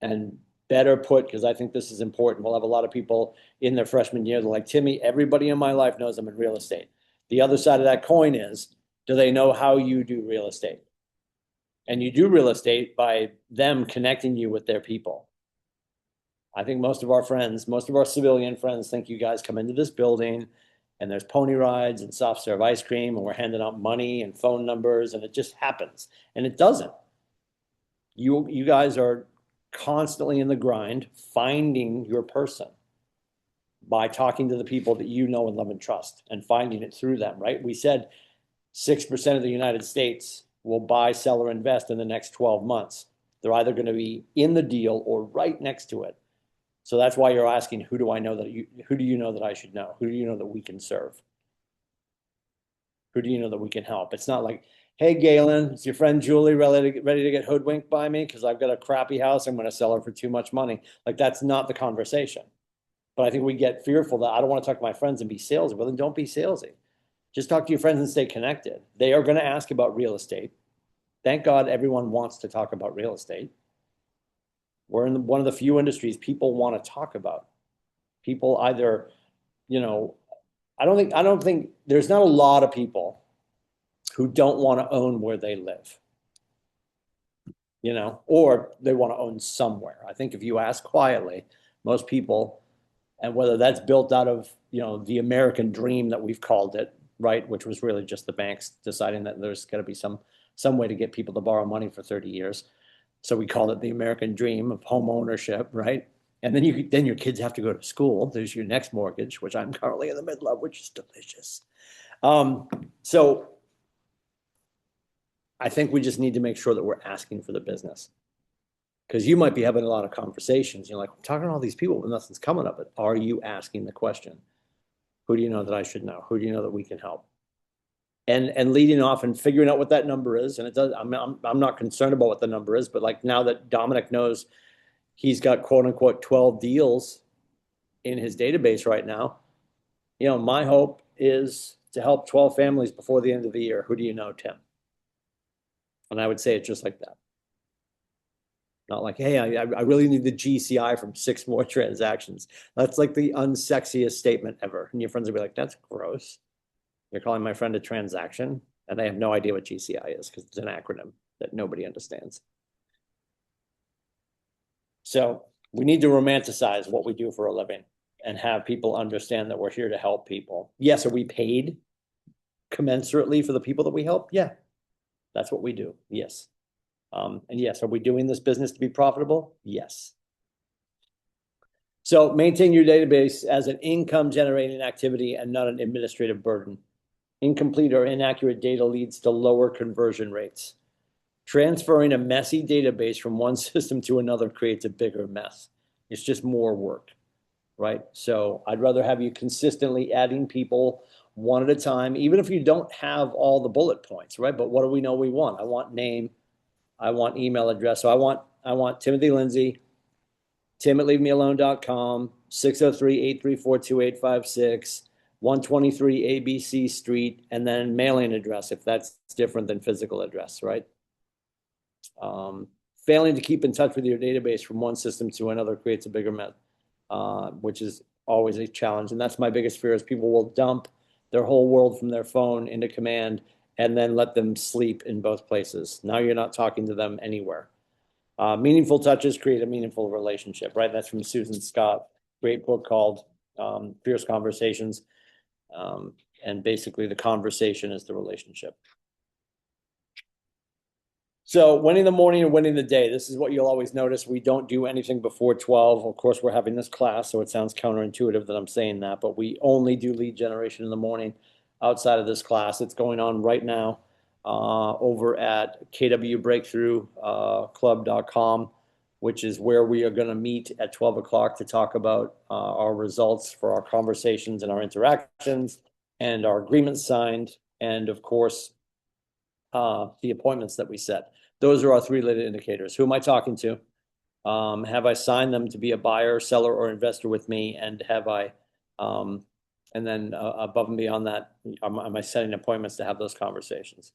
And better put, because I think this is important, we'll have a lot of people in their freshman year, they're like, Timmy, everybody in my life knows I'm in real estate. The other side of that coin is, do they know how you do real estate? And you do real estate by them connecting you with their people. I think most of our friends, most of our civilian friends think you guys come into this building and there's pony rides and soft serve ice cream and we're handing out money and phone numbers and it just happens. And it doesn't. You guys are constantly in the grind, finding your person by talking to the people that you know and love and trust and finding it through them, right? We said 6% of the United States will buy, sell, or invest in the next 12 months. They're either going to be in the deal or right next to it. So that's why you're asking, who do you know that I should know? Who do you know that we can serve? Who do you know that we can help? It's not like, hey, Galen, it's your friend Julie ready to get hoodwinked by me because I've got a crappy house. I'm going to sell her for too much money. Like, that's not the conversation. But I think we get fearful that I don't want to talk to my friends and be salesy. Well, then don't be salesy. Just talk to your friends and stay connected. They are going to ask about real estate. Thank God everyone wants to talk about real estate. We're in one of the few industries people want to talk about. People either, I don't think there's not a lot of people who don't want to own where they live, or they want to own somewhere. I think if you ask quietly, most people, and whether that's built out of, the American dream that we've called it, right, which was really just the banks deciding that there's got to be some way to get people to borrow money for 30 years. So we called it the American dream of home ownership, right? And then your kids have to go to school. There's your next mortgage, which I'm currently in the middle of, which is delicious. So I think we just need to make sure that we're asking for the business. Because you might be having a lot of conversations. You're like, I'm talking to all these people, but nothing's coming of it. Are you asking the question? Who do you know that I should know? Who do you know that we can help? And leading off and figuring out what that number is. And it does. I'm not concerned about what the number is, but like now that Dominic knows he's got quote unquote 12 deals in his database right now, my hope is to help 12 families before the end of the year. Who do you know, Tim? And I would say it just like that. Not like, hey, I really need the GCI from 6 more transactions. That's like the unsexiest statement ever. And your friends will be like, that's gross. You're calling my friend a transaction, and they have no idea what GCI is because it's an acronym that nobody understands. So we need to romanticize what we do for a living and have people understand that we're here to help people. Yes, are we paid commensurately for the people that we help? Yeah, that's what we do. Yes. And yes, are we doing this business to be profitable? Yes. So maintain your database as an income generating activity and not an administrative burden. Incomplete or inaccurate data leads to lower conversion rates. Transferring a messy database from one system to another creates a bigger mess. It's just more work, right? So I'd rather have you consistently adding people one at a time, even if you don't have all the bullet points, right? But what do we know we want? I want name, I want email address. So I want Timothy Lindsay, tim@leavemealone.com, 603-834-2856, 123 ABC Street, and then mailing address if that's different than physical address, right? Failing to keep in touch with your database from one system to another creates a bigger mess, which is always a challenge. And that's my biggest fear is people will dump their whole world from their phone into command and then let them sleep in both places. Now you're not talking to them anywhere. Meaningful touches create a meaningful relationship, right? That's from Susan Scott, great book called Fierce Conversations. And basically the conversation is the relationship. So winning the morning or winning the day, this is what you'll always notice. We don't do anything before 12. Of course, we're having this class, so it sounds counterintuitive that I'm saying that, but we only do lead generation in the morning outside of this class. It's going on right now over at kwbreakthroughclub.com, which is where we are going to meet at 12 o'clock to talk about our results for our conversations and our interactions and our agreements signed, and of course, the appointments that we set. Those are our three leading indicators. Who am I talking to? Have I signed them to be a buyer, seller, or investor with me? And have I, and then above and beyond that, am I setting appointments to have those conversations?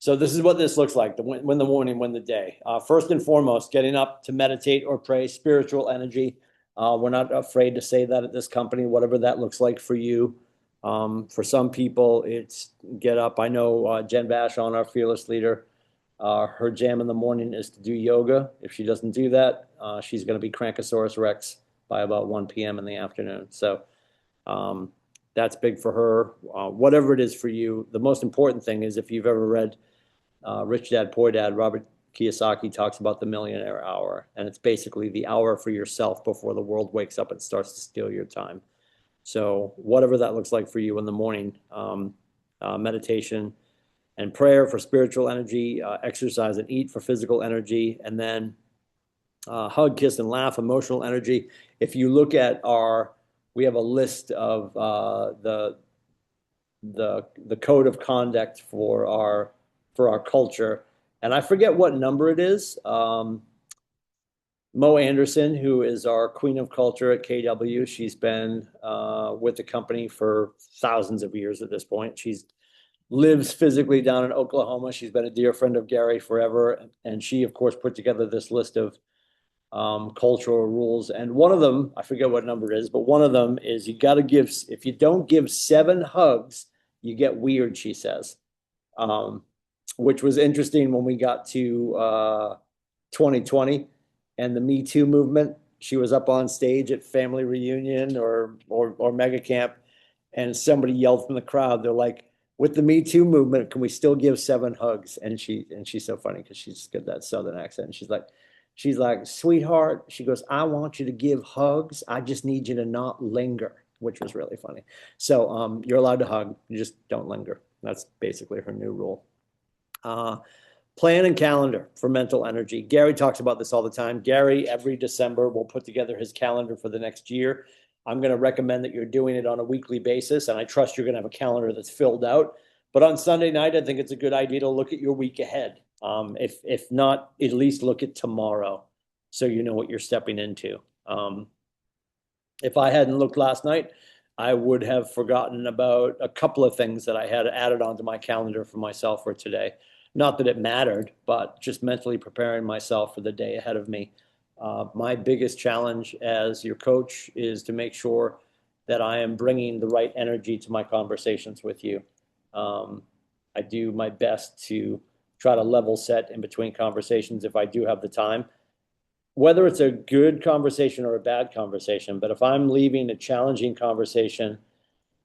So this is what this looks like, win the morning, win the day. First and foremost, getting up to meditate or pray, spiritual energy. We're not afraid to say that at this company, whatever that looks like for you. For some people, it's get up. I know Jen Vashon, our fearless leader, her jam in the morning is to do yoga. If she doesn't do that, she's going to be Crankosaurus Rex by about 1 p.m. in the afternoon. So that's big for her. Whatever it is for you, the most important thing is if you've ever read Rich Dad, Poor Dad, Robert Kiyosaki talks about the millionaire hour. And it's basically the hour for yourself before the world wakes up and starts to steal your time. So whatever that looks like for you in the morning, meditation and prayer for spiritual energy, exercise and eat for physical energy, and then hug, kiss, and laugh, emotional energy. If you look at we have a list of the code of conduct for our culture, and I forget what number it is. Mo Anderson, who is our queen of culture at KW, she's been with the company for thousands of years at this point. She's lives physically down in Oklahoma. She's been a dear friend of Gary forever. And she, of course, put together this list of cultural rules. And one of them, I forget what number it is, but one of them is you got to give, if you don't give 7 hugs, you get weird, she says, which was interesting when we got to 2020. And the Me Too movement, she was up on stage at family reunion or mega camp, and somebody yelled from the crowd. They're like, "With the Me Too movement, can we still give 7 hugs?" And she's so funny because she's got that Southern accent. And she's like, "Sweetheart," she goes, "I want you to give hugs. I just need you to not linger," which was really funny. So you're allowed to hug, you just don't linger. That's basically her new rule. Plan and calendar for mental energy. Gary talks about this all the time. Gary, every December, will put together his calendar for the next year. I'm going to recommend that you're doing it on a weekly basis, and I trust you're going to have a calendar that's filled out. But on Sunday night, I think it's a good idea to look at your week ahead. If not, at least look at tomorrow so you know what you're stepping into. If I hadn't looked last night, I would have forgotten about a couple of things that I had added onto my calendar for myself for today. Not that it mattered, but just mentally preparing myself for the day ahead of me. My biggest challenge as your coach is to make sure that I am bringing the right energy to my conversations with you. I do my best to try to level set in between conversations if I do have the time, whether it's a good conversation or a bad conversation. But if I'm leaving a challenging conversation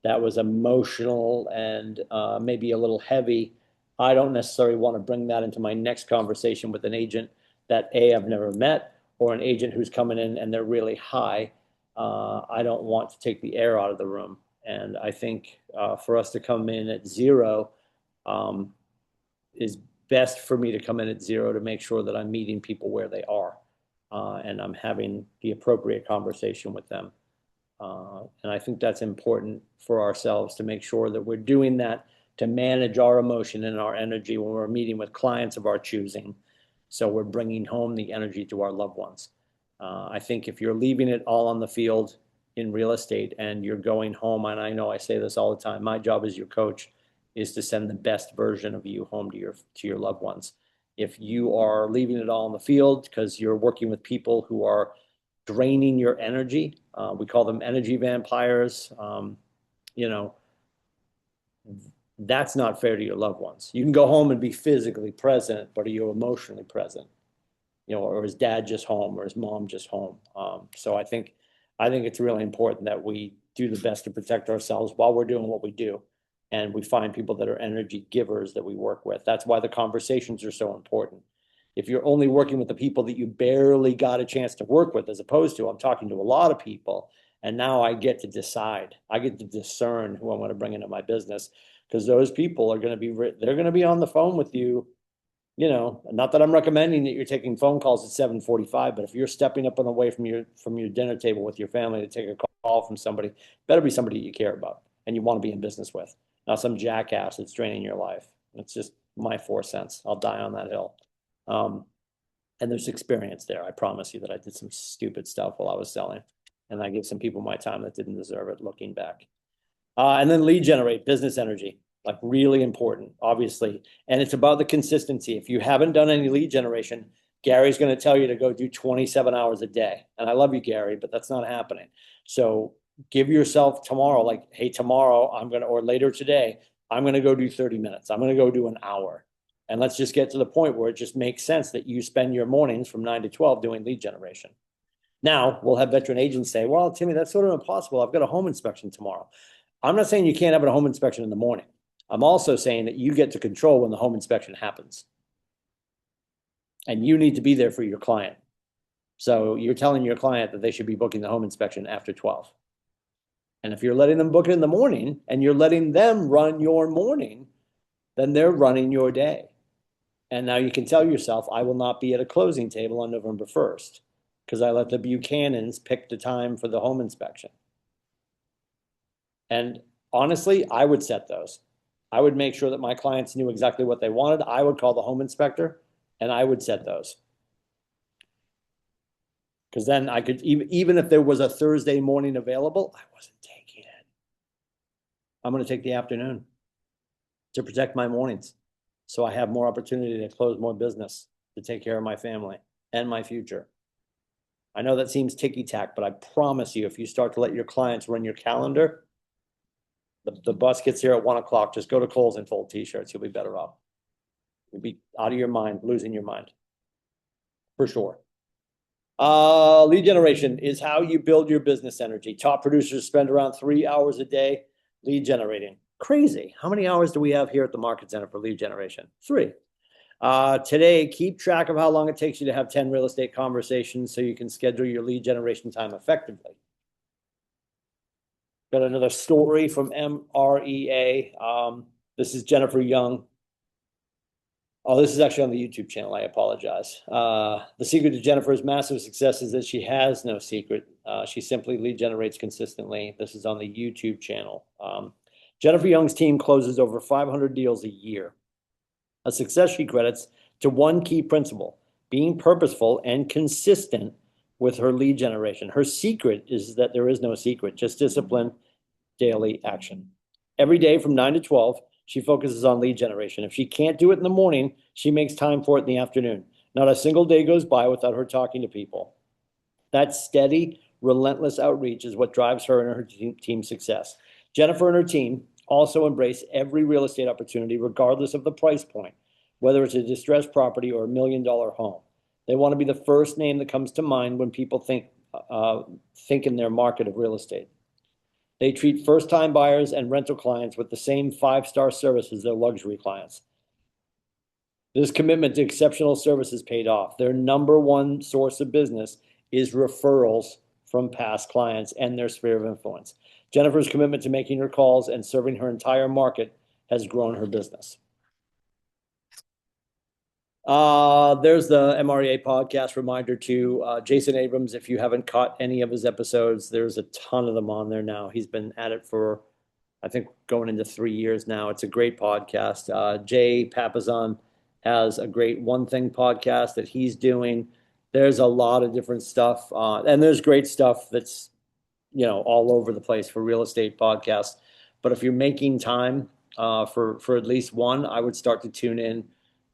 that was emotional and maybe a little heavy, I don't necessarily want to bring that into my next conversation with an agent that I've never met, or an agent who's coming in and they're really high. I don't want to take the air out of the room. And I think for us to come in at zero is best for me to come in at zero to make sure that I'm meeting people where they are and I'm having the appropriate conversation with them. And I think that's important for ourselves to make sure that we're doing that to manage our emotion and our energy when we're meeting with clients of our choosing. So we're bringing home the energy to our loved ones. I think if you're leaving it all on the field in real estate and you're going home, and I know I say this all the time, my job as your coach is to send the best version of you home to your loved ones. If you are leaving it all on the field because you're working with people who are draining your energy, we call them energy vampires, that's not fair to your loved ones. You can go home and be physically present, but are you emotionally present? Or is dad just home, or is mom just home? So I think it's really important that we do the best to protect ourselves while we're doing what we do. And we find people that are energy givers that we work with. That's why the conversations are so important. If you're only working with the people that you barely got a chance to work with, as opposed to I'm talking to a lot of people, and now I get to decide, I get to discern who I want to bring into my business, because those people are going to they're going to be on the phone with you. Not that I'm recommending that you're taking phone calls at 7:45, but if you're stepping up and away from your dinner table with your family to take a call from somebody, better be somebody you care about and you want to be in business with, not some jackass that's draining your life. It's just my 4 cents. I'll die on that hill. And there's experience there. I promise you that I did some stupid stuff while I was selling, and I gave some people my time that didn't deserve it looking back. And then lead generate, business energy. Like really important, obviously. And it's about the consistency. If you haven't done any lead generation, Gary's going to tell you to go do 27 hours a day. And I love you, Gary, but that's not happening. So give yourself tomorrow, like, hey, tomorrow or later today, I'm going to go do 30 minutes. I'm going to go do an hour. And let's just get to the point where it just makes sense that you spend your mornings from 9 to 12 doing lead generation. Now we'll have veteran agents say, well, Timmy, that's sort of impossible. I've got a home inspection tomorrow. I'm not saying you can't have a home inspection in the morning. I'm also saying that you get to control when the home inspection happens. And you need to be there for your client. So you're telling your client that they should be booking the home inspection after 12. And if you're letting them book it in the morning and you're letting them run your morning, then they're running your day. And now you can tell yourself, I will not be at a closing table on November 1st because I let the Buchanans pick the time for the home inspection. And honestly, I would set those. I would make sure that my clients knew exactly what they wanted. I would call the home inspector and I would set those. Because then I could, even if there was a Thursday morning available, I wasn't taking it. I'm going to take the afternoon to protect my mornings. So I have more opportunity to close more business, to take care of my family and my future. I know that seems ticky-tack, but I promise you, if you start to let your clients run your calendar, the bus gets here at 1 o'clock. Just go to Kohl's and fold t-shirts. You'll be better off. You'll be out of your mind, losing your mind. For sure. Lead generation is how you build your business energy. Top producers spend around 3 hours a day lead generating. Crazy. How many hours do we have here at the Market Center for lead generation? 3. Today, keep track of how long it takes you to have 10 real estate conversations so you can schedule your lead generation time effectively. Got another story from MREA. This is Jennifer Young. Oh, this is actually on the YouTube channel. I apologize. The secret to Jennifer's massive success is that she has no secret. She simply lead generates consistently. This is on the YouTube channel. Jennifer Young's team closes over 500 deals a year. A success she credits to one key principle: being purposeful and consistent with her lead generation. Her secret is that there is no secret, just discipline, daily action. Every day from 9 to 12, she focuses on lead generation. If she can't do it in the morning, she makes time for it in the afternoon. Not a single day goes by without her talking to people. That steady, relentless outreach is what drives her and her team's success. Jennifer and her team also embrace every real estate opportunity, regardless of the price point, whether it's a distressed property or $1 million home. They want to be the first name that comes to mind when people think in their market of real estate. They treat first-time buyers and rental clients with the same 5-star service as their luxury clients. This commitment to exceptional service has paid off. Their number one source of business is referrals from past clients and their sphere of influence. Jennifer's commitment to making her calls and serving her entire market has grown her business. There's the MREA podcast reminder to Jason Abrams. If you haven't caught any of his episodes, there's a ton of them on there now. He's been at it for, I think, going into 3 years now. It's a great podcast. Jay Papasan has a great One Thing podcast that he's doing. There's a lot of different stuff. And there's great stuff that's, all over the place for real estate podcasts. But if you're making time for at least one, I would start to tune in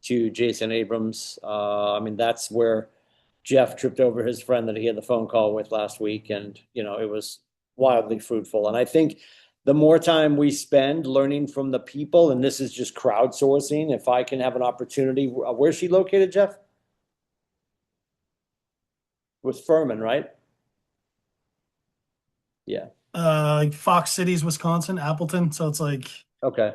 to Jason Abrams. That's where Jeff tripped over his friend that he had the phone call with last week. And, it was wildly fruitful. And I think the more time we spend learning from the people, and this is just crowdsourcing, if I can have an opportunity, where's she located, Jeff? With Furman, right? Yeah. Like Fox Cities, Wisconsin, Appleton. So it's like Okay.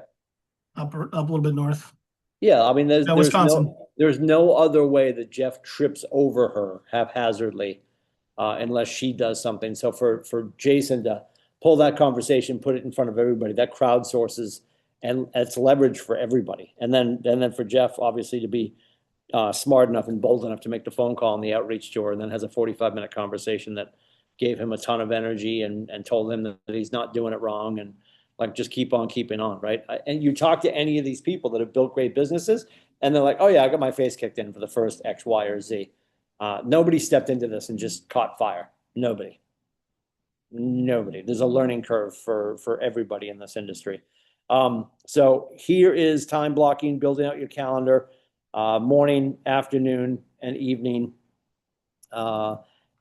up a little bit north. Yeah, Wisconsin. there's no other way that Jeff trips over her haphazardly unless she does something. So for Jason to pull that conversation, put it in front of everybody, that crowdsources, and it's leverage for everybody. And then for Jeff, obviously, to be smart enough and bold enough to make the phone call and the outreach to her, and then has a 45-minute conversation that gave him a ton of energy and told him that he's not doing it wrong, and like, just keep on keeping on, right? And you talk to any of these people that have built great businesses, and they're like, oh yeah, I got my face kicked in for the first X, Y, or Z. Nobody stepped into this and just caught fire. Nobody. There's a learning curve for everybody in this industry. So here is time blocking, building out your calendar, morning, afternoon, and evening.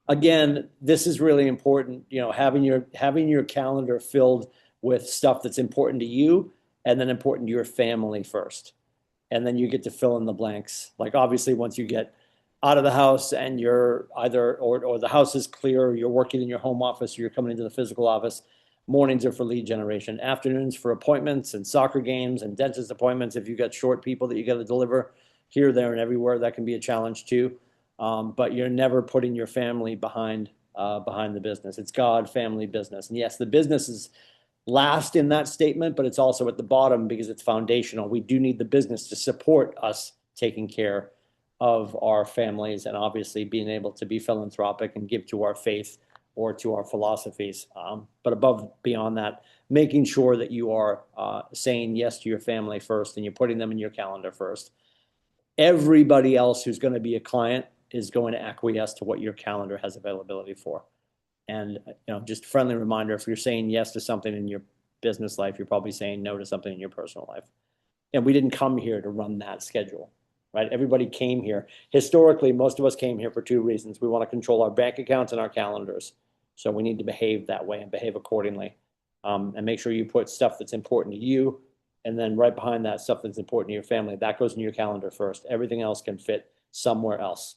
Again, this is really important, having your calendar filled with stuff that's important to you and then important to your family first. And then you get to fill in the blanks. Like, obviously, once you get out of the house and you're either, or the house is clear, or you're working in your home office, or you're coming into the physical office, mornings are for lead generation, afternoons for appointments and soccer games and dentist appointments. If you've got short people that you got to deliver here, there, and everywhere, that can be a challenge too. But you're never putting your family behind the business. It's God, family, business. And yes, the business is last in that statement, but it's also at the bottom because it's foundational. We do need the business to support us taking care of our families and obviously being able to be philanthropic and give to our faith or to our philosophies. But above, beyond that, making sure that you are saying yes to your family first and you're putting them in your calendar first. Everybody else who's going to be a client is going to acquiesce to what your calendar has availability for. And, just a friendly reminder, if you're saying yes to something in your business life, you're probably saying no to something in your personal life. And we didn't come here to run that schedule, right? Everybody came here. Historically, most of us came here for two reasons. We want to control our bank accounts and our calendars. So we need to behave that way and behave accordingly. And make sure you put stuff that's important to you. And then right behind that, stuff that's important to your family. That goes in your calendar first. Everything else can fit somewhere else.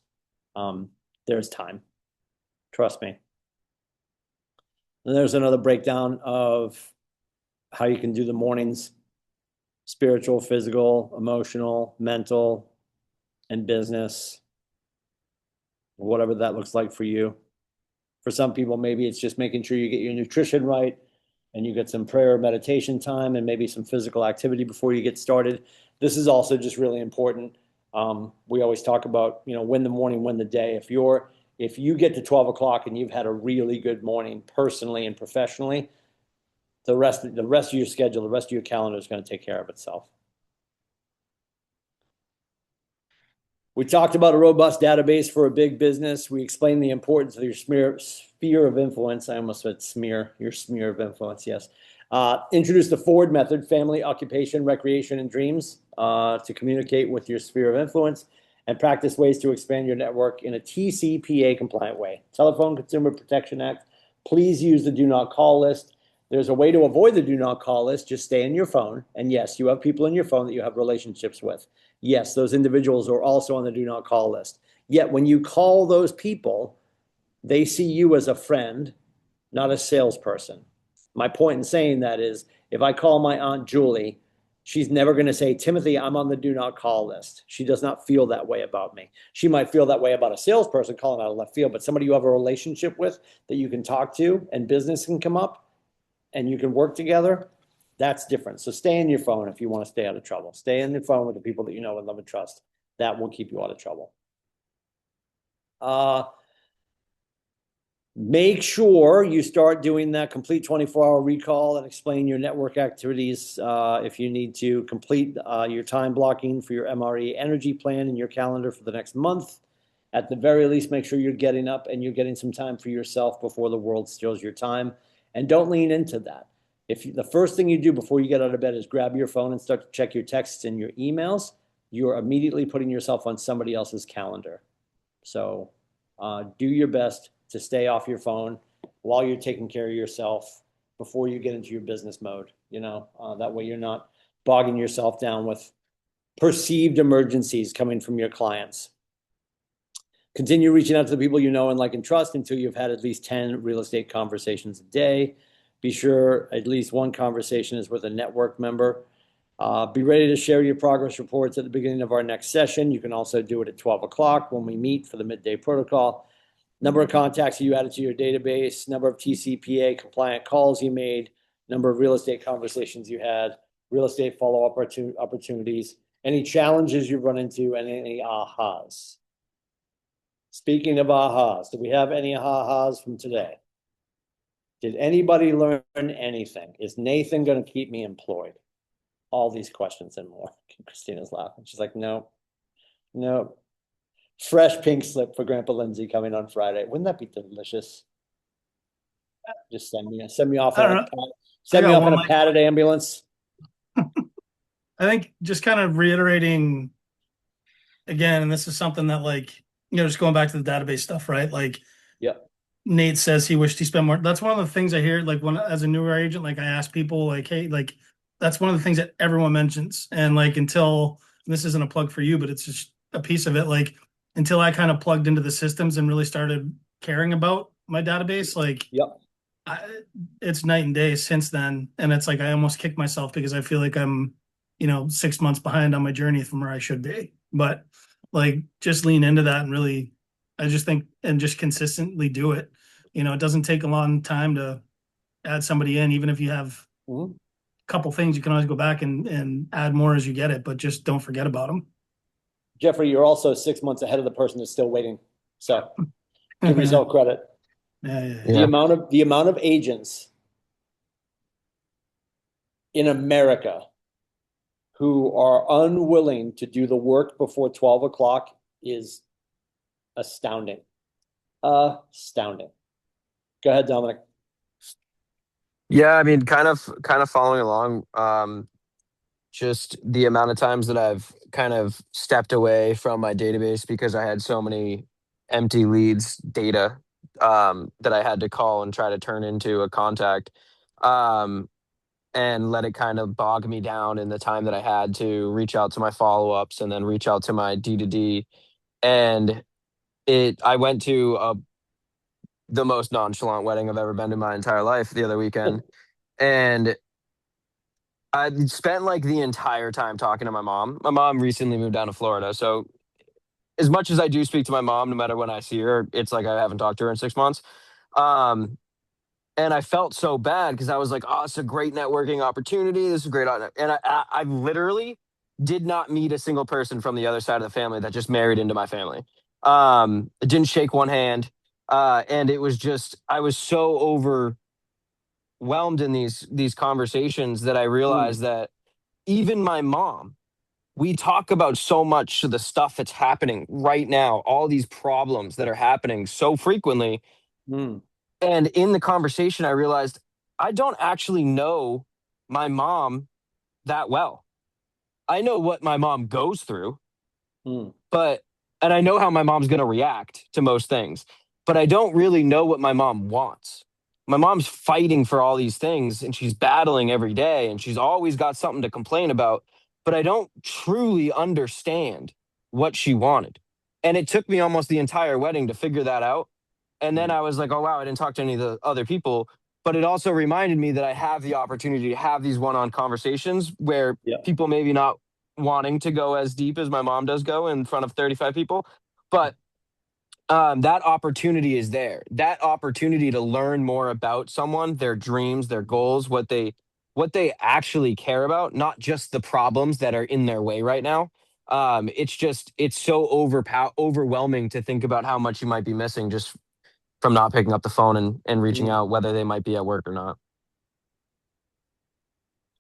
There's time. Trust me. And there's another breakdown of how you can do the mornings: spiritual, physical, emotional, mental, and business, whatever that looks like for you. For some people, maybe it's just making sure you get your nutrition right and you get some prayer, meditation time, and maybe some physical activity before you get started. This is also just really important. We always talk about, win the morning, win the day. If you get to 12 o'clock and you've had a really good morning personally and professionally, the rest of your schedule, the rest of your calendar is going to take care of itself. We talked about a robust database for a big business. We explained the importance of your sphere of influence. I almost said smear, your smear of influence, yes. Introduce the Ford method: family, occupation, recreation, and dreams, to communicate with your sphere of influence. and practice ways to expand your network in a TCPA compliant way. Telephone Consumer Protection Act. Please use the do not call list. There's a way to avoid the do not call list. Just stay in your phone. And yes, you have people in your phone that you have relationships with. Yes, those individuals are also on the do not call list. Yet when you call those people, they see you as a friend, not a salesperson. My point in saying that is, if I call my Aunt Julie, she's never going to say, Timothy, I'm on the do not call list. She does not feel that way about me. She might feel that way about a salesperson calling out of left field, but somebody you have a relationship with that you can talk to and business can come up and you can work together, that's different. So stay in your phone if you want to stay out of trouble. Stay in your phone with the people that you know and love and trust. That will keep you out of trouble. Make sure you start doing that complete 24-hour recall and explain your network activities. If you need to complete your time blocking for your MRE energy plan in your calendar for the next month. At the very least, make sure you're getting up and you're getting some time for yourself before the world steals your time. And don't lean into that. If the first thing you do before you get out of bed is grab your phone and start to check your texts and your emails, you're immediately putting yourself on somebody else's calendar. So do your best to stay off your phone while you're taking care of yourself before you get into your business mode. That way you're not bogging yourself down with perceived emergencies coming from your clients. Continue reaching out to the people you know and like and trust until you've had at least 10 real estate conversations a day. Be sure at least one conversation is with a network member. Be ready to share your progress reports at the beginning of our next session. You can also do it at 12 o'clock when we meet for the midday protocol. Number of contacts you added to your database, number of TCPA compliant calls you made, number of real estate conversations you had, real estate follow-up opportunities, any challenges you've run into, and any ahas. Speaking of ahas, do we have any ahas from today? Did anybody learn anything? Is Nathan going to keep me employed? All these questions and more. Christina's laughing. She's like, no. Fresh pink slip for Grandpa Lindsay coming on Friday. Wouldn't that be delicious? Just send me off in a padded ambulance. I think just kind of reiterating again, and this is something that just going back to the database stuff, right? Yep. Nate says he wished he spent more. That's one of the things I hear, when as a newer agent, I ask people hey, that's one of the things that everyone mentions. And until, this isn't a plug for you, but it's just a piece of it, until I kind of plugged into the systems and really started caring about my database, yep. It's night and day since then. And it's I almost kick myself because I feel like I'm, 6 months behind on my journey from where I should be. But just lean into that and really, I just think, and just consistently do it. It doesn't take a long time to add somebody in, even if you have a couple things, you can always go back and add more as you get it, but just don't forget about them. Jeffrey, you're also 6 months ahead of the person that's still waiting. So give yourself credit. Yeah. The amount of agents in America who are unwilling to do the work before 12 o'clock is astounding. Astounding. Go ahead, Dominic. Yeah, I mean, kind of following along. Just the amount of times that I've kind of stepped away from my database because I had so many empty leads data that I had to call and try to turn into a contact, and let it kind of bog me down in the time that I had to reach out to my follow-ups and then reach out to my D2D. And I went to the most nonchalant wedding I've ever been to in my entire life the other weekend. And I spent the entire time talking to my mom. My mom recently moved down to Florida. So as much as I do speak to my mom, no matter when I see her, it's I haven't talked to her in 6 months. And I felt so bad because I was oh, it's a great networking opportunity. This is great. And I literally did not meet a single person from the other side of the family that just married into my family. I didn't shake one hand. And it was just, I was so overwhelmed in these conversations that I realized that even my mom, we talk about so much of the stuff that's happening right now, all these problems that are happening so frequently. And in the conversation, I realized I don't actually know my mom that well. I know what my mom goes through, but And I know how my mom's going to react to most things, but I don't really know what my mom wants. My mom's fighting for all these things and she's battling every day and she's always got something to complain about, but I don't truly understand what she wanted. And it took me almost the entire wedding to figure that out. And then I was like, oh, wow, I didn't talk to any of the other people. But it also reminded me that I have the opportunity to have these one-on conversations where Yeah. people maybe not wanting to go as deep as my mom does go in front of 35 people. But that opportunity is there. That opportunity to learn more about someone, their dreams, their goals, what they actually care about, not just the problems that are in their way right now. It's so overwhelming to think about how much you might be missing just from not picking up the phone and reaching out, whether they might be at work or not.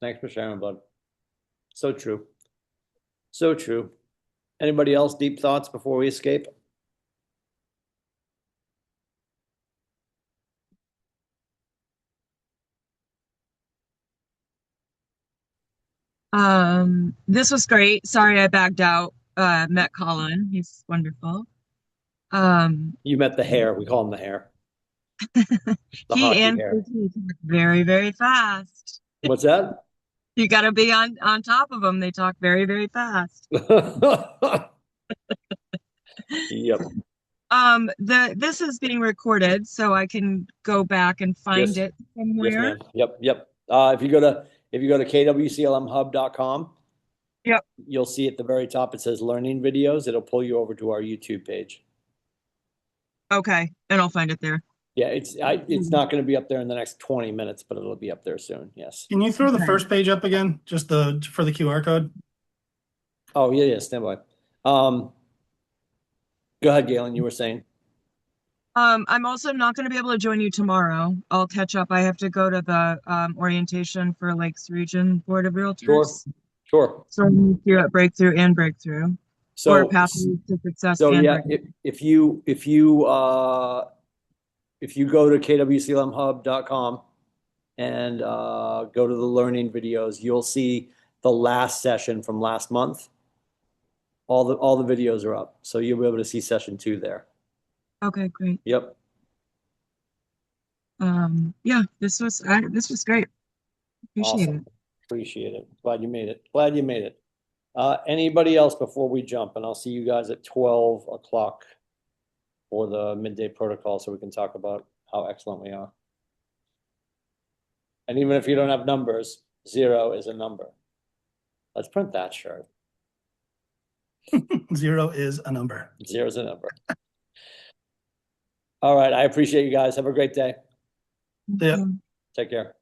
Thanks for sharing, bud. So true. So true. Anybody else deep thoughts before we escape? This was great. Sorry I bagged out. Met Colin. He's wonderful. You met the hair. We call him the hair. The he hockey and hair. he talk very, very fast. What's that? You got to be on top of them. They talk very, very fast. Yep. This is being recorded, so I can go back and find Yes. it Yes, somewhere. ma'am. Yep. If you go to kwclmhub.com, Yep. you'll see at the very top it says learning videos. It'll pull you over to our YouTube page. Okay, and I'll find it there. Yeah, it's not going to be up there in the next 20 minutes, but it'll be up there soon. Yes. Can you throw the Okay. first page up again? Just for the QR code? Oh, yeah, stand by. Go ahead, Galen, you were saying. I'm also not going to be able to join you tomorrow. I'll catch up. I have to go to the orientation for Lakes Region Board of Realtors. Sure. So I'm going to do at Breakthrough and Breakthrough. Or Pathways to Success So and yeah, Breakthrough. if you go to kwclmhub.com and go to the learning videos, you'll see the last session from last month. All the videos are up, so you'll be able to see session 2 there. Okay, great. Yep. Yeah, this was great. Appreciate Awesome. it. Appreciate it. Glad you made it. Anybody else before we jump? And I'll see you guys at 12 o'clock for the midday protocol so we can talk about how excellent we are. And even if you don't have numbers, 0 is a number. Let's print that shirt. 0 is a number. 0 is a number. All right. I appreciate you guys. Have a great day. Yeah. Take care.